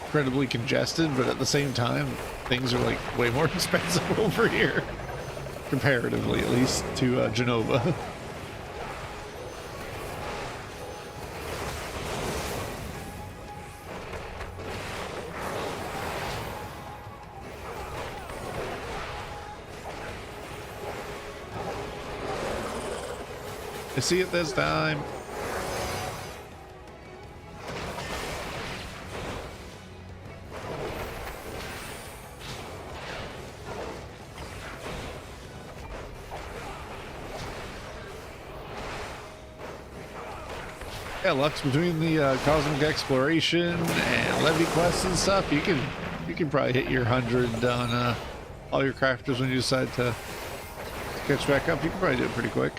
incredibly congested, but at the same time, things are like way more expensive over here, comparatively at least, to Genova. I see it this time. Yeah, Lux, between the cosmic exploration and levy quests and stuff, you can probably hit your 100 on all your crafters when you decide to catch back up. You can probably do it pretty quick.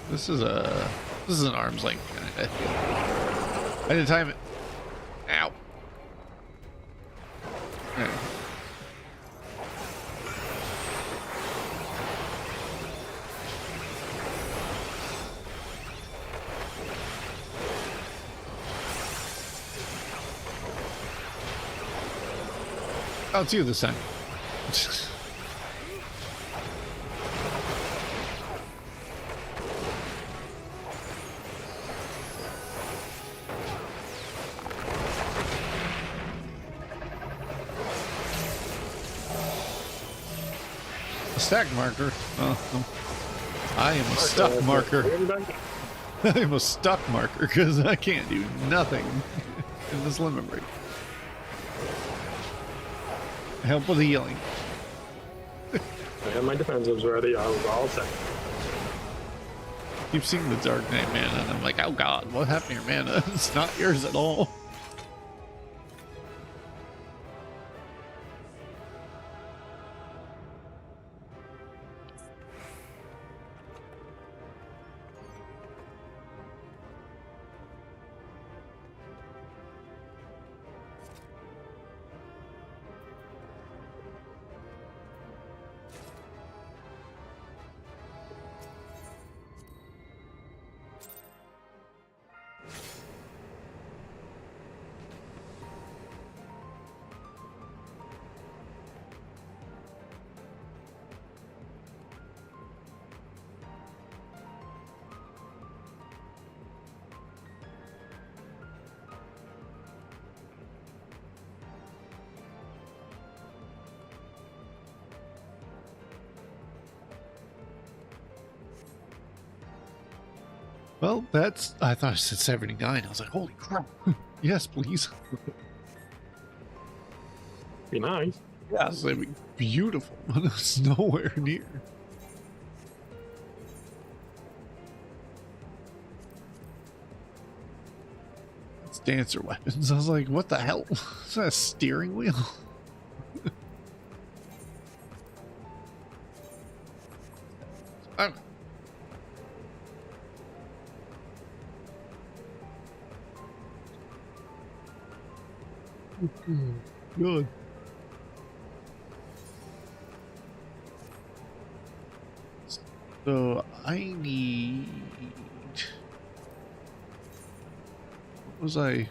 This is an arm's length kind of. I didn't time it. Ow. Yeah. Oh, it's you this time. A stack marker. Oh, I am a stuck marker. I am a stuck marker because I can't do nothing in this limit break. Help with healing. I had my defensives ready. I was all set. Keep seeing the Dark Knight mana, and I'm like, oh god, what happened to your mana? It's not yours at all. Well, that's... I thought I said 79. I was like, holy crap. Yes, please. Be nice. Yes, that'd be beautiful, but it's nowhere near. It's dancer weapons. I was like, what the hell? Is that a steering wheel? Oh. Good. So I need... What was I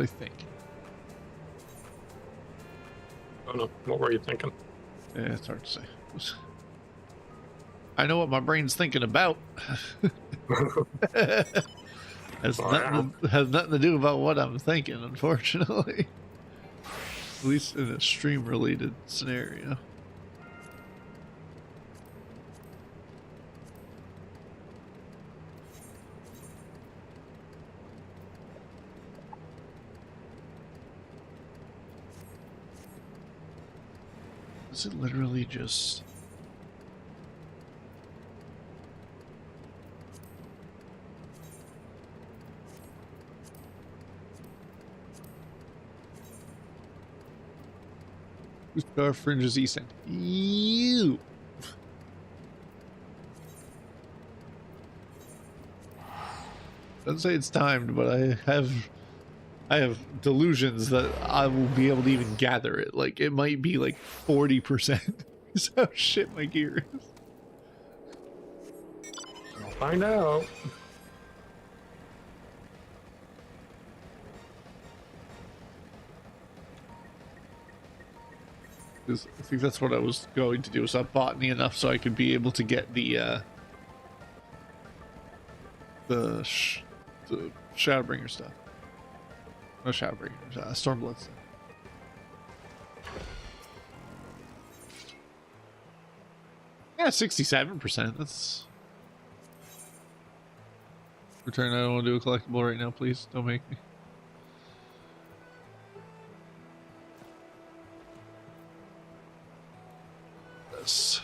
thinking? I don't know. What were you thinking? Yeah, it's hard to say. I know what my brain's thinking about. has nothing to do about what I'm thinking, unfortunately. At least in a stream-related scenario. Is it literally just... Our fringes east end. You. Doesn't say it's timed, but I have delusions that I will be able to even gather it. Like it might be like 40%. Is how shit my gear is. I'll find out. I think that's what I was going to do, is up botany enough so I could be able to get the Shadowbringer stuff. No Shadowbringers, Stormblood stuff. Yeah, 67%. That's... Return, I don't want to do a collectible right now, please. Don't make me. This.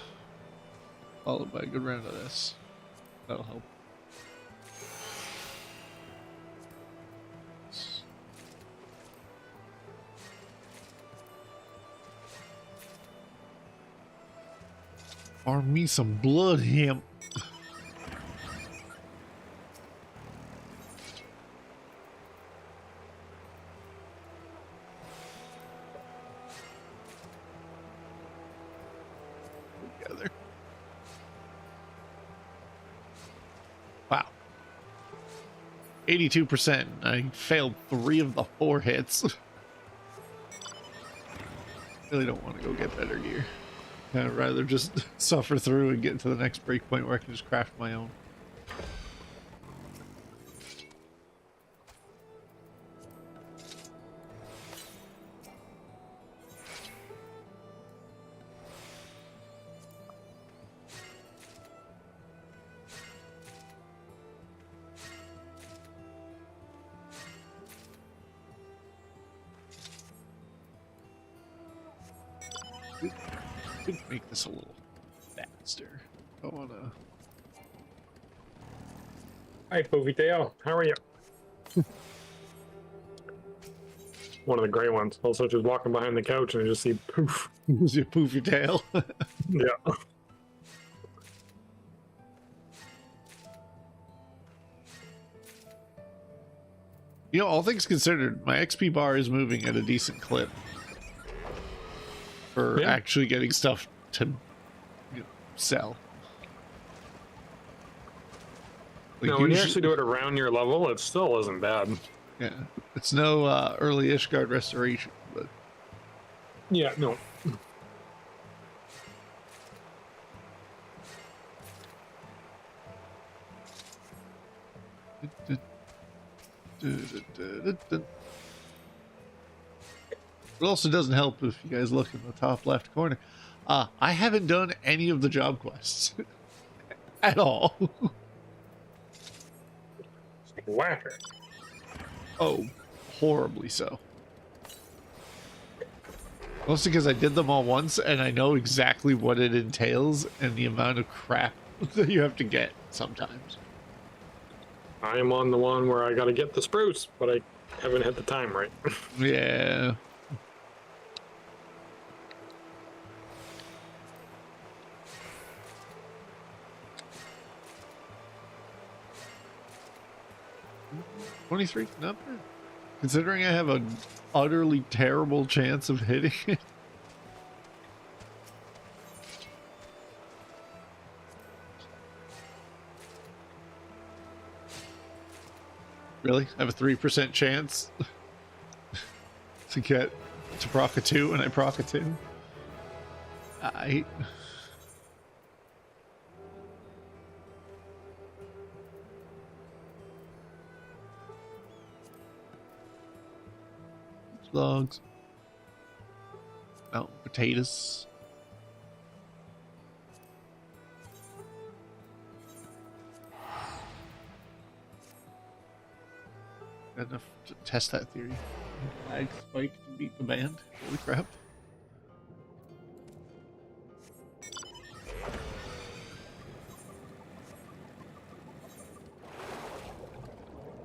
Followed by a good round of this. That'll help. Farm me some blood hemp. Together. Wow. 82%. I failed 3 of the 4 hits. Really don't want to go get better gear. I'd rather just suffer through and get to the next breakpoint where I can just craft my own. Could make this a little faster. I wanna. Hi, Poofy Tail. How are you? One of the gray ones. Also, just walking behind the couch and I just see poof. Use your poofy tail. Yeah. You know, all things considered, my XP bar is moving at a decent clip for Yeah. actually getting stuff to sell. Like No, when you usually- actually do it around your level, it still isn't bad. yeah, it's no early Ishgard restoration, but Yeah, no. it also doesn't help if you guys look in the top left corner. I haven't done any of the job quests at all. Whacker. Oh, horribly so. Mostly because I did them all once and I know exactly what it entails and the amount of crap that you have to get sometimes. I am on the one where I gotta get the spruce, but I haven't hit the time right. Yeah. $23, not bad. Considering I have an utterly terrible chance of hitting it. Really? I have a 3% chance to get to proc a 2 and I proc a 2? Logs. Mountain potatoes. Got enough to test that theory. Lag spike to beat the band. Holy crap.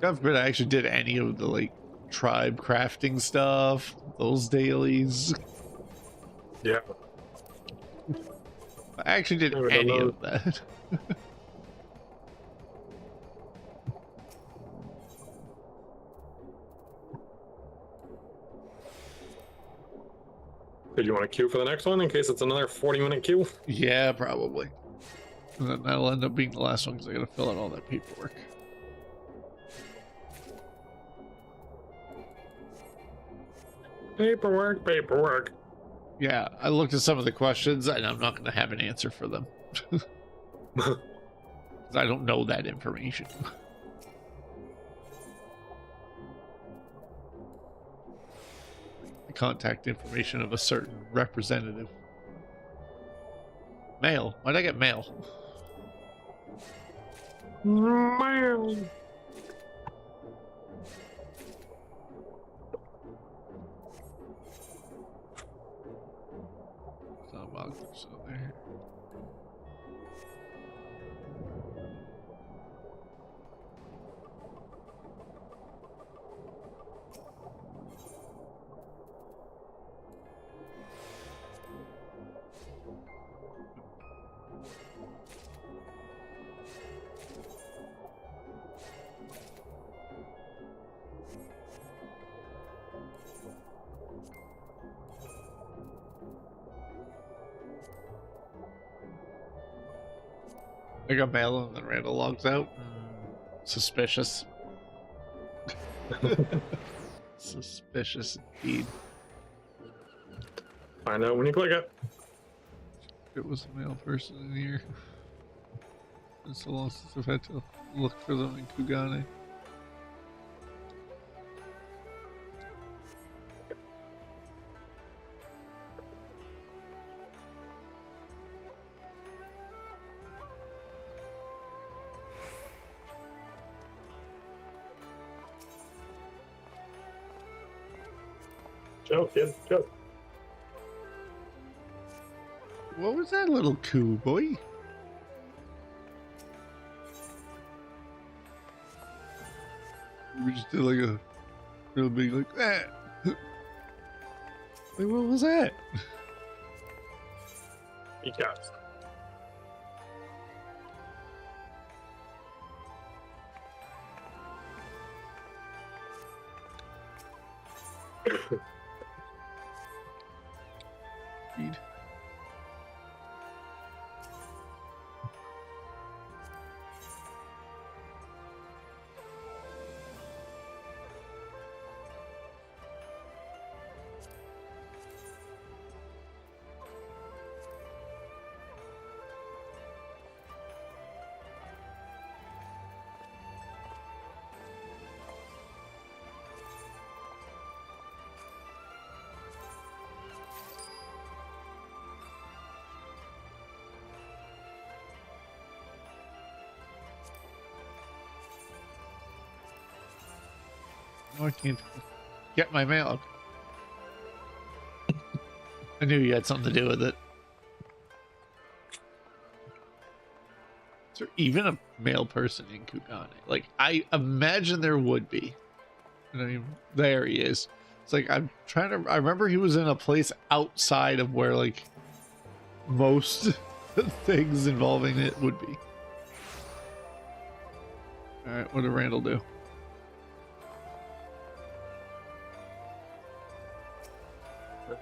God forbid I actually did any of the like tribe crafting stuff, those dailies. Yeah. I actually did Never done any those. of that. Did you want to queue for the next one in case it's another 40-minute queue? Yeah, probably. And then that'll end up being the last one because I gotta fill out all that paperwork. Paperwork, paperwork. Yeah, I looked at some of the questions and I'm not gonna have an answer for them. 'Cause I don't know that information. The contact information of a certain representative. Mail. Why'd I get mail? Man. It's not logged, so there. I got mail and then Randall logs out. Suspicious. Suspicious indeed. Find out when you click it. It was a male person in here. It's so long since I've had to look for them in Kugane. Joe, kid, Joe. What was that little coo, boy? We just did like a real big like that. Like, what was that? He cast. Read. No, I can't get my mail. I knew you had something to do with it. Is there even a male person in Kugane? Like, I imagine there would be. I mean, there he is. It's like, I'm trying to... I remember he was in a place outside of where, like, most things involving it would be. Alright, what did Randall do?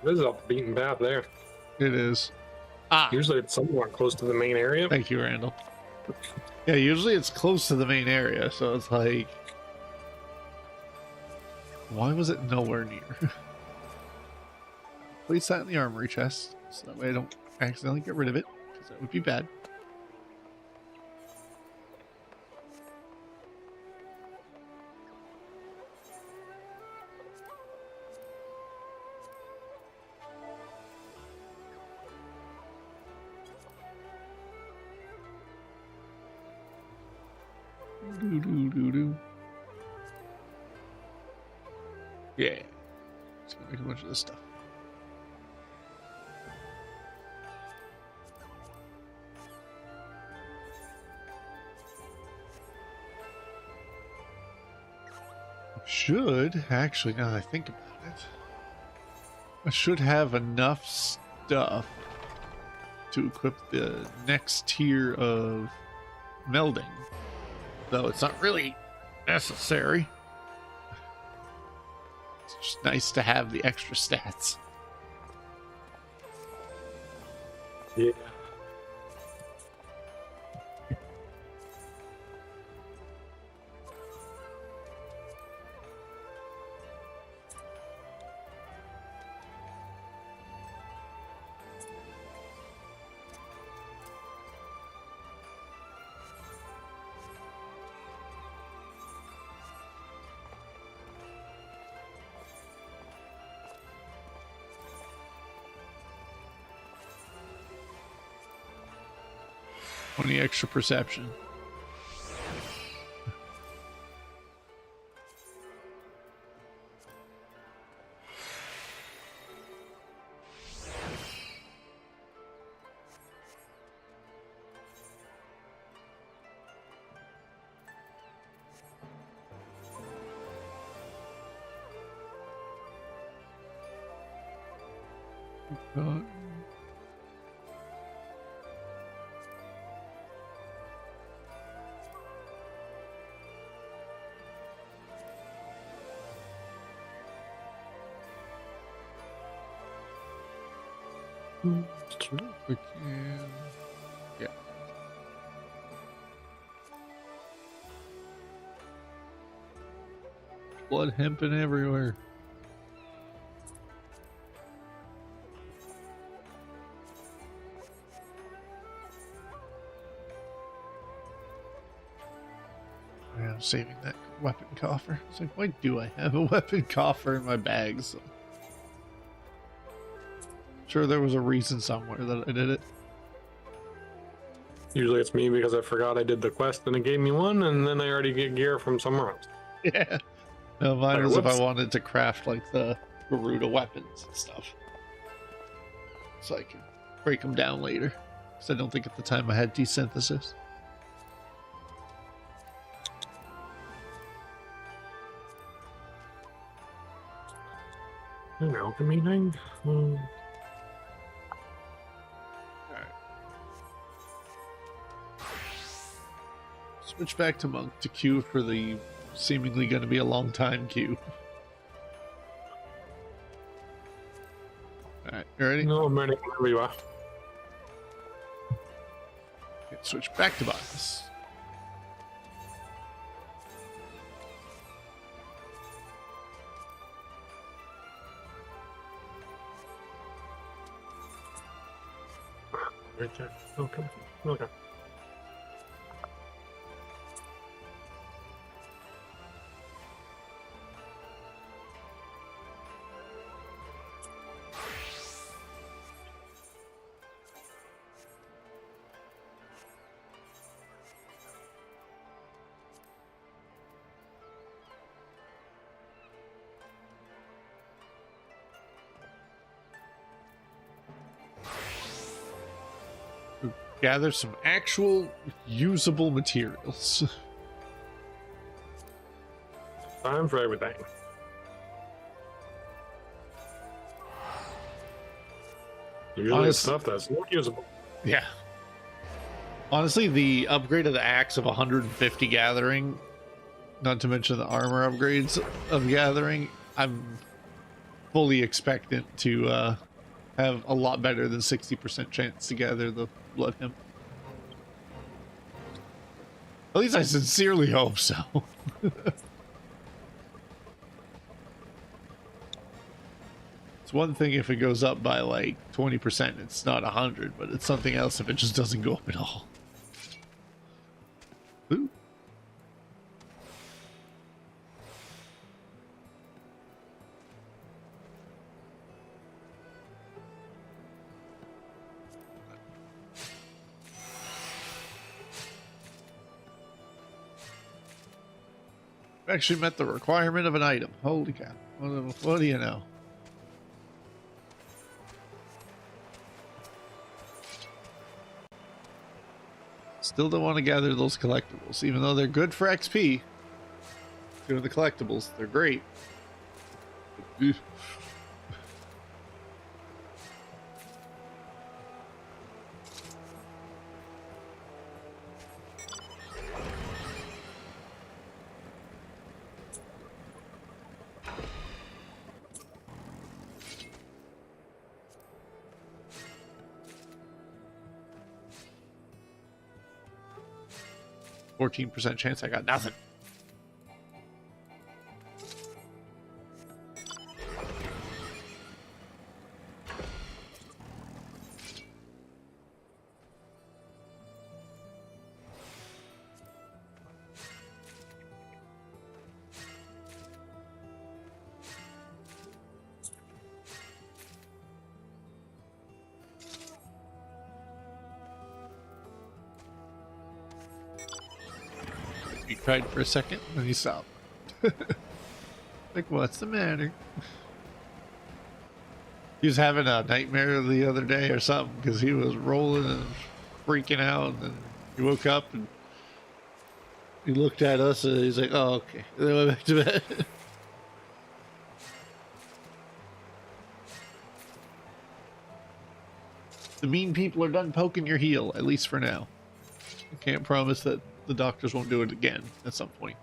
This is a beaten path there. It is. Ah, Usually it's somewhat close to the main area. thank you, Randall. Yeah, usually it's close to the main area, so it's like... Why was it nowhere near? Place that in the armory chest, so that way I don't accidentally get rid of it, because that would be bad. Do. Yeah. Just gonna make a bunch of this stuff. Should, actually, now that I think about it, I should have enough stuff to equip the next tier of melding. Though it's not really necessary. It's just nice to have the extra stats. Yeah. Any extra perception. We can... Yeah. Blood hemping everywhere. was saving that weapon coffer. It's like, why do I have a weapon coffer in my bags? Sure, there was a reason somewhere that I did it. Usually it's me because I forgot I did the quest and it gave me one, and then I already get gear from somewhere else. Yeah. No, mine Like, was if I whoops. wanted to craft like the Garuda weapons and stuff. So I could break them down later. Because I don't think at the time I had desynthesis. An alchemy thing? Alright. Switch back to Monk to queue for the seemingly going to be a long time queue. Alright, you ready? No, I'm ready whenever you are. Okay, switch back to boss. Right there. Okay. Okay. Gather some actual usable materials. Time for everything. Usually it's Honestly- stuff that's not usable. Yeah. Honestly, the upgrade of the axe of 150 gathering, not to mention the armor upgrades of gathering, I'm fully expectant to have a lot better than 60% chance to gather the blood hymn. At least I sincerely hope so. It's one thing if it goes up by like 20%, it's not 100, but it's something else if it just doesn't go up at all. Ooh. Actually met the requirement of an item. Holy cow. What do you know? Still don't want to gather those collectibles, even though they're good for XP. Doing the collectibles, they're great. Eugh. 14% chance I got nothing. He cried for a second, and he stopped. Like, what's the matter? He was having a nightmare the other day or something because he was rolling and freaking out, and then he woke up and he looked at us and he's like, "Oh, okay." And then went back to bed. The mean people are done poking your heel, at least for now. I can't promise that the doctors won't do it again at some point.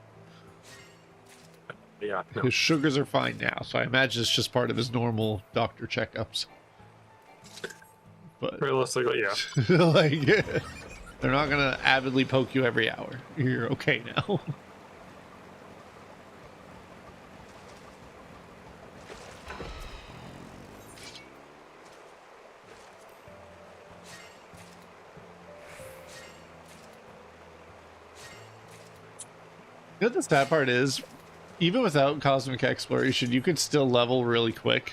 Yeah, no. His sugars are fine now, so I imagine it's just part of his normal doctor checkups. But Realistically, yeah. like, they're not gonna avidly poke you every hour. You're okay now. You You know what the sad part is, even without cosmic exploration, you could still level really quick.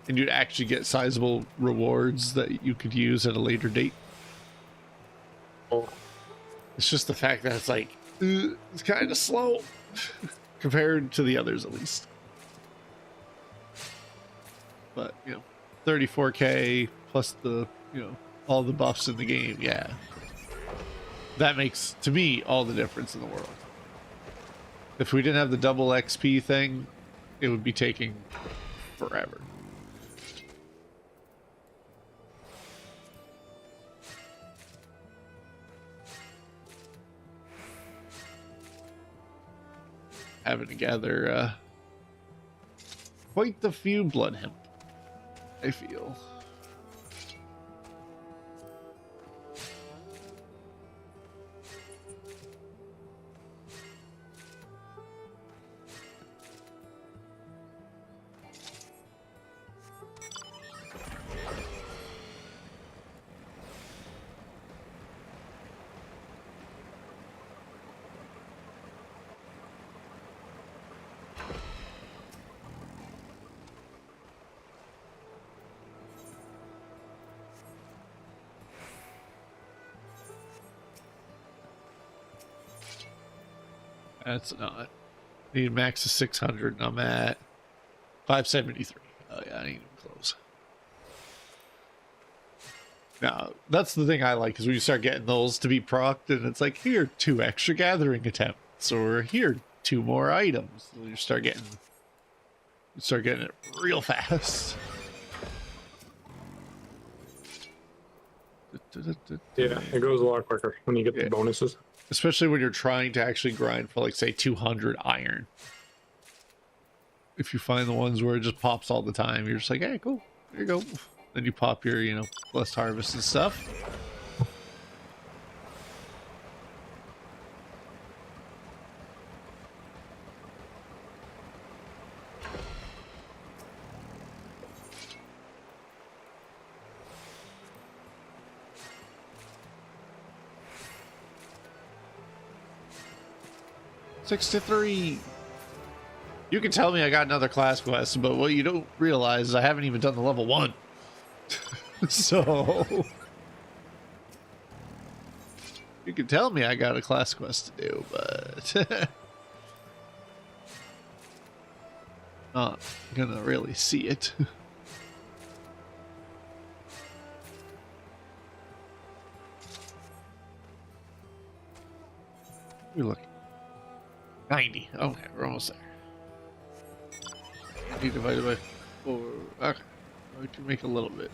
And you'd actually get sizable rewards that you could use at a later date. Oh, It's just the fact that it's like, it's kind of slow compared to the others, at least. But, you know, 34K plus the, you know, all the buffs in the game. Yeah. That makes, to me, all the difference in the world. If we didn't have the double XP thing, it would be taking forever. Having to gather quite the few blood hemp, I feel. That's not. Need max of 600 and I'm at 573. Oh yeah, I ain't even close. Now, that's the thing I like, is when you start getting those to be procced and it's like, here, 2 extra gathering attempts, or here, 2 more items. And you start getting it real fast. yeah, it goes a lot quicker when you get the bonuses. Especially when you're trying to actually grind for, like, say, 200 iron. If you find the ones where it just pops all the time, you're just like, hey, cool, there you go. Then you pop your, you know, blessed harvest and stuff. Six to 3. You can tell me I got another class quest, but what you don't realize is I haven't even done the level 1. So you can tell me I got a class quest to do, but not gonna really see it. We're looking 90. Okay, we're almost there. Divided by 4. Okay, we can make a little bit.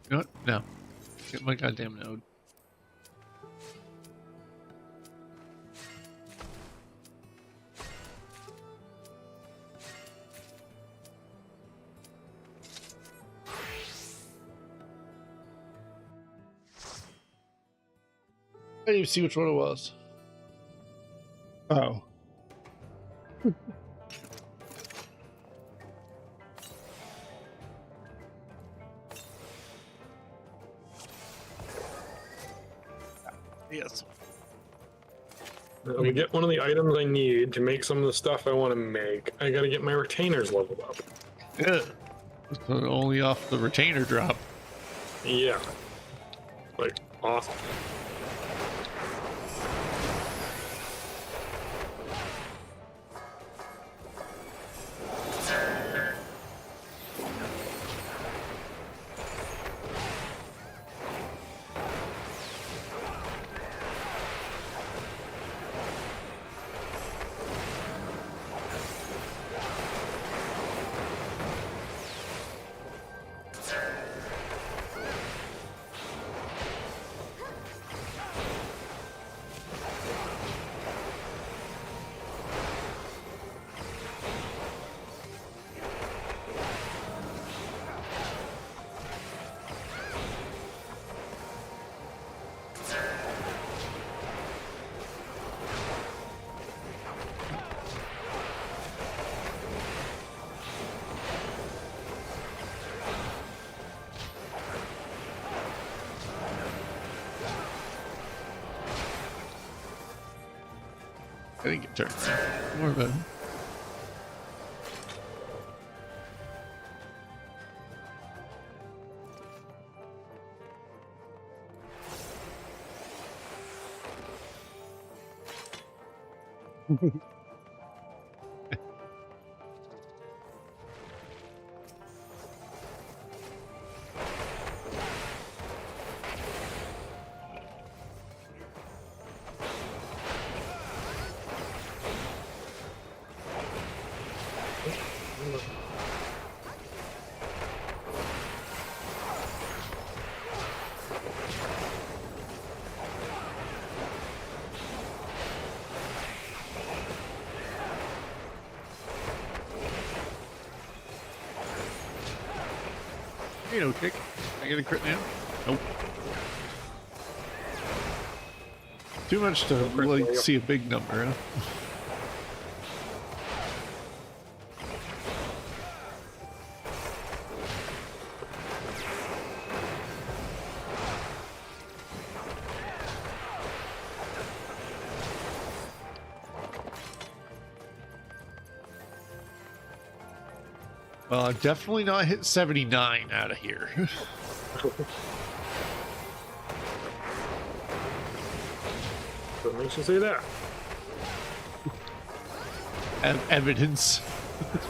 You know what? No. Get my goddamn node. I didn't even see which one it was. Oh. Yes. To get one of the items I need to make some of the stuff I want to make, I gotta get my retainers leveled up. Yeah. Only off the retainer drop. Yeah. Like, awesome. I didn't get turned around. More of a... Tornado kick. I get a crit now? Nope. Too much to like see a big number, huh? Well, I've definitely not hit 79 out of here. What makes you say that? I have evidence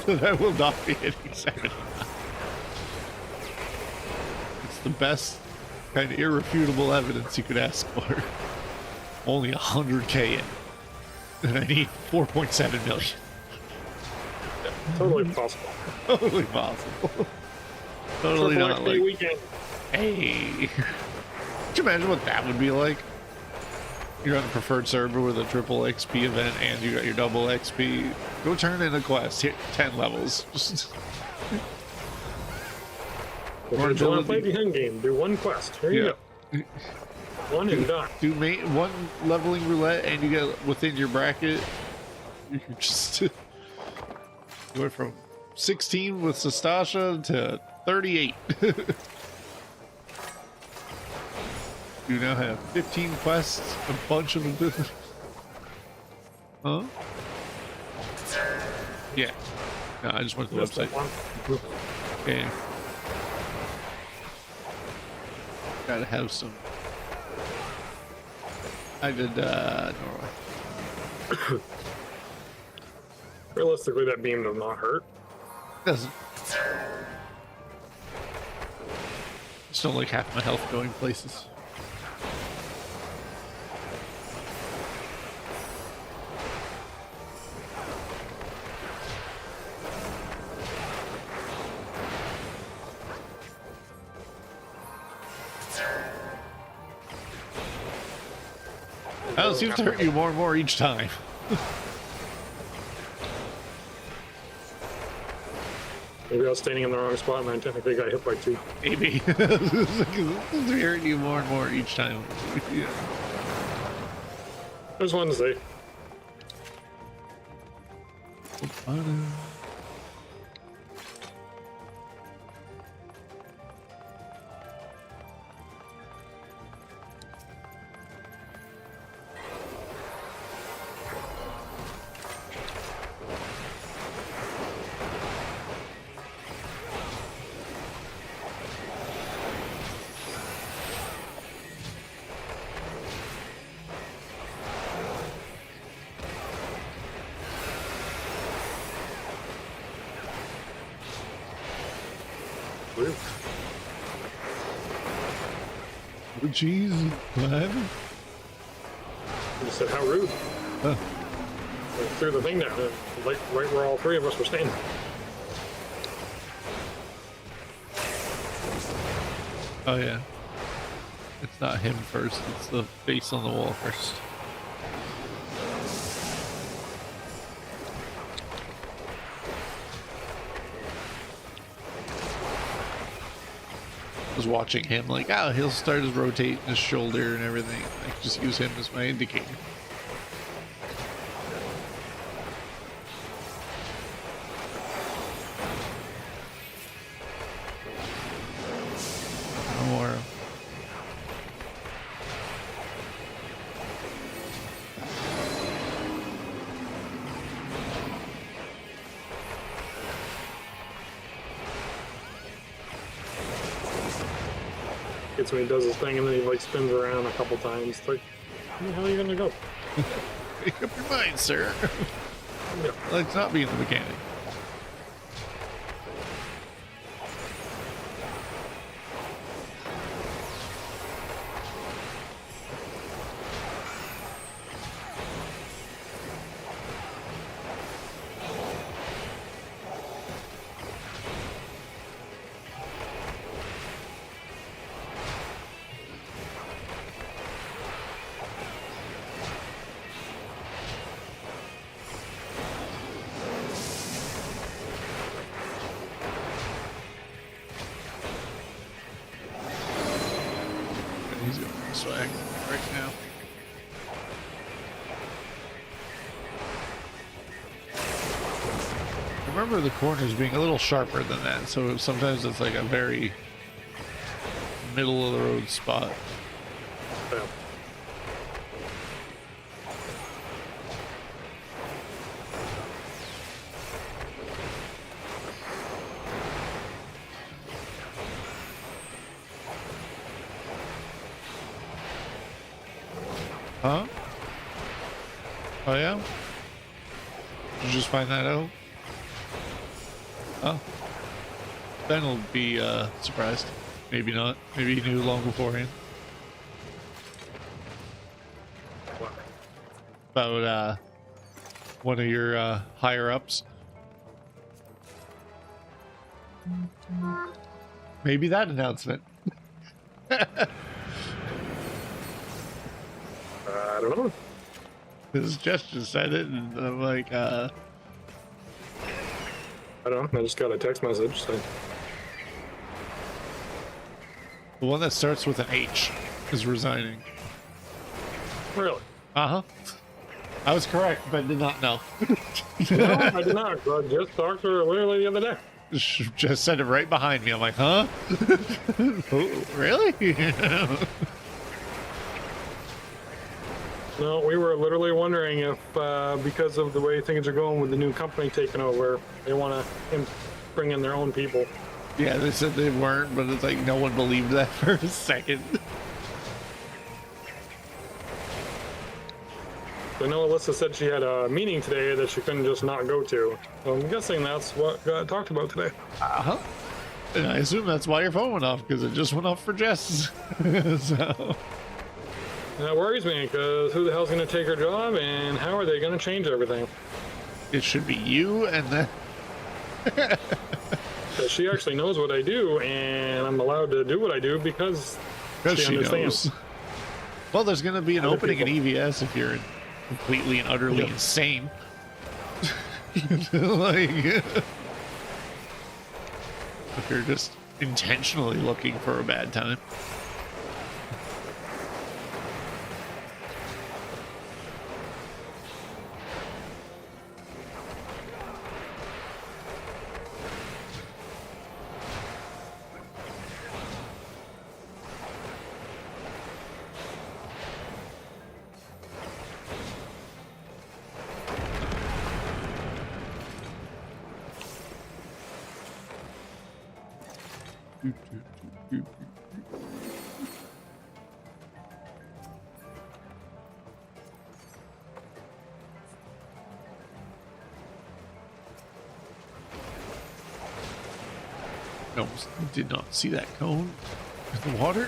that I will not be hitting 79. It's the best kind of irrefutable evidence you could ask for. Only 100k in. And I need 4.7 million. Totally possible. Totally possible. Totally Triple not XP like, weekend. hey. Could you imagine what that would be like? You're on a preferred server with a triple XP event and you got your double XP. Go turn in a quest. Hit 10 levels. Just If Or you want to play ability. the end game, do one quest. Here you go. One and done. do one leveling roulette and you get within your bracket. You just you went from 16 with Sastasha to 38. You now have 15 quests, a bunch of them. Huh? Yeah. No, I just went to the Just website. one. Okay. Gotta have some. I did, Norway. Realistically, that beam does not hurt. Doesn't. Just don't like half my health going places. It seems to hurt you more and more each time. Maybe I was standing in the wrong spot and I technically got hit by two. Maybe. It's hurting you more and more each time. Yeah. I just wanted to say. Weird. Oh, jeez. What happened? I just said, how rude. Huh. I threw the thing down, like right where all three of us were standing. Oh, yeah. It's not him first, it's the face on the wall first. I was watching him like, oh, he'll start his rotating his shoulder and everything. I can just use him as my indicator. Or brackets when he does his thing, and then he like spins around a couple times. It's like, where the hell are you gonna go? Make up your mind, sir. Yeah. Let's not be the mechanic. He's going this way right now. I remember the corners being a little sharper than that, so sometimes it's like a very middle of the road spot. Yeah. Huh? Oh yeah? Did you just find that out? Oh. Ben will be surprised. Maybe not. Maybe he knew long beforehand. What? About one of your higher ups. Maybe that announcement. I don't know. His gesture said it, and I'm like, I don't know. I just got a text message saying, the one that starts with an H is resigning. really? Uh-huh. I was correct, but did not know. No, I did not. I just talked to her literally the other day. Just said it right behind me. I'm like, huh? Oh, really? No, we were literally wondering if, because of the way things are going with the new company taking over, they want to bring in their own people. Yeah, they said they weren't, but it's like no one believed that for a second. I know Alyssa said she had a meeting today that she couldn't just not go to. So I'm guessing that's what got talked about today. Uh-huh. And I assume that's why your phone went off, because it just went off for Jess. So... And that worries me, because who the hell's going to take her job, and how are they going to change everything? it should be you, and then... Because she actually knows what I do, and I'm allowed to do what I do because she understands. knows. Well, there's going to be an Other opening people. in EVS if you're completely and utterly Yep. insane. Like, if you're just intentionally looking for a bad time. No, did not see that cone in the water.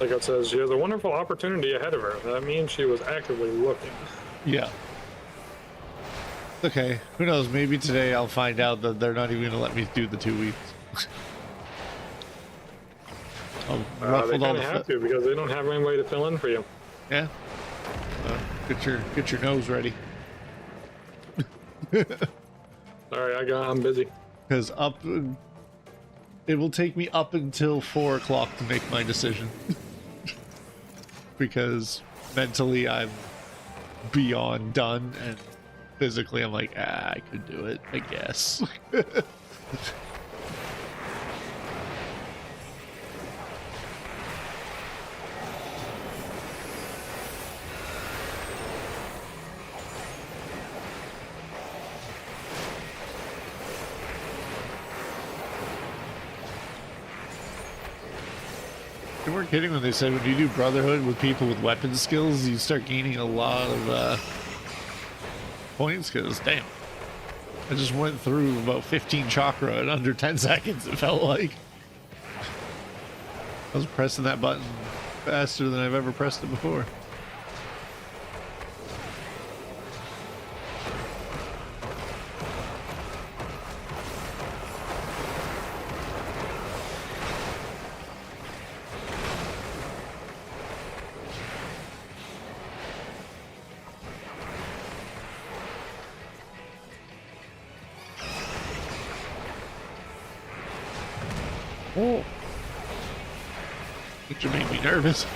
Like it says, she has a wonderful opportunity ahead of her. That means she was actively looking. Yeah. Okay, who knows? Maybe today I'll find out that they're not even going to let me do the 2 weeks. I've They ruffled all kind the of have to because they don't have any way to fill in for you. Yeah. Get your nose ready. Sorry, I'm busy. Because it will take me up until 4 o'clock to make my decision. Because mentally I'm beyond done, and physically I'm like, I could do it, I guess. They weren't kidding when they said when you do Brotherhood with people with weapon skills, you start gaining a lot of points. Because damn, I just went through about 15 chakra in under 10 seconds. It felt like I was pressing that button faster than I've ever pressed it before. Oh, it should make me nervous.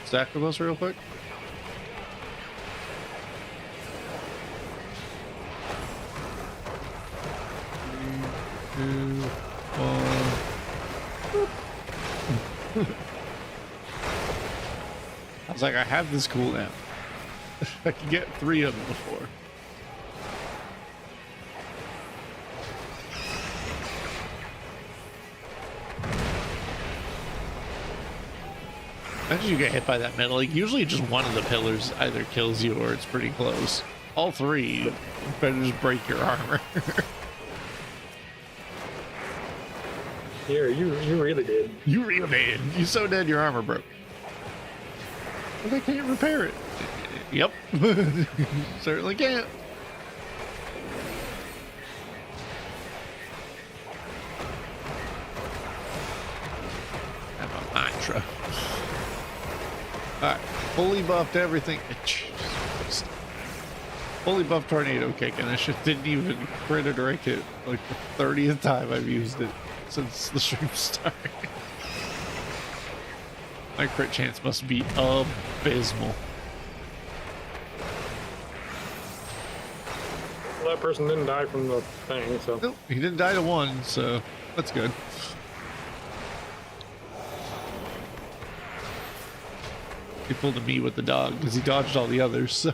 Stack with us real quick. Three, 2, 1. I was like, I have this cooldown. I could get 3 of them before. Imagine you get hit by that metal. Like, usually just one of the pillars either kills you or it's pretty close. All 3, you better just break your armor. Here, you really did. You really did. You so dead your armor broke. But I can't repair it. Yep. Certainly can't. Have a mantra. Alright. Fully buffed everything. Fully buffed tornado kick, and this shit didn't even crit it or hit. Like the 30th time I've used it since the stream started. My crit chance must be abysmal. Well, that person didn't die from the thing, so. Nope, he didn't die to 1, so that's good. He pulled a me with the dog because he dodged all the others, so.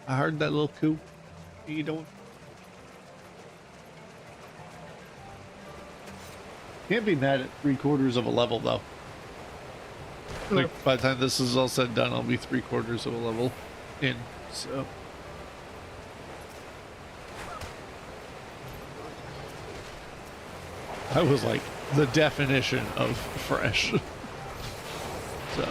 I heard that little coup. What are you doing? Can't be mad at 3/4 of a level though. Like by the time this is all said and done, I'll be 3/4 of a level in. So I was like the definition of fresh. So.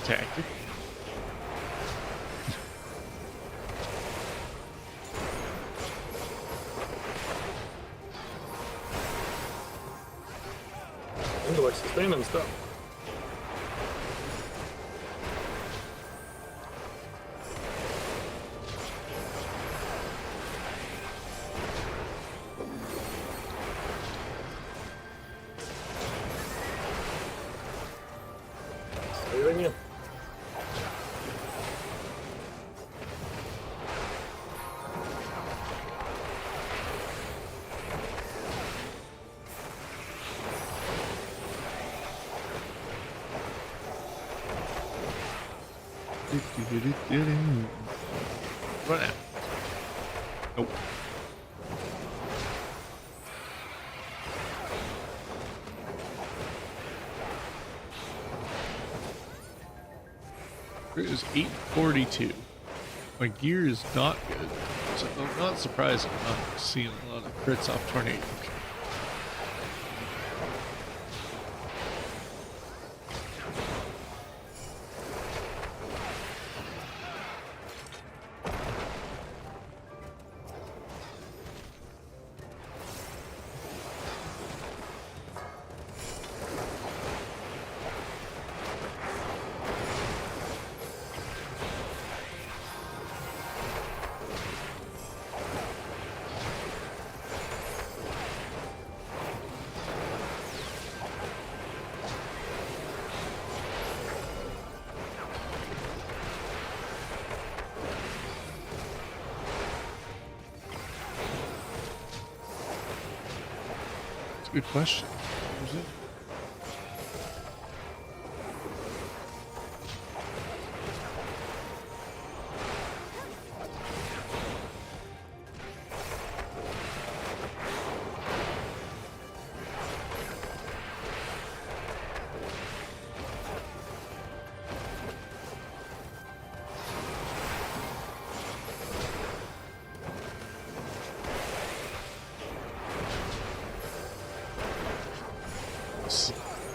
Tactic. Into like sustaining stuff. Continue. Run out. Nope. It is 842. My gear is not good, so I'm not surprised I'm not seeing a lot of crits off tornado. Good question. Where's it?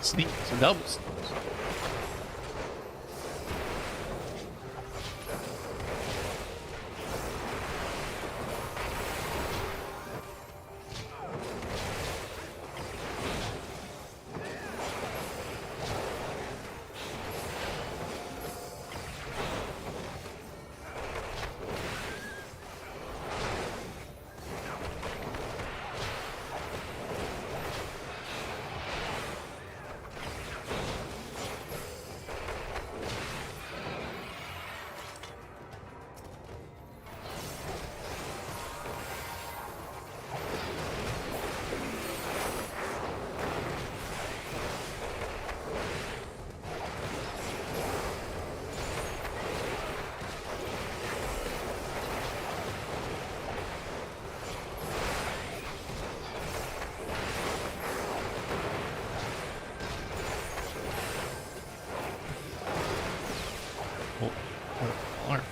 Sneak, some doubles. Alarm.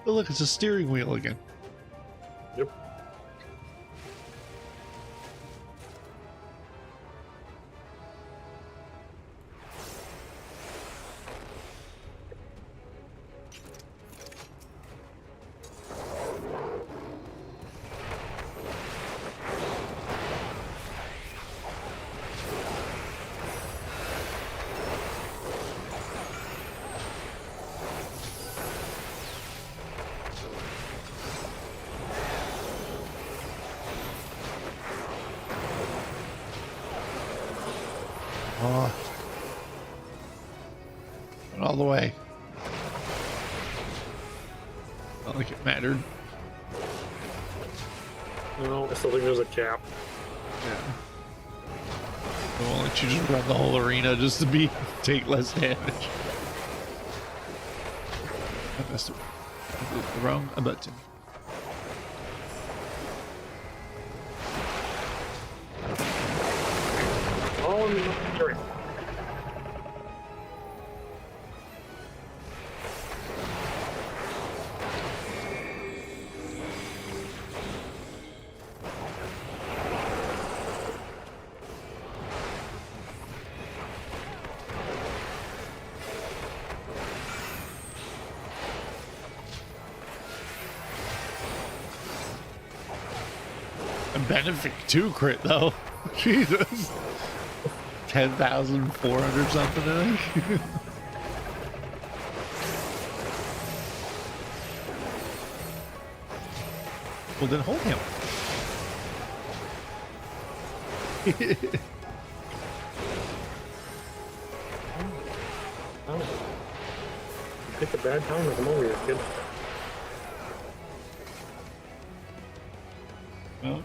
Oh, look, it's a steering wheel again. Yep. Oh. Went all the way. Not like it mattered. No, I still think there's a cap. Yeah. I won't let you just run the whole arena just to take less damage. I messed up. I did the wrong button. Oh, I'm sorry. A benefit 2 crit though. Jesus. 10,400 something, I think. Well, then hold him. Oh. You picked a bad time to come over here, kid. Well,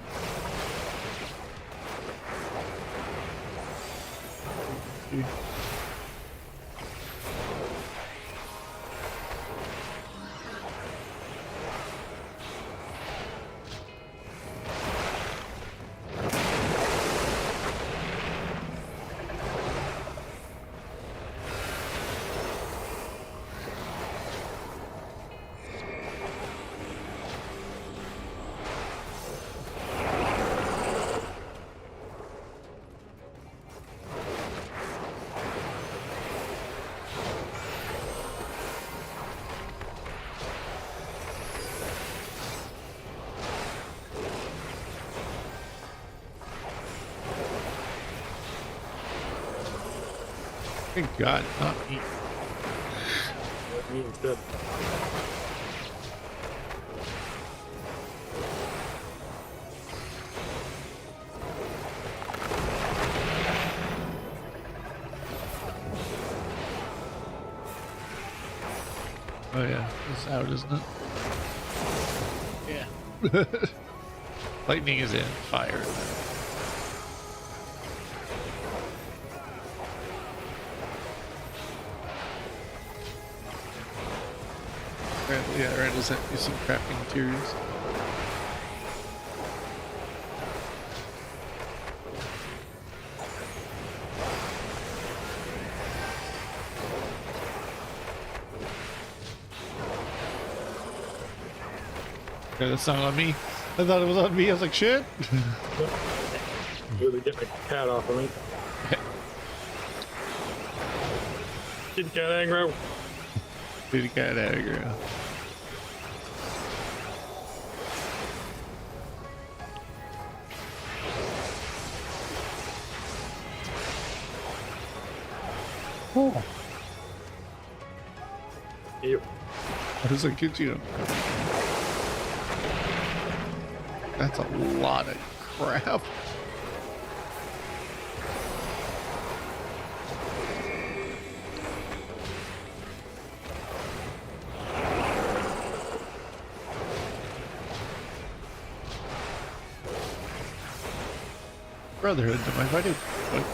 thank God, not me. That means good. Oh yeah, it's out, isn't it? Yeah. Lightning is in, fire. Yeah, Randall sent me some crafting materials. Okay, that's not on me. I thought it was on me. I was like, shit. Really getting a cat off of me. Kitty cat aggro. Kitty cat aggro. Oh. Ew. What does that get you? That's a lot of crap. Brotherhood, am I fighting? What?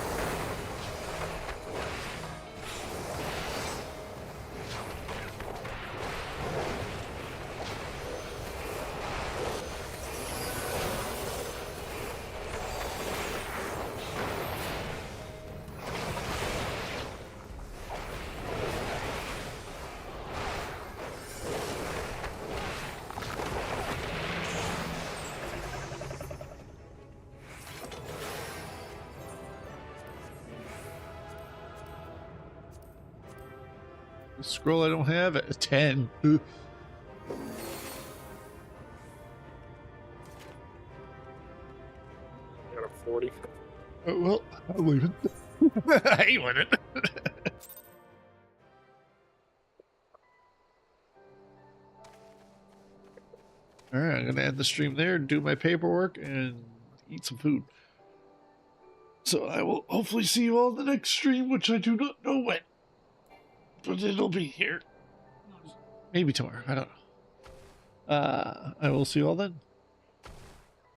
Scroll I don't have at 10. Got a 40. Oh, well, I'll leave it. I want it. All right, I'm gonna end the stream there, do my paperwork, and eat some food. So I will hopefully see you all in the next stream, which I do not know when, but it'll be here. Maybe tomorrow. I don't know. I will see you all then.